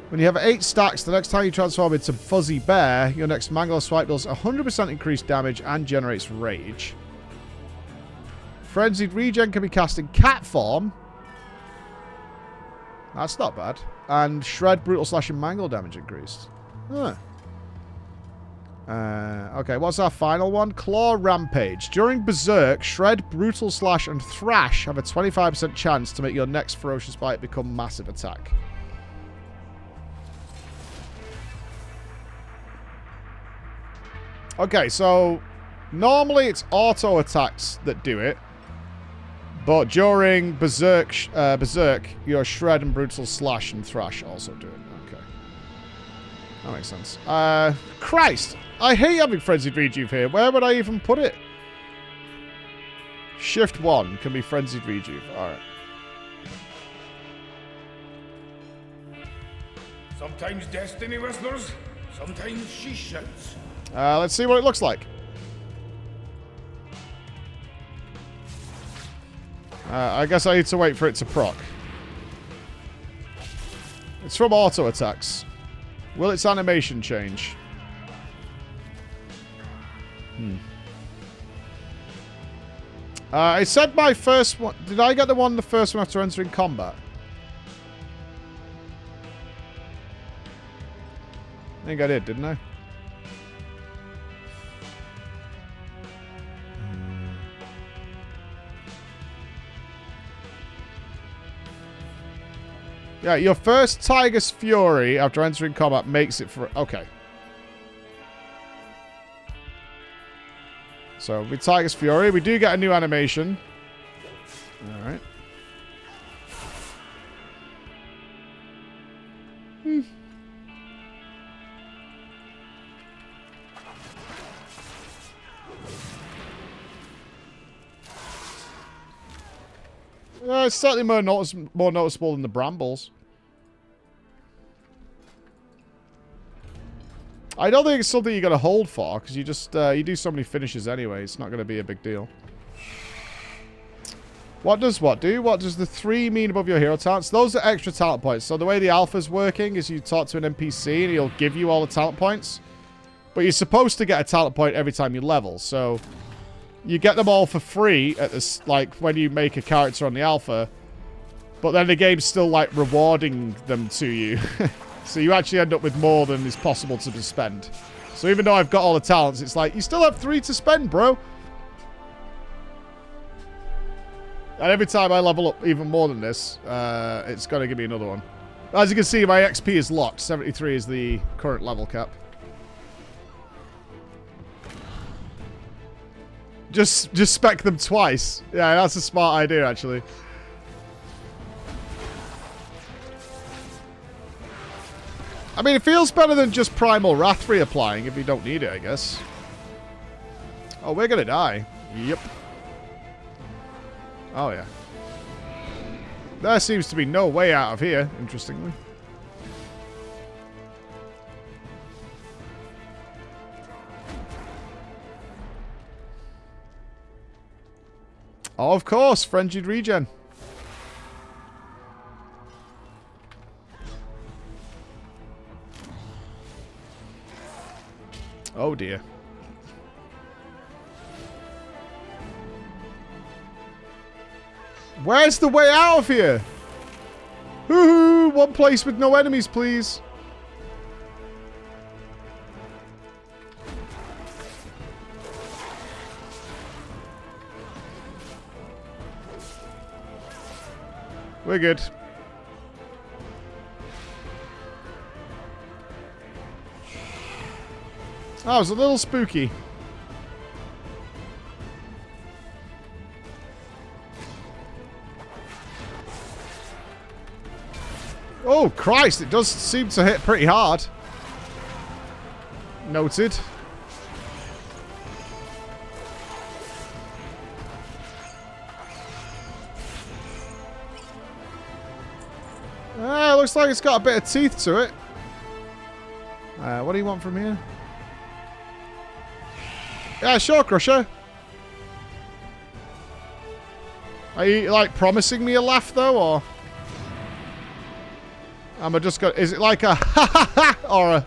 When you have 8 stacks, the next time you transform into Fuzzy Bear, your next Mangle Swipe deals 100% increased damage and generates rage. Frenzied Regen can be cast in cat form. That's not bad. And Shred, Brutal Slash, and Mangle damage increased. Huh. Okay, what's our final one? Claw Rampage. During Berserk, Shred, Brutal Slash, and Thrash have a 25% chance to make your next Ferocious Bite become Massive Attack. Okay, so normally it's auto attacks that do it. But during Berserk, your Shred and Brutal Slash and Thrash also do it. Okay. That makes sense. Christ! I hate having Frenzied Rejuve here. Where would I even put it? Shift 1 can be Frenzied Rejuve. Alright. Sometimes destiny whistles, sometimes she shouts. Let's see what it looks like. I guess I need to wait for it to proc. It's from auto attacks. Will its animation change? It said my first one. Did I get the first one after entering combat? I think I did, didn't I? Yeah, your first Tiger's Fury after entering combat makes it for... Okay. So, with Tiger's Fury, we do get a new animation. Alright. It's slightly more noticeable than the brambles. I don't think it's something you got to hold for, because you just you do so many finishes anyway. It's not going to be a big deal. What does what do? What does the 3 mean above your hero talents? Those are extra talent points. So the way the alpha's working is you talk to an NPC and he'll give you all the talent points. But you're supposed to get a talent point every time you level. So you get them all for free at this, like when you make a character on the alpha. But then the game's still like rewarding them to you. So you actually end up with more than is possible to spend. So even though I've got all the talents, it's like, you still have 3 to spend, bro. And every time I level up even more than this, it's going to give me another one. As you can see, my XP is locked. 73 is the current level cap. Just spec them twice. Yeah, that's a smart idea, actually. I mean, it feels better than just Primal Wrath reapplying if you don't need it, I guess. Oh, we're gonna die. Yep. Oh, yeah. There seems to be no way out of here, interestingly. Oh, of course, frenzied regen. Oh dear. Where's the way out of here? Hoo-hoo! One place with no enemies, please. We're good. Oh, it was a little spooky. Oh, Christ, it does seem to hit pretty hard. Noted. Looks like it's got a bit of teeth to it. What do you want from here? Yeah, sure, Crusher. Are you, like, promising me a laugh, though, or... Am I just is it like a ha-ha-ha, or a...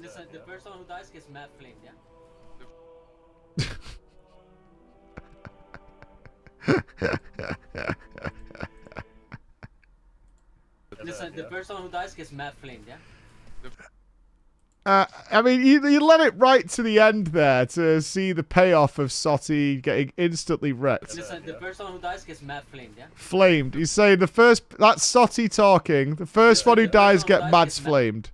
Listen, the person who dies gets mad flamed, yeah? Listen, the person who dies gets mad flamed, yeah? I mean, you let it right to the end there to see the payoff of Soti getting instantly wrecked. Listen, the person who dies gets mad flamed, yeah? Flamed. He's saying the first... That's Soti talking. The first one who dies get mads flamed.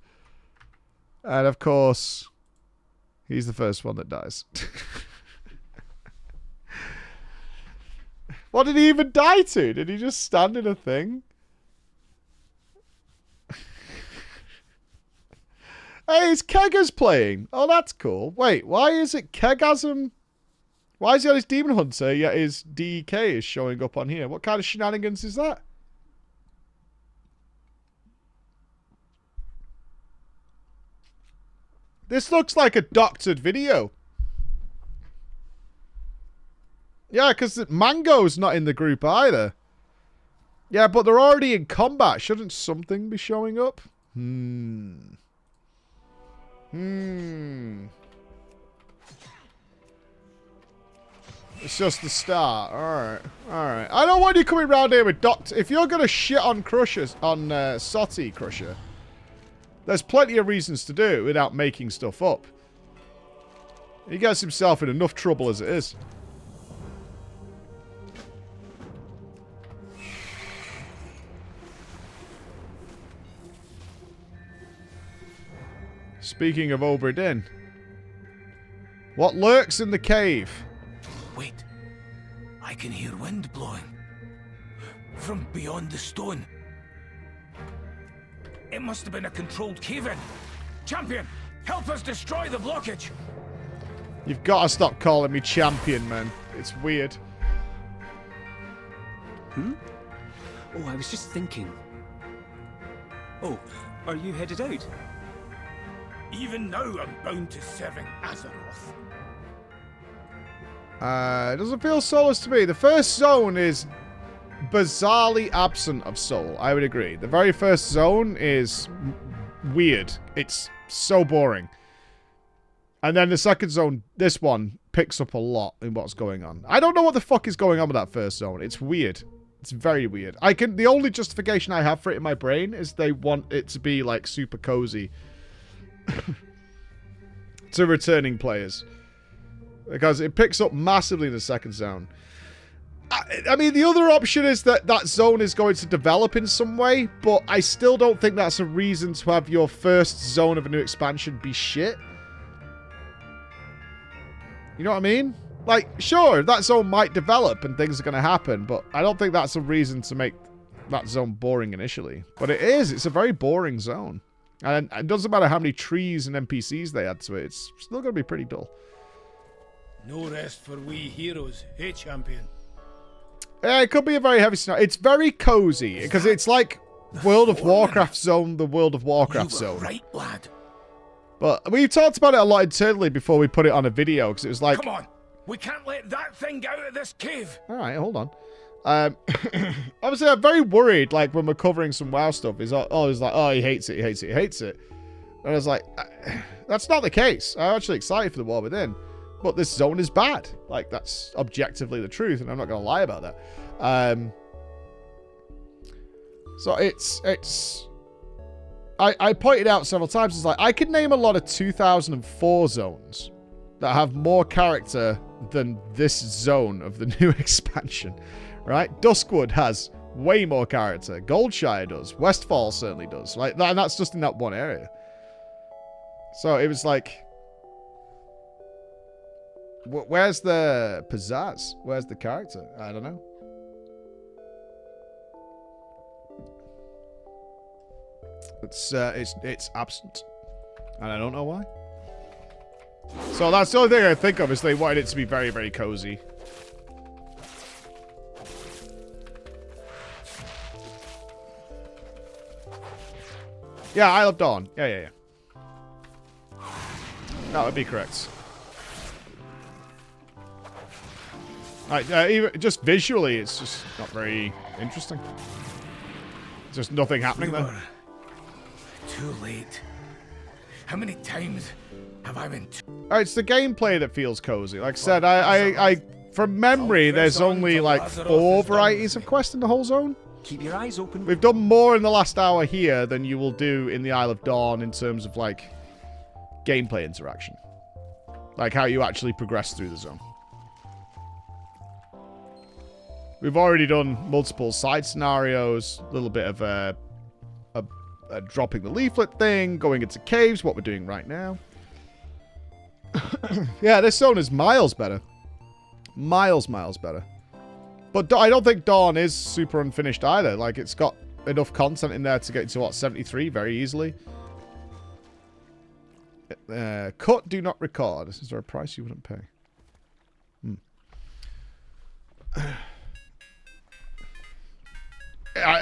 And, of course, he's the first one that dies. What did he even die to? Did he just stand in a thing? Hey, it's Kega's playing. Oh, that's cool. Wait, why is it Kegasm? Why is he on his Demon Hunter, yet his DEK is showing up on here? What kind of shenanigans is that? This looks like a doctored video. Yeah, because Mango's not in the group either. Yeah, but they're already in combat. Shouldn't something be showing up? It's just the start. Alright. Alright. I don't want you coming around here with Doctor. If you're going to shit on Crushers, on Soti Crusher, there's plenty of reasons to do it without making stuff up. He gets himself in enough trouble as it is. Speaking of Obra Dinn, what lurks in the cave? Wait. I can hear wind blowing. From beyond the stone. It must have been a controlled cave-in. Champion, help us destroy the blockage. You've got to stop calling me champion, man. It's weird. Hmm? Oh, I was just thinking. Oh, are you headed out? Even now I'm bound to serving Azeroth. It doesn't feel soulless to me. The first zone is bizarrely absent of soul. I would agree. The very first zone is weird. It's so boring. And then the second zone, this one, picks up a lot in what's going on. I don't know what the fuck is going on with that first zone. It's weird. It's very weird. The only justification I have for it in my brain is they want it to be like super cozy to returning players. Because it picks up massively in the second zone. I mean, the other option is that that zone is going to develop in some way, but I still don't think that's a reason to have your first zone of a new expansion be shit. You know what I mean? Like, sure, that zone might develop and things are going to happen, but I don't think that's a reason to make that zone boring initially. But it is. It's a very boring zone. And it doesn't matter how many trees and NPCs they add to it. It's still going to be pretty dull. No rest for we heroes, hey champion? Yeah, it could be a very heavy snow. It's very cozy, because it's like World of Warcraft zone, the World of Warcraft zone. Right, lad. But we've talked about it a lot internally before we put it on a video, because it was like... Come on, we can't let that thing out of this cave. Alright, hold on. Obviously, I'm very worried, like, when we're covering some WoW stuff. He's always like, oh, he hates it, he hates it, he hates it. And I was like, that's not the case. I'm actually excited for the War Within. But this zone is bad. Like, that's objectively the truth, and I'm not going to lie about that. So it's... I pointed out several times, it's like, I could name a lot of 2004 zones that have more character than this zone of the new expansion, right? Duskwood has way more character. Goldshire does. Westfall certainly does. Like, and that's just in that one area. So it was like... Where's the pizzazz? Where's the character? I don't know. It's absent, and I don't know why. So that's the only thing I think of is they wanted it to be very, very cozy. Yeah, Isle of Dawn. Yeah. That would be correct. Even just visually, it's just not very interesting. Just nothing happening there. Too late. How many times have I been... It's the gameplay that feels cozy. Like I said, I from memory, there's only like 4 varieties of quest in the whole zone. Keep your eyes open. We've done more in the last hour here than you will do in the Isle of Dawn in terms of like gameplay interaction. Like how you actually progress through the zone. We've already done multiple side scenarios, a little bit of a dropping the leaflet thing, going into caves, what we're doing right now. Yeah, this zone is miles better. Miles better. But I don't think Dawn is super unfinished either. Like, it's got enough content in there to get to, what, 73 very easily. Cut, do not record. Is there a price you wouldn't pay?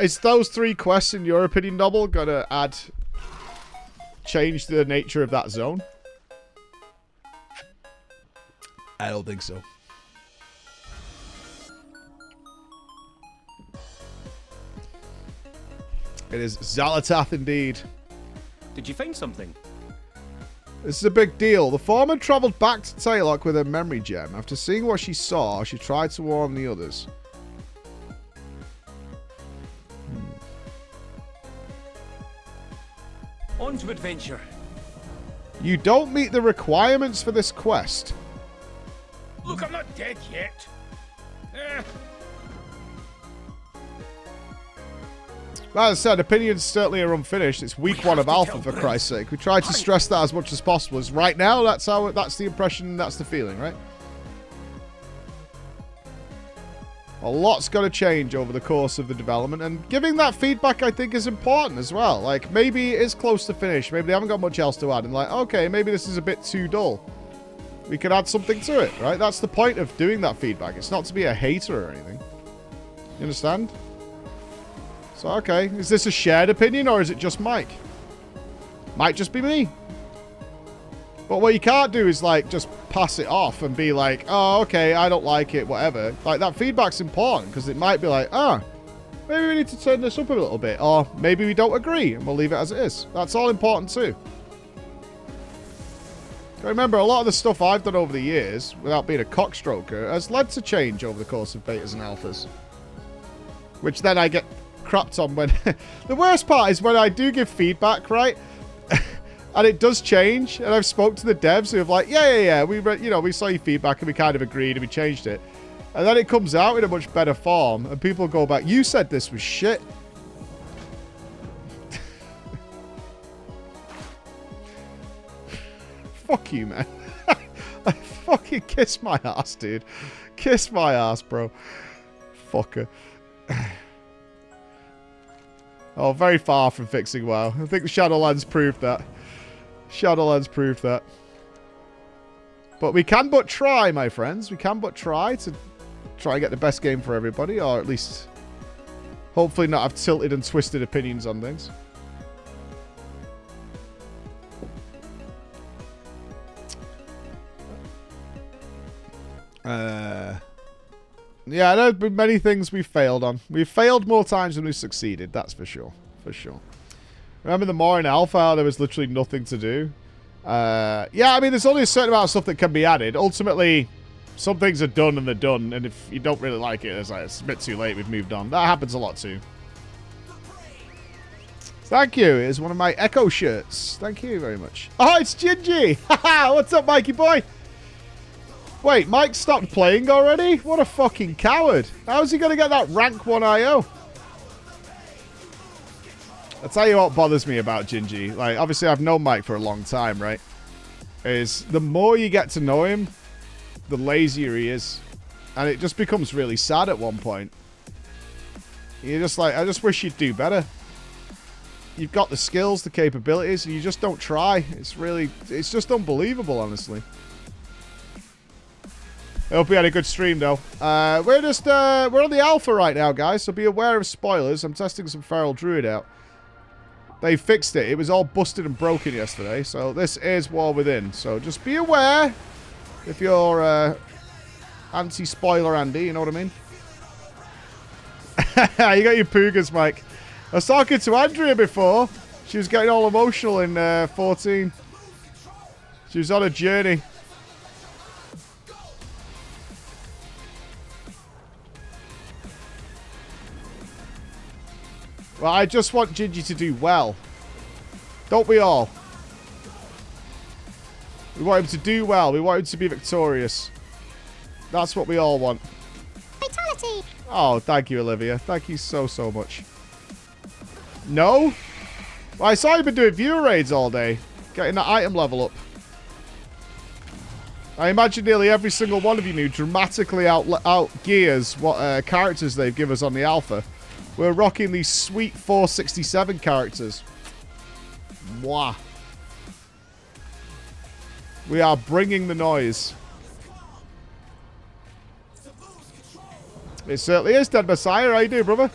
Is those 3 quests, in your opinion, Noble, gonna change the nature of that zone? I don't think so. It is Xalatath indeed. Did you find something? This is a big deal. The foreman travelled back to Taylock with her memory gem. After seeing what she saw, she tried to warn the others. On to adventure. You don't meet the requirements for this quest. Look, I'm not dead yet. As I said, opinions certainly are unfinished. It's week 1 of Alpha, for Christ's sake. We tried to stress that as much as possible. As right now, that's the impression, that's the feeling, right? A lot's got to change over the course of the development, and giving that feedback, I think, is important as well. Like, maybe it is close to finish. Maybe they haven't got much else to add, and like, okay, maybe this is a bit too dull. We could add something to it, right? That's the point of doing that feedback. It's not to be a hater or anything. You understand? So, okay. Is this a shared opinion, or is it just Mike? Might just be me. But what you can't do is, like, just pass it off and be like, oh, okay, I don't like it, whatever. Like, that feedback's important, because it might be like, maybe we need to turn this up a little bit, or maybe we don't agree, and we'll leave it as it is. That's all important, too. Remember, a lot of the stuff I've done over the years, without being a cockstroker, has led to change over the course of betas and alphas. Which then I get crapped on when... The worst part is when I do give feedback, right? And it does change, and I've spoke to the devs who have like, yeah, we saw your feedback and we kind of agreed and we changed it. And then it comes out in a much better form, and people go back, you said this was shit. Fuck you, man. I fucking kiss my ass, dude. Kiss my ass, bro. Fucker. Oh, very far from fixing WoW. I think Shadowlands proved that. Shadowlands proved that. But we can but try, my friends. We can but try to and get the best game for everybody, or at least hopefully not have tilted and twisted opinions on things. Yeah, there have been many things we've failed on. We've failed more times than we've succeeded, that's for sure. For sure. Remember the more in Alpha, there was literally nothing to do. Yeah, I mean, there's only a certain amount of stuff that can be added. Ultimately, some things are done and they're done, and if you don't really like it, it's like, it's a bit too late, we've moved on. That happens a lot too. Thank you. It's one of my Echo shirts. Thank you very much. Oh, it's Gingy! Haha, what's up, Mikey boy? Wait, Mike stopped playing already? What a fucking coward. How's he going to get that rank 1 IO? I'll tell you what bothers me about Gingy. Like, obviously I've known Mike for a long time, right? Is the more you get to know him, the lazier he is. And it just becomes really sad at one point. You're just like, I just wish you'd do better. You've got the skills, the capabilities, and you just don't try. It's just unbelievable, honestly. I hope we had a good stream, though. We're on the alpha right now, guys, so be aware of spoilers. I'm testing some feral druid out. They fixed it. It was all busted and broken yesterday, so this is War Within. So just be aware if you're anti-spoiler Andy, you know what I mean? You got your Poogas, Mike. I was talking to Andrea before. She was getting all emotional in 14. She was on a journey. Well, I just want Gingy to do well. Don't we all? We want him to do well. We want him to be victorious. That's what we all want. Fatality! Oh, thank you, Olivia. Thank you so, so much. No? Well, I saw you've been doing viewer raids all day. Getting that item level up. I imagine nearly every single one of you new dramatically out gears what characters they give us on the alpha. We're rocking these sweet 467 characters. Mwah. We are bringing the noise. It certainly is, Dead Messiah. How you doing, brother?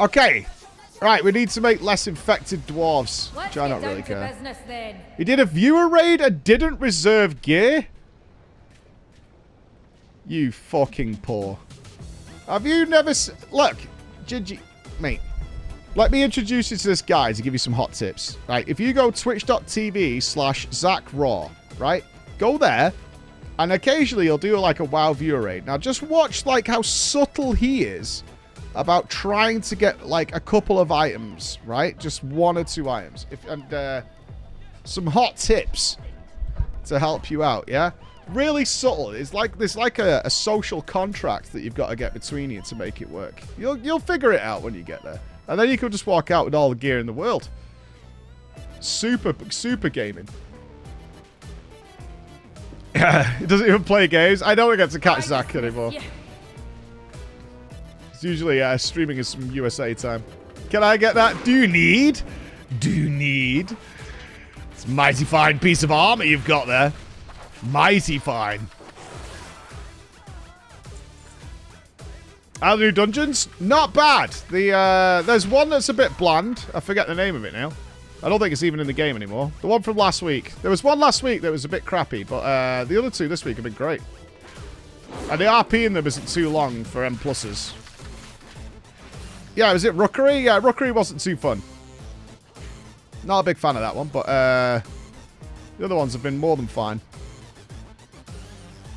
Okay. Right, we need to make less infected dwarves, which I don't really care. He did a viewer raid and didn't reserve gear? You fucking poor. Have you never... Look, Gingy... Mate. Let me introduce you to this guy to give you some hot tips. Right, if you go twitch.tv/ZachRaw, right? Go there, and occasionally he'll do like a WoW viewer raid. Now, just watch like how subtle he is about trying to get like a couple of items, right? Just 1 or 2 items. And some hot tips to help you out, yeah? Really subtle. It's like there's like a social contract that you've got to get between you to make it work. You'll figure it out when you get there. And then you can just walk out with all the gear in the world. Super gaming. He doesn't even play games. I don't get to catch Zach anymore. Yeah. It's usually streaming is some USA time. Can I get that? Do you need? It's a mighty fine piece of armor you've got there. Mighty fine. How the new dungeons? Not bad. There's one that's a bit bland. I forget the name of it now. I don't think it's even in the game anymore. The one from last week. There was one last week that was a bit crappy, but the other 2 this week have been great. And the RP in them isn't too long for M+. Yeah, was it Rookery? Yeah, Rookery wasn't too fun. Not a big fan of that one, but the other ones have been more than fine.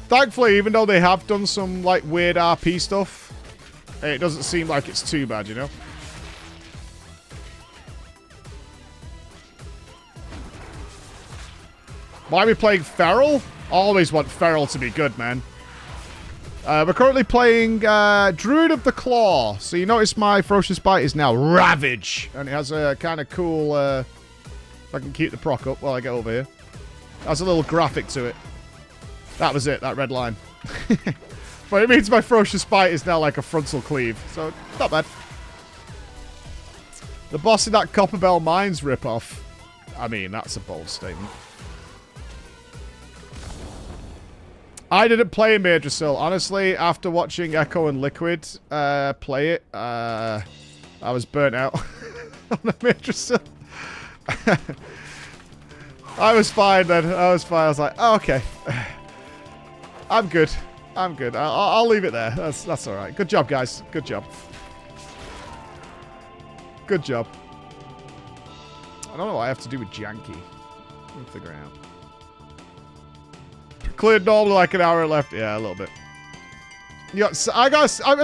Thankfully, even though they have done some like weird RP stuff, it doesn't seem like it's too bad, you know? Why are we playing Feral? Always want Feral to be good, man. We're currently playing Druid of the Claw. So you notice my Ferocious Bite is now Ravage. And it has a kind of cool... if I can keep the proc up while I get over here. It has a little graphic to it. That was it, that red line. But it means my Ferocious Bite is now like a frontal cleave. So, not bad. The boss in that Copperbell Mines ripoff. I mean, that's a bold statement. I didn't play Methuzahla. Honestly, after watching Echo and Liquid play it, I was burnt out on the Methuzahla. I was fine then. I was fine. I was like, oh, okay. I'm good. I'm good. I'll leave it there. That's all right. Good job, guys. Good job. Good job. I don't know what I have to do with Janky. We'll figure it out. Cleared normally like an hour left. Yeah, a little bit. Yeah, so I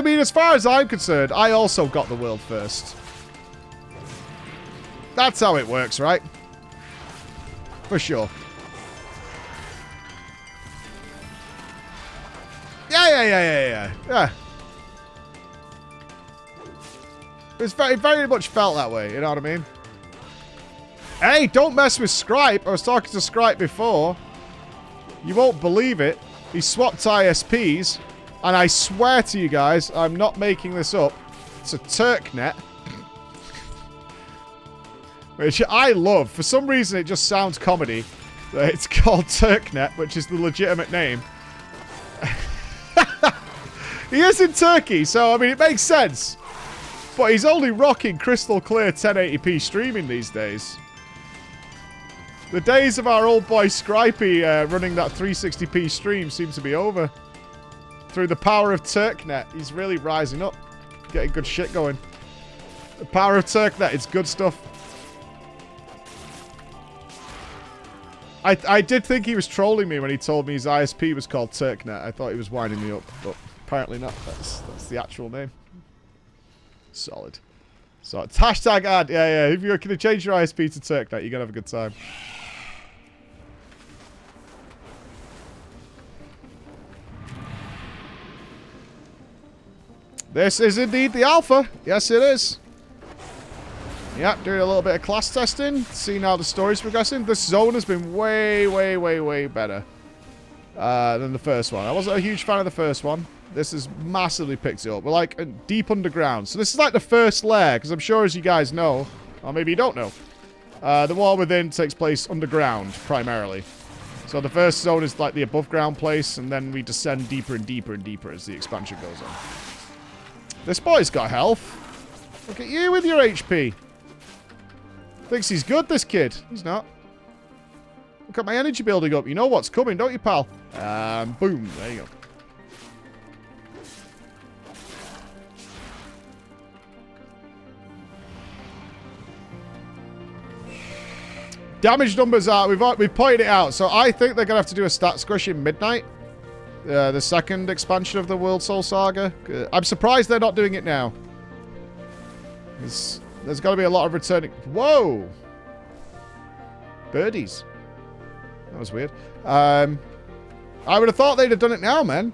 mean, as far as I'm concerned, I also got the world first. That's how it works, right? For sure. Yeah. It's very much felt that way, you know what I mean? Hey, don't mess with Scripe. I was talking to Scripe before. You won't believe it. He swapped ISPs, and I swear to you guys, I'm not making this up. It's a Turknet. Which I love. For some reason, it just sounds comedy. It's called Turknet, which is the legitimate name. He is in Turkey, so, I mean, it makes sense. But he's only rocking crystal clear 1080p streaming these days. The days of our old boy Scripey running that 360p stream seem to be over. Through the power of Turknet, he's really rising up. Getting good shit going. The power of Turknet, it's good stuff. I did think he was trolling me when he told me his ISP was called Turknet. I thought he was winding me up, but apparently not. That's the actual name. Solid. So it's hashtag ad. Yeah. If you're going to change your ISP to Turknet, you're going to have a good time. This is indeed the alpha. Yes, it is. Yep, doing a little bit of class testing. Seeing how the story's progressing. This zone has been way better than the first one. I wasn't a huge fan of the first one. This has massively picked it up. We're like deep underground. So this is like the first lair, because I'm sure as you guys know, or maybe you don't know, the War Within takes place underground, primarily. So the first zone is like the above ground place, and then we descend deeper and deeper and deeper as the expansion goes on. This boy's got health. Look at you with your HP. Thinks he's good, this kid. He's not. Look at my energy building up. You know what's coming, don't you, pal? Boom. There you go. Damage numbers are... We've pointed it out. So I think they're going to have to do a stat squish in Midnight. The second expansion of the World Soul Saga. I'm surprised they're not doing it now. There's got to be a lot of returning... Whoa! Birdies. That was weird. I would have thought they'd have done it now, man.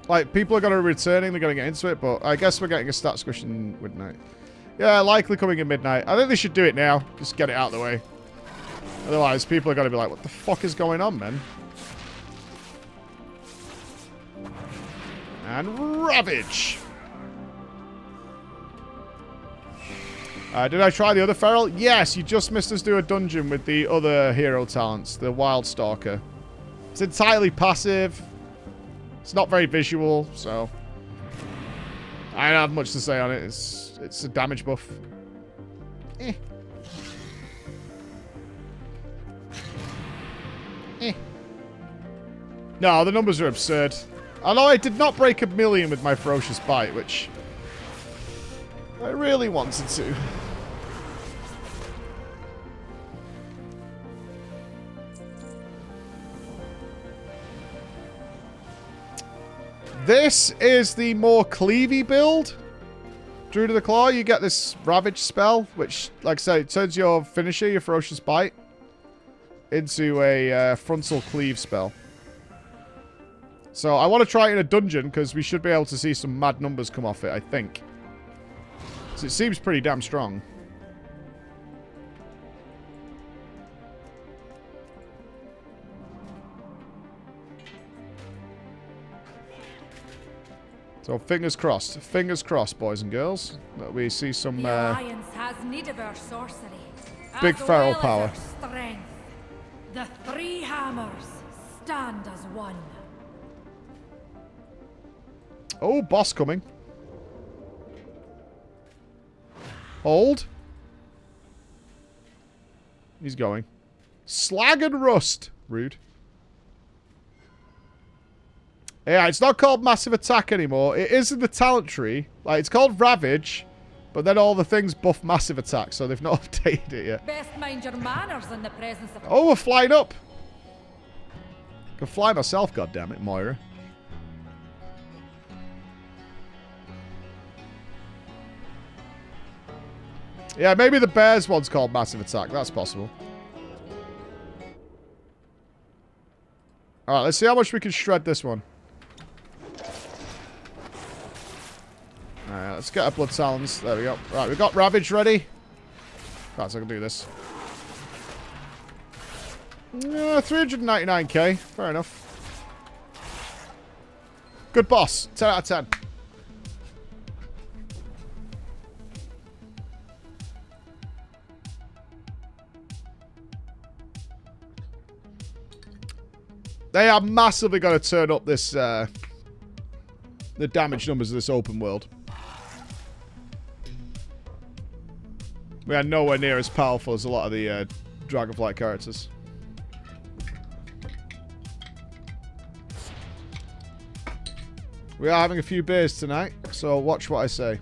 Like, people are going to be returning, they're going to get into it, but I guess we're getting a stat squish in Midnight. Yeah, likely coming in Midnight. I think they should do it now. Just get it out of the way. Otherwise, people are going to be like, what the fuck is going on, man? And Ravage. Did I try the other Feral? Yes, you just missed us do a dungeon with the other hero talents, the Wild Stalker. It's entirely passive. It's not very visual, so I don't have much to say on it. It's a damage buff. Eh. No, the numbers are absurd. Although I did not break 1,000,000 with my Ferocious Bite, which I really wanted to. This is the more cleavy build. Druid of the Claw, you get this Ravage spell, which, like I said, it turns your finisher, your Ferocious Bite, into a frontal cleave spell. So I want to try it in a dungeon, because we should be able to see some mad numbers come off it, I think. So it seems pretty damn strong. So fingers crossed, boys and girls, that we see some has need of our sorcery, big feral power. Strength. The three hammers stand as one. Oh, boss coming. Hold. He's going. Slag and Rust. Rude. Yeah, it's not called Massive Attack anymore. It is in the talent tree. Like, it's called Ravage, but then all the things buff Massive Attack, so they've not updated it yet. Best mind your manners in the presence of... Oh, we're flying up. I can fly myself, goddammit, Moira. Yeah, maybe the bears one's called Massive Attack. That's possible. Alright, let's see how much we can shred this one. Alright, let's get our Blood Talons. There we go. Right, we've got Ravage ready. Right, so I can do this. 399k. Fair enough. Good boss. 10 out of 10. They are massively going to turn up this, the damage numbers of this open world. We are nowhere near as powerful as a lot of the Dragonflight characters. We are having a few beers tonight, so watch what I say.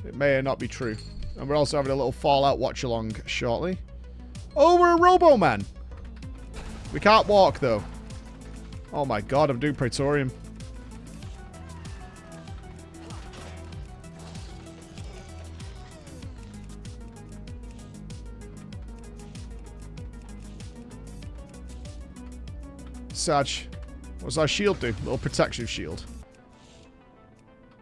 It may or not be true. And we're also having a little Fallout watch-along shortly. Oh, we're a Robo-Man! We can't walk, though. Oh my god, I'm doing Praetorium. Sag. What does our shield do? Little protection shield.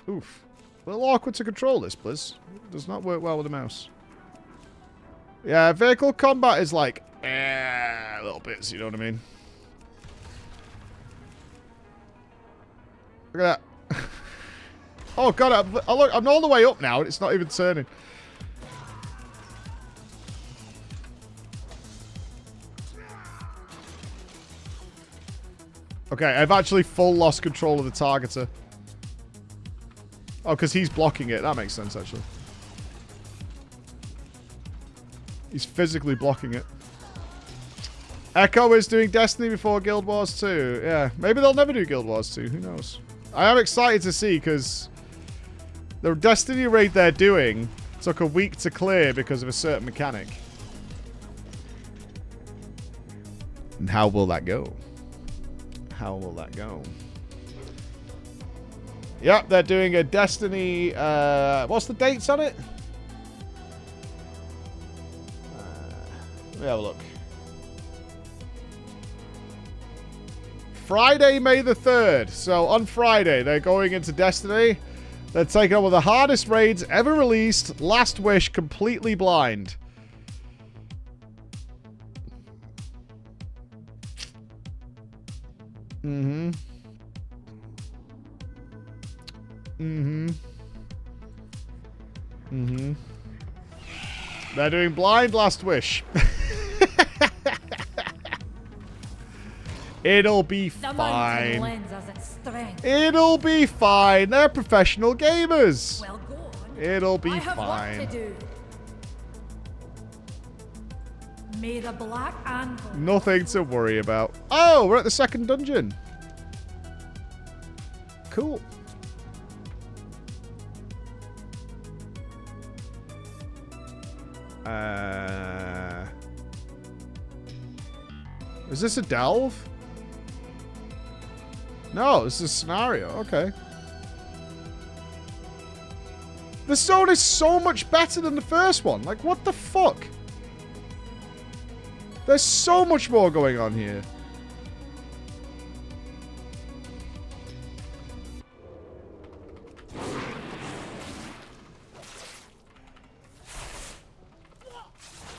Oof. A little awkward to control this, Blizz. It does not work well with the mouse. Yeah, vehicle combat is like, little bits, you know what I mean? Look at that. Oh god, look, I'm all the way up now and it's not even turning. Okay, I've actually full lost control of the targeter. Oh, because he's blocking it. That makes sense, actually. He's physically blocking it. Echo is doing Destiny before Guild Wars 2. Yeah, maybe they'll never do Guild Wars 2. Who knows? I am excited to see, because the Destiny raid they're doing took a week to clear because of a certain mechanic. And how will that go? How will that go? Yep, they're doing a Destiny... what's the dates on it? Let me have a look. Friday, May the 3rd. So on Friday, they're going into Destiny. They're taking on one of the hardest raids ever released. Last Wish, completely blind. Mm-hmm. Mm-hmm. Mm-hmm. They're doing blind Last Wish. It'll be fine. It'll be fine. They're professional gamers. Well, go on. It'll be I have fine. work to do. May the black anvil. Nothing to worry about. Oh, we're at the second dungeon. Cool. Is this a delve? No, this is a scenario. Okay. This zone is so much better than the first one. Like, what the fuck? There's so much more going on here.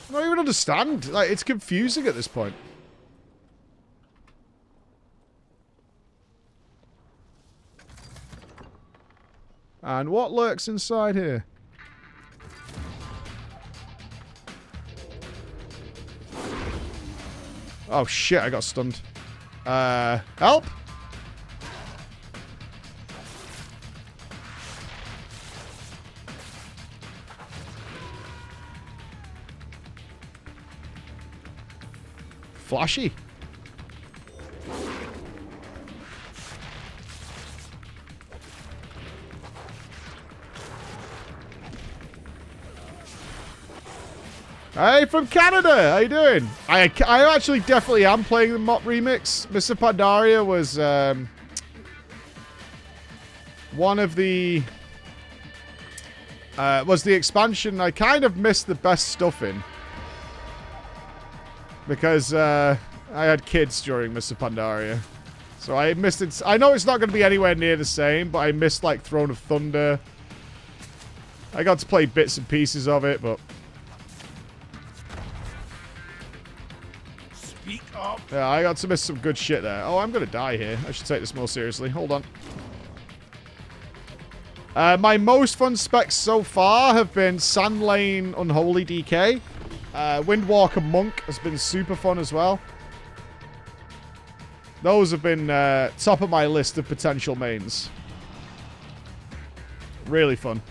I don't even understand. Like, it's confusing at this point. And what lurks inside here? Oh shit, I got stunned. Help! Flashy. Hey, from Canada! How you doing? I actually definitely am playing the Mott remix. Mr. Pandaria was one of the expansion I kind of missed the best stuff in. Because I had kids during Mr. Pandaria. So I missed it. I know it's not going to be anywhere near the same, but I missed like Throne of Thunder. I got to play bits and pieces of it, but... Speak up. Yeah, I got to miss some good shit there. Oh, I'm going to die here. I should take this more seriously. Hold on. My most fun specs so far have been Sand Lane Unholy DK. Windwalker Monk has been super fun as well. Those have been top of my list of potential mains. Really fun.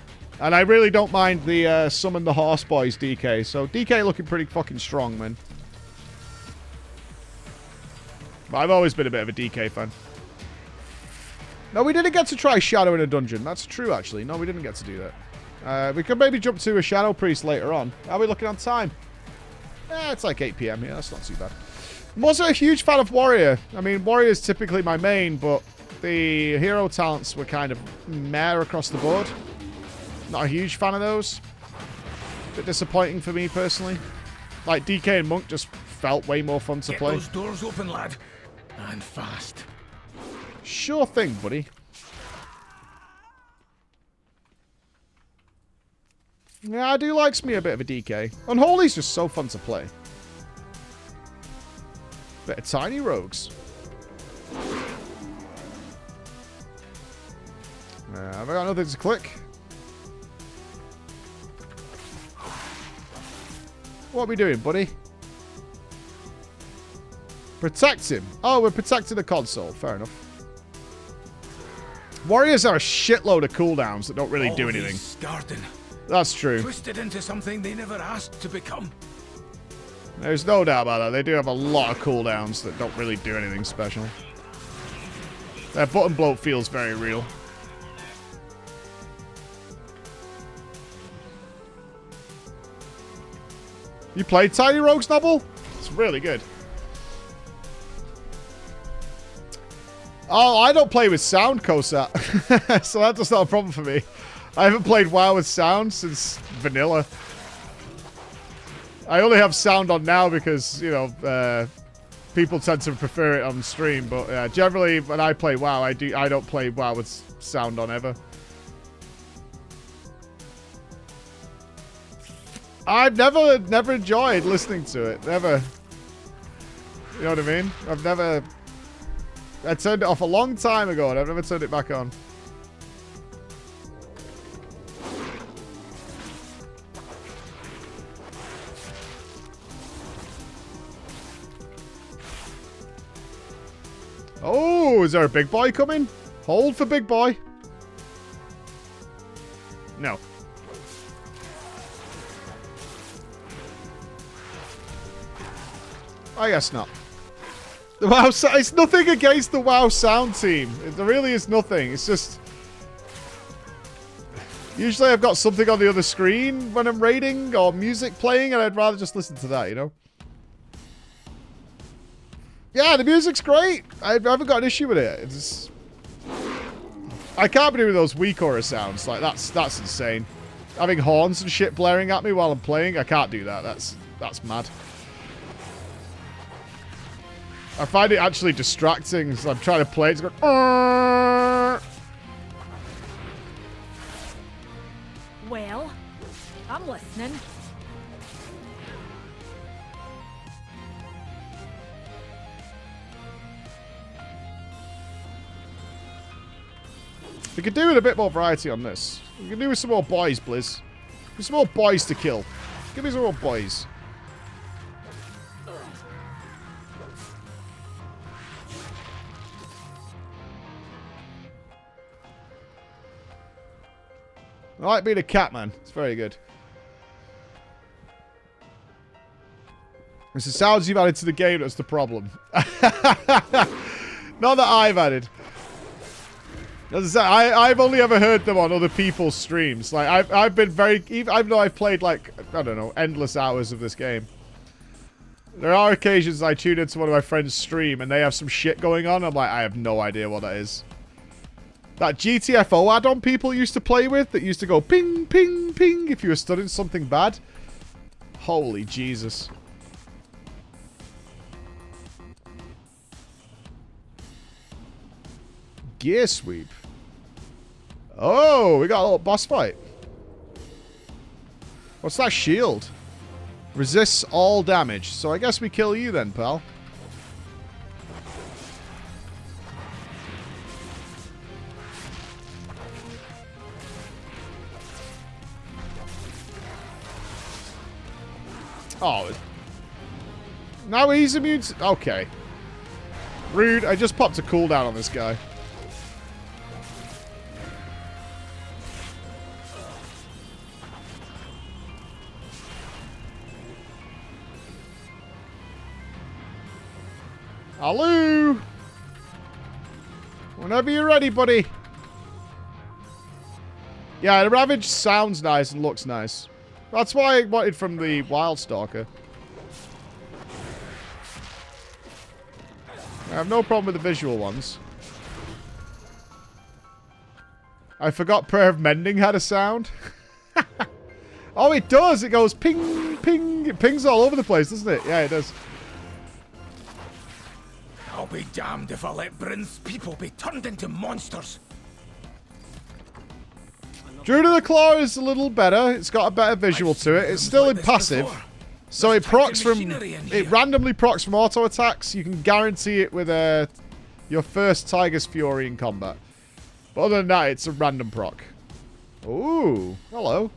And I really don't mind the Summon the Horse Boys DK. So DK looking pretty fucking strong, man. But I've always been a bit of a DK fan. No, we didn't get to try Shadow in a dungeon. That's true, actually. No, we didn't get to do that. We could maybe jump to a Shadow Priest later on. How are we looking on time? It's like 8 PM here. That's not too bad. I'm also a huge fan of Warrior. I mean, Warrior is typically my main, but the hero talents were kind of meh across the board. Not a huge fan of those. Bit disappointing for me, personally. Like, DK and Monk just felt way more fun to play. Get those doors open, lad. And fast. Sure thing, buddy. Yeah, I do likes me a bit of a DK. Unholy's just so fun to play. Bit of tiny rogues. Have I got nothing to click? What are we doing, buddy? Protect him. Oh, we're protecting the console. Fair enough. Warriors are a shitload of cooldowns that don't really do anything. Starting. That's true. Twisted into something they never asked to become. There's no doubt about that. They do have a lot of cooldowns that don't really do anything special. Their button bloat feels very real. You played Tiny Rogues, Nubble? It's really good. Oh, I don't play with sound, Kosat. So that's not a problem for me. I haven't played WoW with sound since vanilla. I only have sound on now because, you know, people tend to prefer it on stream. But generally, when I play WoW, I don't play WoW with sound on ever. I've never enjoyed listening to it. Never. You know what I mean? I turned it off a long time ago and I've never turned it back on. Oh, is there a big boy coming? Hold for big boy. No. I guess not. The WoW, it's nothing against the WoW sound team. There really is nothing. It's just... Usually I've got something on the other screen when I'm raiding or music playing and I'd rather just listen to that, you know? Yeah, the music's great. I haven't got an issue with it. It's just... I can't be doing those weak aura sounds. Like, that's insane. Having horns and shit blaring at me while I'm playing, I can't do that. That's mad. I find it actually distracting, so I'm trying to play it. It's going, Well, I'm listening. We could do with a bit more variety on this. We could do with some more boys, Blizz. With some more boys to kill. Give me some more boys. I like being a cat, man. It's very good. It's the sounds you've added to the game that's the problem. Not that I've added. As I say, I've only ever heard them on other people's streams. Like, I've been very... Even though I've played, like, I don't know, endless hours of this game. There are occasions I tune into one of my friends' stream and they have some shit going on. I'm like, I have no idea what that is. That GTFO add-on people used to play with that used to go ping, ping, ping if you were studying something bad. Holy Jesus. Gear sweep. Oh, we got a little boss fight. What's that shield? Resists all damage. So I guess we kill you then, pal. Oh. Now he's immune to... Okay. Rude. I just popped a cooldown on this guy. Hello. Whenever you're ready, buddy. Yeah, the Ravage sounds nice and looks nice. That's why I wanted from the Wildstalker. I have no problem with the visual ones. I forgot Prayer of Mending had a sound. Oh, it does. It goes ping, ping. It pings all over the place, doesn't it? Yeah, it does. I'll be damned if I let Bryn's people be turned into monsters. Druid of the Claw is a little better. It's got a better visual to it. It's still impassive. So it procs from... It randomly procs from auto attacks. You can guarantee it with your first Tiger's Fury in combat. But other than that, it's a random proc. Ooh. Hello.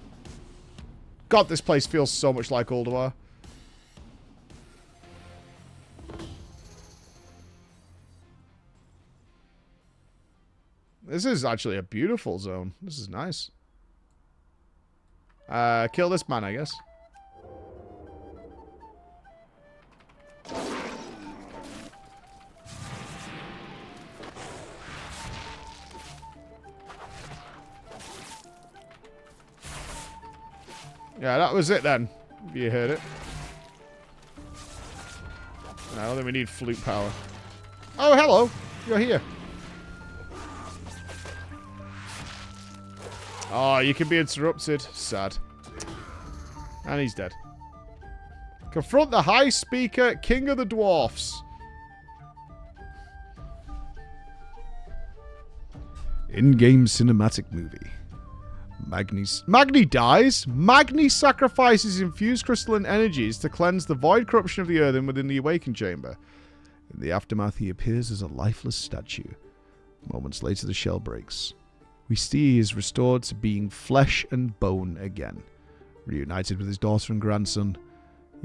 God, this place feels so much like Ulduar. This is actually a beautiful zone. This is nice. Kill this man, I guess. Yeah, that was it then. If you heard it. Now then we need flute power. Oh, hello. You're here. Oh, you can be interrupted. Sad. And he's dead. Confront the High Speaker, King of the Dwarfs. In-game cinematic movie. Magni dies. Magni sacrifices infused crystalline energies to cleanse the void corruption of the earthen within the awakened chamber. In the aftermath, he appears as a lifeless statue. Moments later, the shell breaks. We see he is restored to being flesh and bone again. Reunited with his daughter and grandson,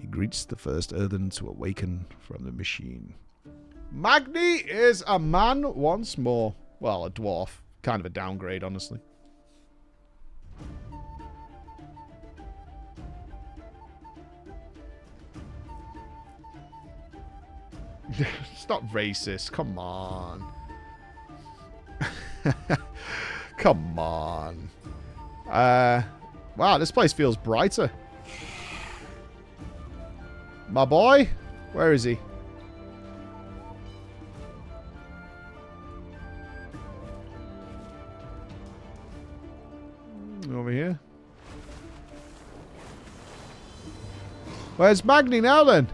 he greets the first earthen to awaken from the machine. Magni is a man once more. Well, a dwarf. Kind of a downgrade, honestly. Stop racist. Come on. Come on. Wow, this place feels brighter. My boy? Where is he? Over here. Where's Magni now then?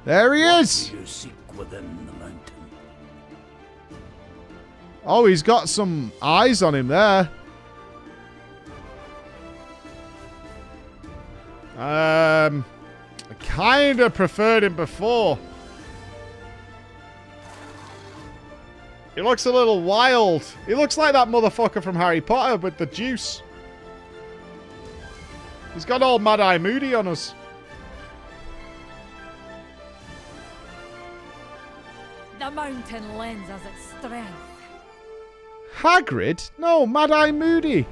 There he is! You seek within the mountain. Oh, he's got some eyes on him there. I kind of preferred him before. He looks a little wild. He looks like that motherfucker from Harry Potter with the juice. He's got all Mad Eye Moody on us. The mountain lends us its strength. Hagrid? No, Mad Eye Moody.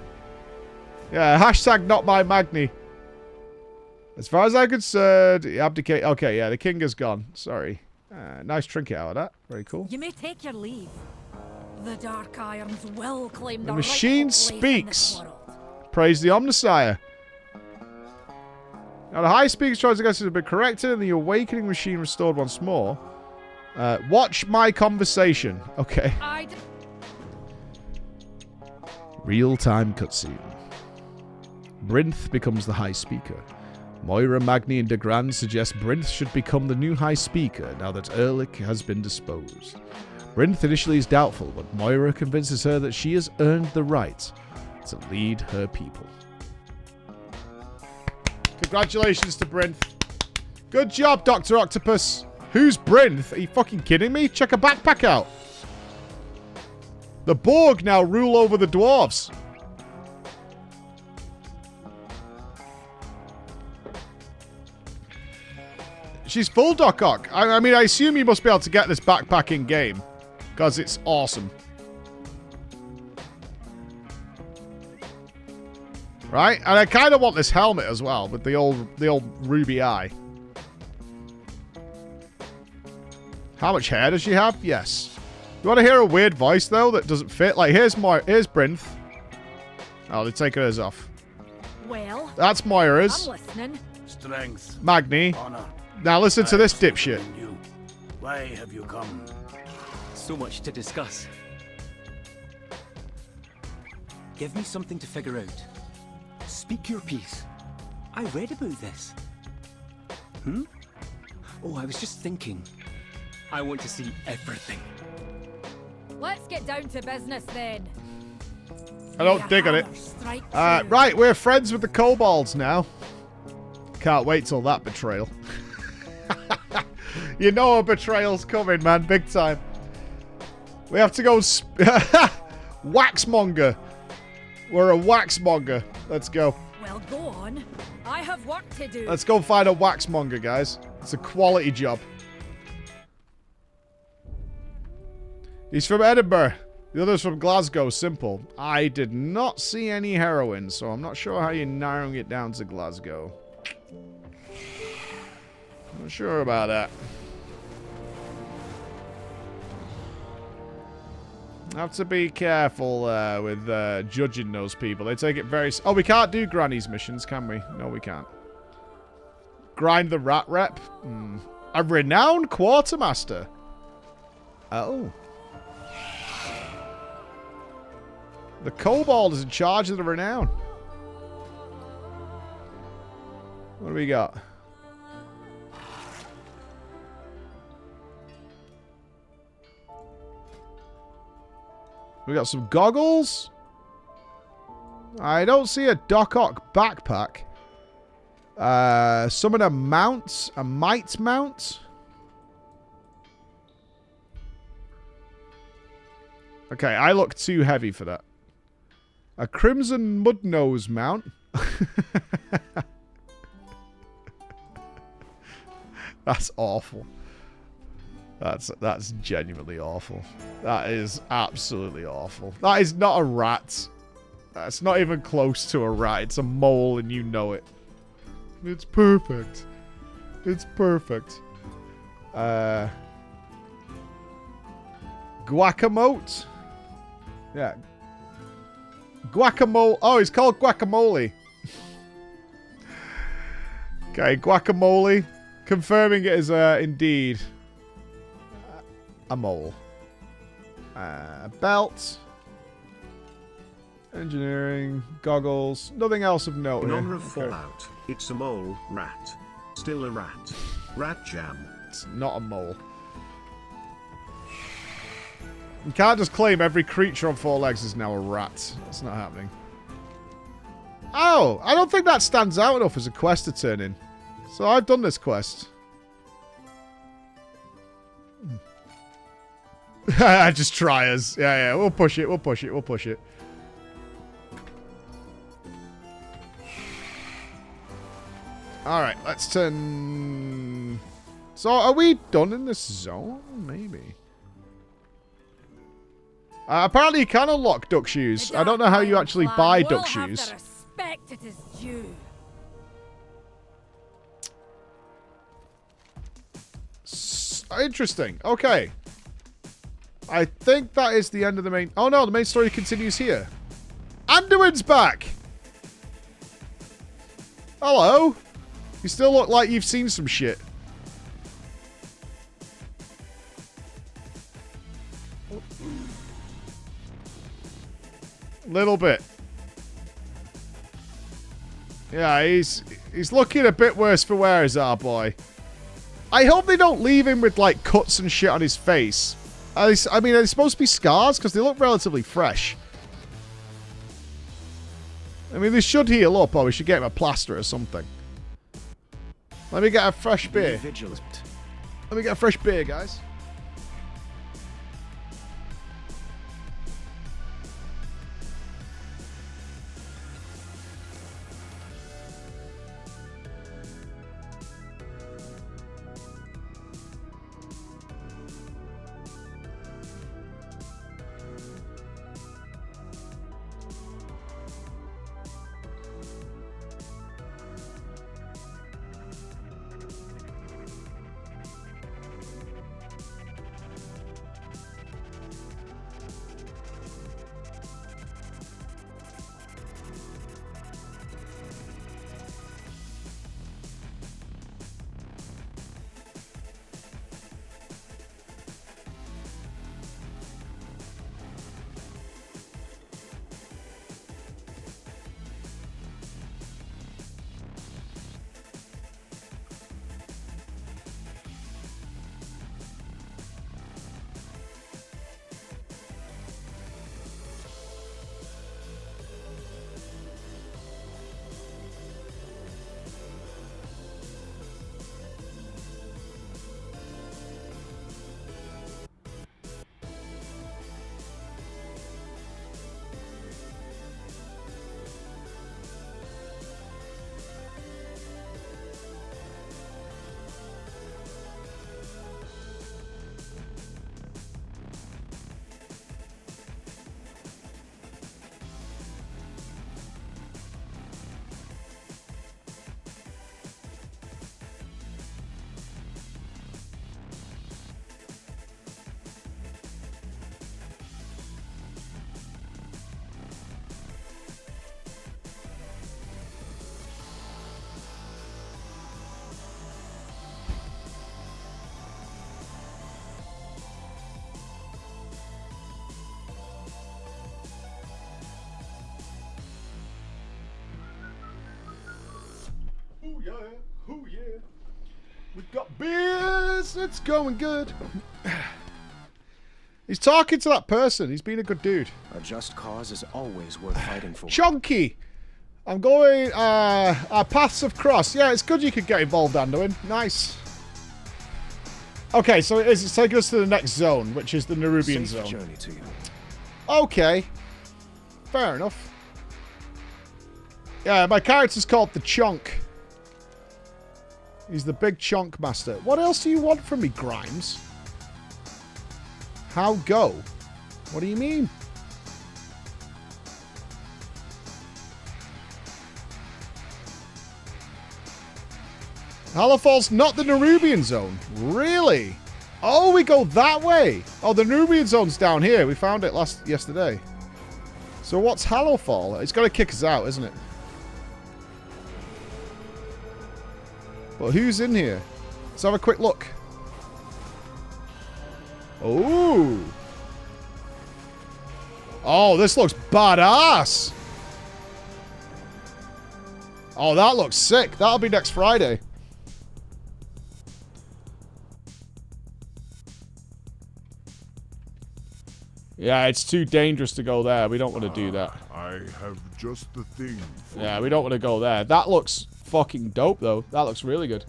Yeah, hashtag not my Magni. As far as I'm concerned, he abdicate. Okay, yeah, the king is gone. Sorry. Nice trinket out of that. Very cool. You may take your leave. The Dark Irons will claim The machine rightful place in this speaks. world. Praise the Omnisire. Now, the High Speaker's choice, I guess, has been corrected, and the Awakening Machine restored once more. Watch my conversation. Okay. Real-time cutscene. Brinth becomes the High Speaker. Moira, Magni, and De Grand suggest Brinth should become the new High Speaker now that Ehrlich has been disposed. Brinth initially is doubtful, but Moira convinces her that she has earned the right to lead her people. Congratulations to Brinth. Good job, Dr. Octopus. Who's Brinth? Are you fucking kidding me? Check a backpack out. The Borg now rule over the dwarves. She's full Doc Ock. I mean, I assume you must be able to get this backpack in game, because it's awesome. Right? And I kind of want this helmet as well, with the old ruby eye. How much hair does she have? Yes. You want to hear a weird voice, though, that doesn't fit? Like, here's Brinth. Oh, they're taking hers off. Well, that's Moira's. I'm listening. Strength. Magni. Honor. Now listen to this dipshit. Why have you come? So much to discuss. Give me something to figure out. Speak your piece. I read about this. Oh, I was just thinking. I want to see everything. Let's get down to business then. I don't dig on it. Right, we're friends with the kobolds now. Can't wait till that betrayal. You know a betrayal's coming, man. Big time. We have to go... Waxmonger. We're a waxmonger. Let's go. Well, go on. I have work to do. Let's go find a waxmonger, guys. It's a quality job. He's from Edinburgh. The other's from Glasgow. Simple. I did not see any heroin, so I'm not sure how you're narrowing it down to Glasgow. Not sure about that. Have to be careful with judging those people. They take it very... Oh, we can't do Granny's missions, can we? No, we can't. Grind the rat rep. A renowned quartermaster. Oh. The kobold is in charge of the renown. What do we got? We got some goggles. I don't see a Doc Ock backpack. Summon a mount. A might mount. Okay, I look too heavy for that. A crimson mudnose mount. That's awful. That's genuinely awful. That is absolutely awful. That is not a rat. That's not even close to a rat. It's a mole and you know it. It's perfect. It's perfect. Guacamote? Yeah. Guacamole. Oh, it's called guacamole. Okay, guacamole. Confirming it is indeed a mole. Belt. Engineering. Goggles. Nothing else of note. In honor of Fallout, it's a mole rat. Still a rat. Rat jam. It's not a mole. You can't just claim every creature on 4 legs is now a rat. That's not happening. Oh, I don't think that stands out enough as a quest to turn in. So I've done this quest. Just try us. Yeah, we'll push it, we'll push it, we'll push it. Alright, let's turn... So, are we done in this zone? Maybe. Apparently you can unlock duck shoes. I don't know how you actually buy duck shoes. Respect it is due. Interesting. Okay. I think that is the end of the main... Oh no, the main story continues here. Anduin's back! Hello? You still look like you've seen some shit. Little bit. Yeah, he's looking a bit worse for wear, is our boy. I hope they don't leave him with, like, cuts and shit on his face. I mean, are they supposed to be scars? Because they look relatively fresh. I mean, they should heal up, or we should get him a plaster or something. Let me get a fresh beer. Vigilant. Let me get a fresh beer, guys. yeah. Oh, yeah. We've got beers. It's going good. He's talking to that person. He's been a good dude. A just cause is always worth fighting for. Chunky. I'm going, Paths of Cross. Yeah, it's good you could get involved, Anduin. Nice. Okay, so it's taking us to the next zone, which is the Nerubian zone. Journey to you. Okay. Fair enough. Yeah, my character's called the Chunk. He's the big chunk master. What else do you want from me, Grimes? How go? What do you mean? Hallowfall's not the Nerubian zone. Really? Oh, we go that way. Oh, the Nerubian zone's down here. We found it yesterday. So what's Hallowfall? It's got to kick us out, isn't it? But who's in here? Let's have a quick look. Oh. Oh, this looks badass. Oh, that looks sick. That'll be next Friday. Yeah, it's too dangerous to go there. We don't want to do that. I have just the thing for Yeah, we don't want to go there. That looks fucking dope, though. That looks really good.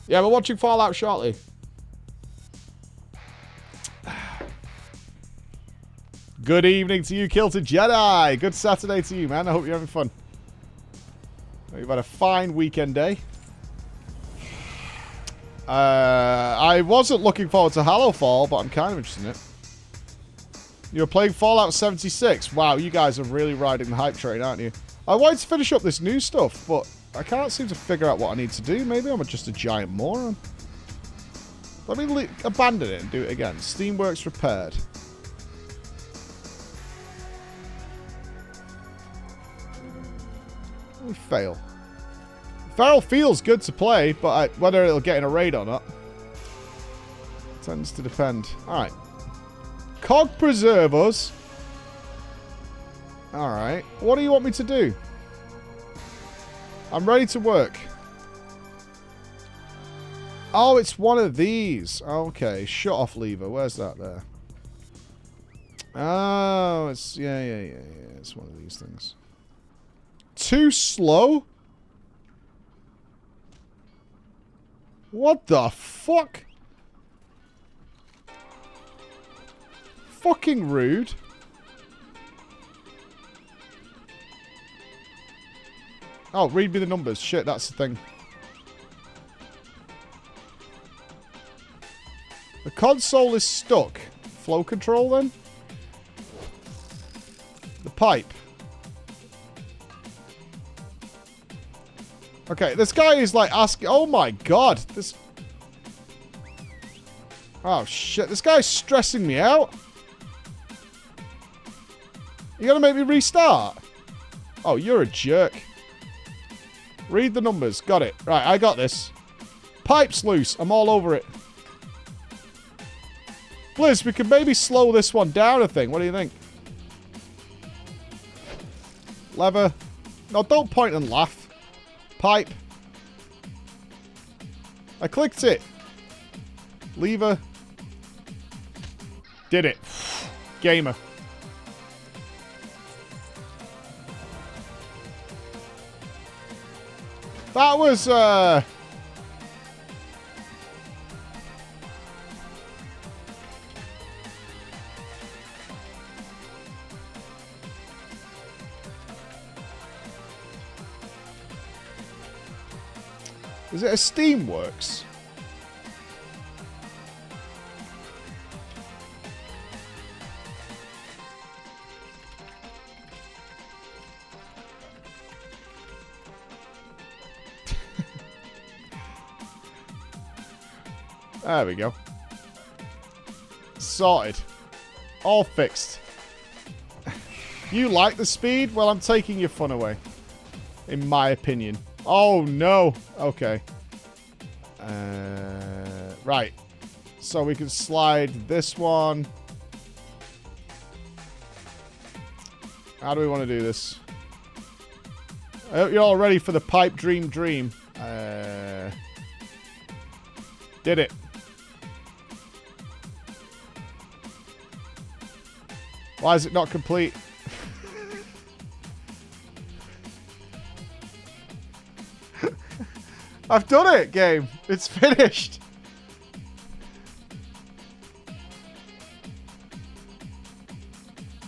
Yeah, we're watching Fallout shortly. Good evening to you, Kilted Jedi. Good Saturday to you, man. I hope you're having fun. Hope you've had a fine weekend day. I wasn't looking forward to Hallowfall, but I'm kind of interested in it. You're playing Fallout 76. Wow, you guys are really riding the hype train, aren't you? I wanted to finish up this new stuff, but I can't seem to figure out what I need to do. Maybe I'm just a giant moron. Let me abandon it and do it again. Steamworks repaired. Let me fail. Feral feels good to play, but whether it'll get in a raid or not tends to depend. Alright. Cog preservers. Alright. What do you want me to do? I'm ready to work. Oh, it's one of these. Okay. Shut off lever. Where's that there? Oh, it's... Yeah. It's one of these things. Too slow? What the fuck? Fucking rude. Oh, read me the numbers. Shit, that's the thing. The console is stuck. Flow control, then? The pipe. Okay, this guy is like asking... Oh my god. This... Oh shit, this guy's stressing me out. You gonna make me restart? Oh, you're a jerk. Read the numbers. Got it. Right, I got this. Pipe's loose. I'm all over it. Blizz, we could maybe slow this one down a thing. What do you think? Lever. No, don't point and laugh. Pipe. I clicked it. Lever. Did it. Gamer. That was, Is it a Steamworks? There we go. Sorted. All fixed. You like the speed? Well, I'm taking your fun away. In my opinion. Oh, no. Okay. Right. So we can slide this one. How do we want to do this? I hope you're all ready for the pipe dream. Did it. Why is it not complete? I've done it, game. It's finished.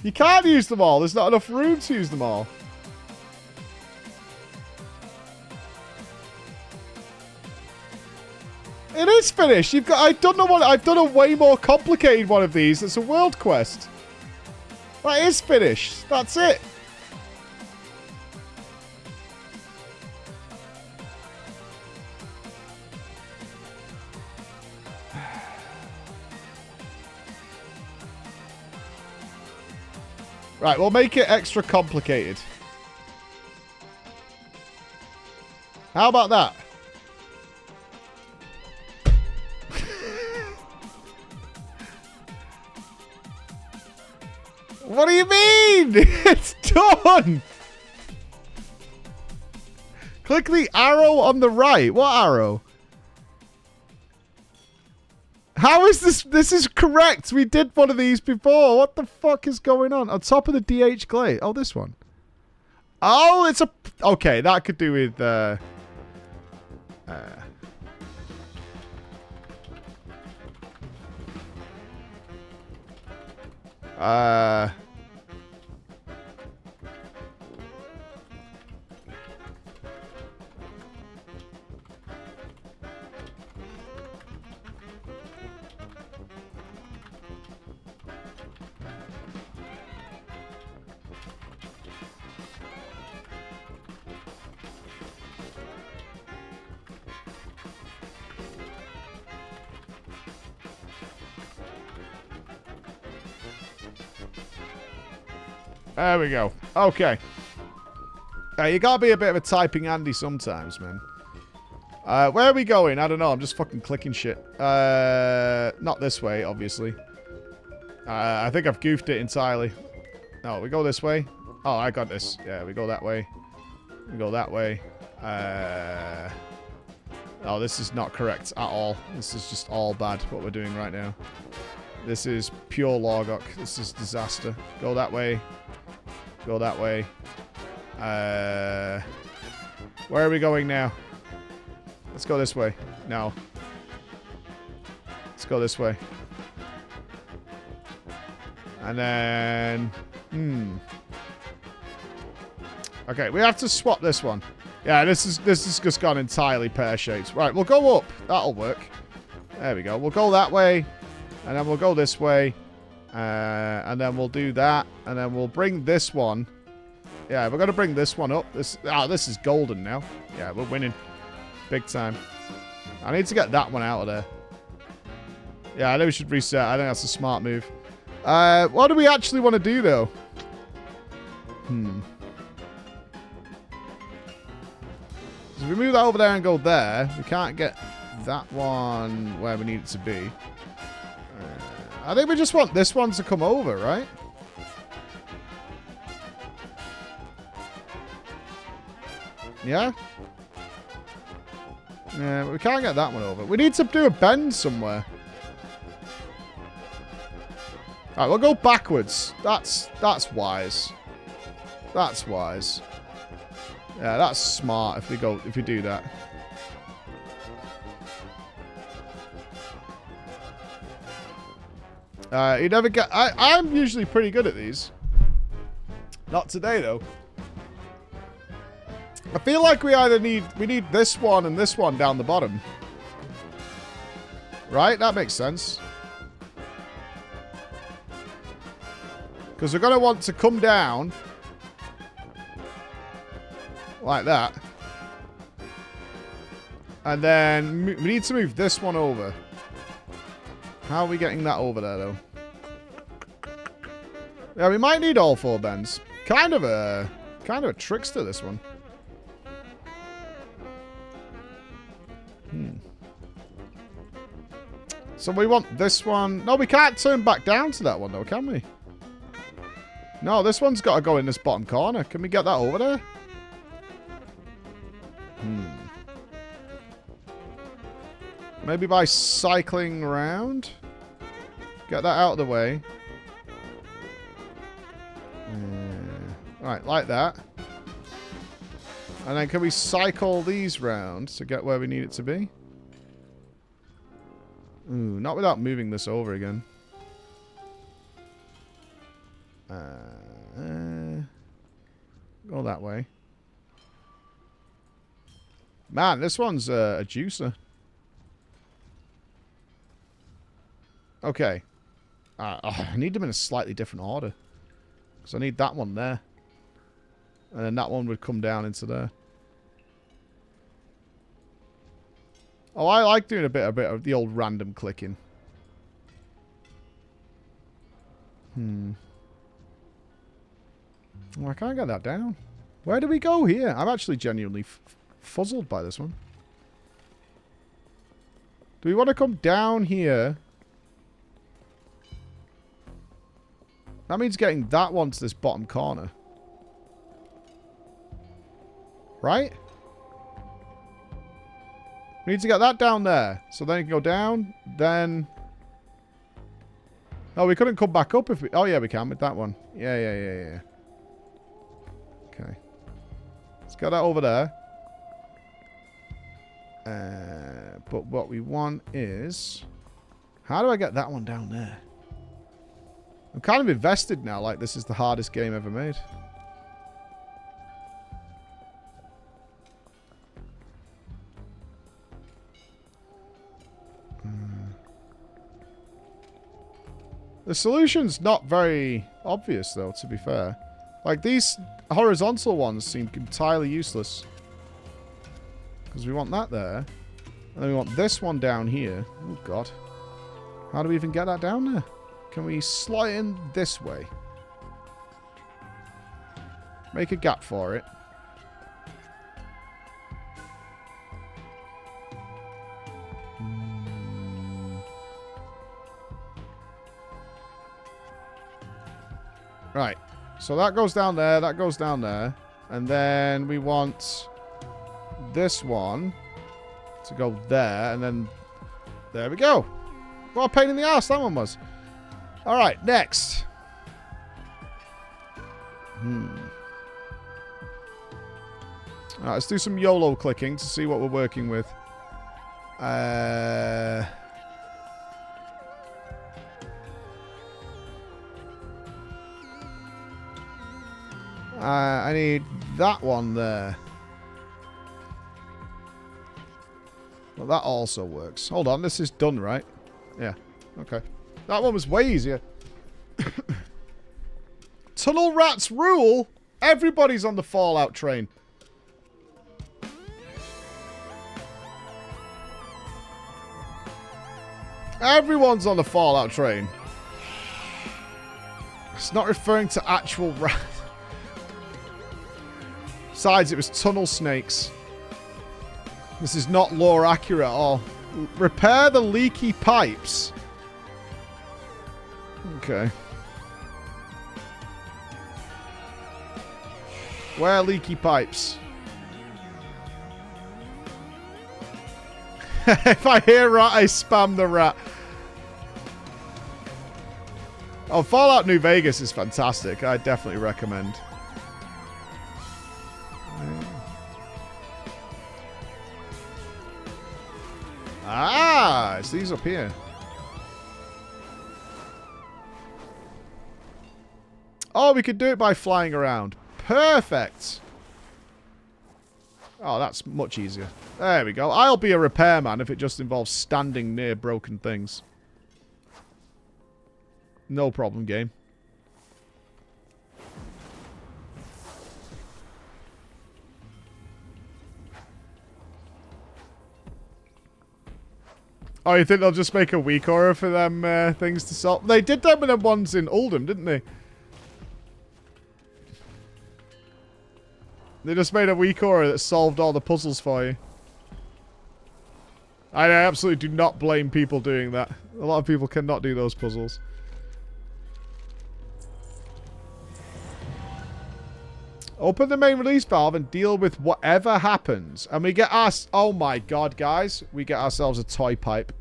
You can't use them all. There's not enough room to use them all. It is finished. You've got. I've done a way more complicated one of these. It's a world quest. That is finished. That's it. Right, we'll make it extra complicated. How about that? What do you mean? It's done! Click the arrow on the right. What arrow? How is this? This is correct. We did one of these before. What the fuck is going on? On top of the DH glade. Oh, this one. Oh, it's a... Okay, that could do with... There we go. Okay. You gotta be a bit of a typing Andy sometimes, man. Where are we going? I don't know. I'm just fucking clicking shit. Not this way, obviously. I think I've goofed it entirely. No, we go this way. Oh, I got this. Yeah, we go that way. We go that way. Oh, this is not correct at all. This is just all bad, what we're doing right now. This is pure Lorgok. This is disaster. Go that way. Go that way. Where are we going now? Let's go this way. No. Let's go this way. And then... Okay, we have to swap this one. Yeah, this is just gone entirely pear-shaped. Right, we'll go up. That'll work. There we go. We'll go that way. And then we'll go this way. And then we'll do that. And then we'll bring this one. Yeah, we're going to bring this one up. This is golden now. Yeah, we're winning. Big time. I need to get that one out of there. Yeah, I know we should reset. I think that's a smart move. What do we actually want to do, though? So if we move that over there and go there, we can't get that one where we need it to be. I think we just want this one to come over, right? Yeah? Yeah, but we can't get that one over. We need to do a bend somewhere. Alright, we'll go backwards. That's wise. That's wise. Yeah, that's smart if we do that. You never get... I'm usually pretty good at these. Not today, though. I feel like we either need... We need this one and this one down the bottom. Right? That makes sense. Because we're going to want to come down... like that. And then we need to move this one over. How are we getting that over there, though? Yeah, we might need all four bends. Kind of a trickster, this one. So we want this one. No, we can't turn back down to that one, though, can we? No, this one's got to go in this bottom corner. Can we get that over there? Maybe by cycling around. Get that out of the way. Right, like that. And then can we cycle these round to get where we need it to be? Ooh, not without moving this over again. Go that way. Man, this one's a juicer. Okay. I need them in a slightly different order. Because I need that one there. And then that one would come down into there. Oh, I like doing a bit of the old random clicking. Oh, I can't get that down. Where do we go here? I'm actually genuinely fuzzled by this one. Do we want to come down here? That means getting that one to this bottom corner. Right? We need to get that down there. So then you can go down. Then... Oh, we couldn't come back up if we... Oh, yeah, we can with that one. Yeah. Okay. Let's get that over there. But what we want is... How do I get that one down there? I'm kind of invested now, like this is the hardest game ever made. The solution's not very obvious, though, to be fair. Like, these horizontal ones seem entirely useless. Because we want that there. And then we want this one down here. Oh, God. How do we even get that down there? Can we slot it in this way? Make a gap for it. Right. So that goes down there, that goes down there. And then we want this one to go there, and then there we go. What a pain in the ass that one was. Alright, next. Alright, let's do some YOLO clicking to see what we're working with. I need that one there. Well, that also works. Hold on, this is done, right? Yeah, okay. That one was way easier. Tunnel rats rule! Everybody's on the Fallout train. Everyone's on the Fallout train. It's not referring to actual rats. Besides, it was tunnel snakes. This is not lore accurate at all. Repair the leaky pipes. Okay. Where are leaky pipes? If I hear rat, I spam the rat. Oh, Fallout New Vegas is fantastic. I definitely recommend. Ah, it's these up here. Oh, we could do it by flying around. Perfect. Oh, that's much easier. There we go. I'll be a repairman if it just involves standing near broken things. No problem, game. Oh, you think they'll just make a weak aura for them things to solve? They did them with them ones in Oldham, didn't they? They just made a weak aura that solved all the puzzles for you. I absolutely do not blame people doing that. A lot of people cannot do those puzzles. Open the main release valve and deal with whatever happens. And we get us. Oh my god, guys. We get ourselves a toy pipe.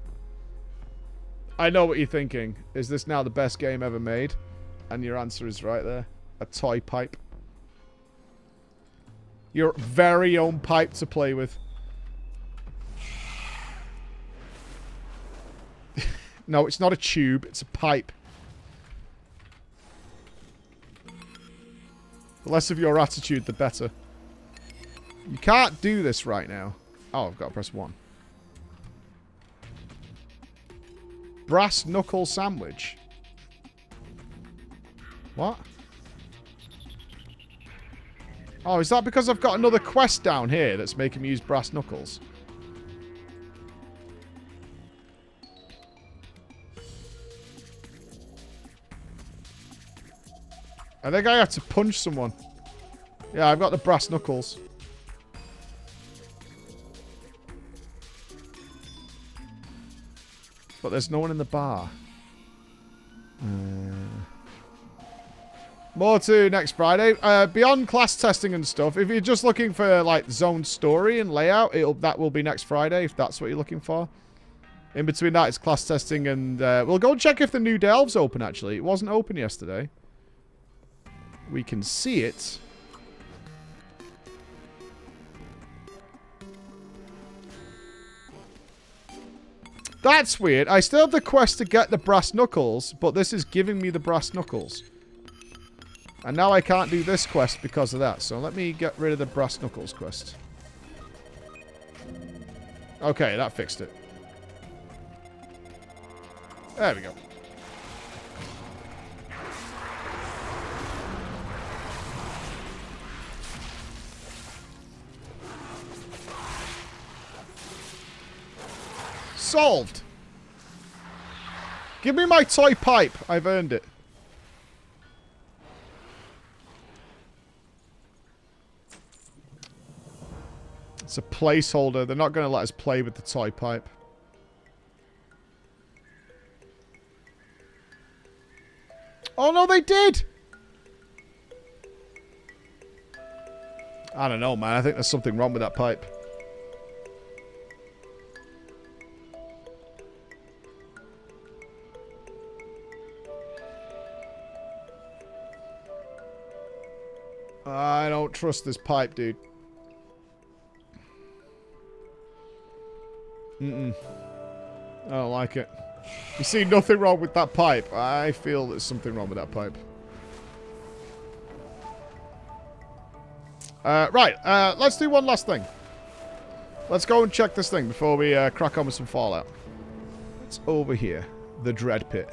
I know what you're thinking. Is this now the best game ever made? And your answer is right there. A toy pipe. Your very own pipe to play with. No, it's not a tube. It's a pipe. The less of your attitude, the better. You can't do this right now. Oh, I've got to press 1. Brass knuckle sandwich. What? Oh, is that because I've got another quest down here that's making me use brass knuckles? I think I have to punch someone. Yeah, I've got the brass knuckles. But there's no one in the bar. More to next Friday. Beyond class testing and stuff, if you're just looking for like zone story and layout, that will be next Friday if that's what you're looking for. In between that, it's class testing and we'll go and check if the new delve's open actually. It wasn't open yesterday. We can see it. That's weird. I still have the quest to get the brass knuckles, but this is giving me the brass knuckles. And now I can't do this quest because of that. So let me get rid of the brass knuckles quest. Okay, that fixed it. There we go. Solved. Give me my toy pipe. I've earned it. It's a placeholder. They're not going to let us play with the toy pipe. Oh, no, they did. I don't know, man. I think there's something wrong with that pipe. I don't trust this pipe, dude. I don't like it. You see nothing wrong with that pipe. I feel there's something wrong with that pipe. Right, let's do one last thing. Let's go and check this thing before we crack on with some Fallout. It's over here. The Dread Pit.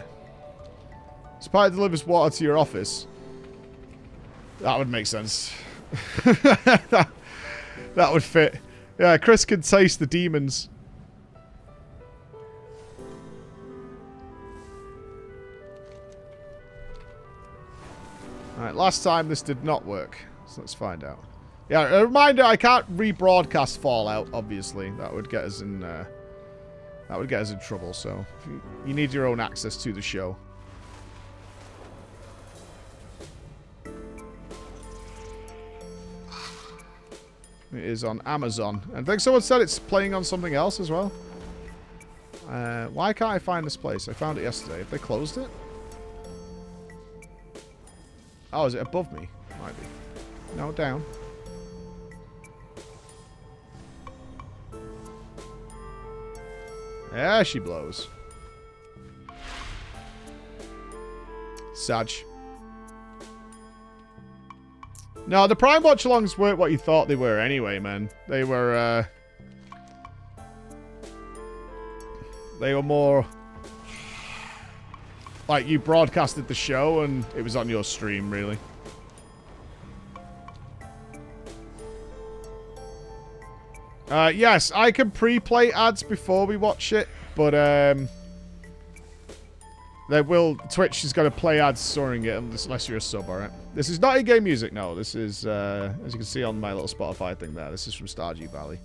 This pipe delivers water to your office. That would make sense. that would fit. Yeah, Chris can taste the demons. Alright, last time this did not work. So let's find out. Yeah, a reminder, I can't rebroadcast Fallout, obviously. That would get us in trouble, so you need your own access to the show. It is on Amazon. And I think someone said it's playing on something else as well. Why can't I find this place? I found it yesterday. Have they closed it? Oh, is it above me? Might be. No, down. Yeah, she blows. Sag. No, the Prime Watch-alongs weren't what you thought they were anyway, man. They were more... like, you broadcasted the show and it was on your stream, really. Yes, I can pre-play ads before we watch it, but Twitch is going to play ads during it unless you're a sub, alright? This is not in-game music, no. This is, as you can see on my little Spotify thing there, this is from Stardew Valley.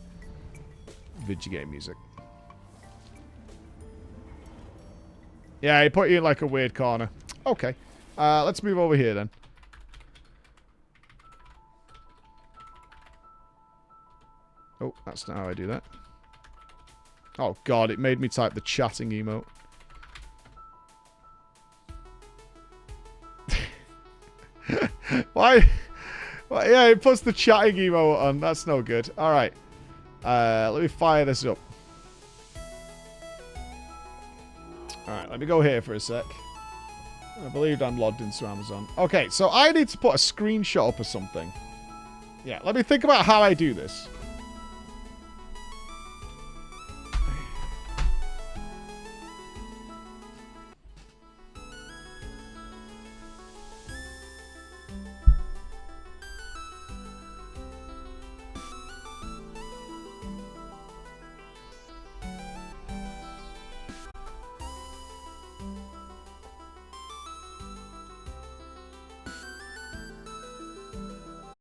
Video game music. Yeah, he put you in like a weird corner. Okay. Let's move over here then. Oh, that's not how I do that. Oh, God, it made me type the chatting emote. Why? Well, yeah, it puts the chatting emote on. That's no good. All right. Let me fire this up. All right, let me go here for a sec. I believe I'm logged into Amazon. Okay, so I need to put a screenshot up or something. Yeah, let me think about how I do this.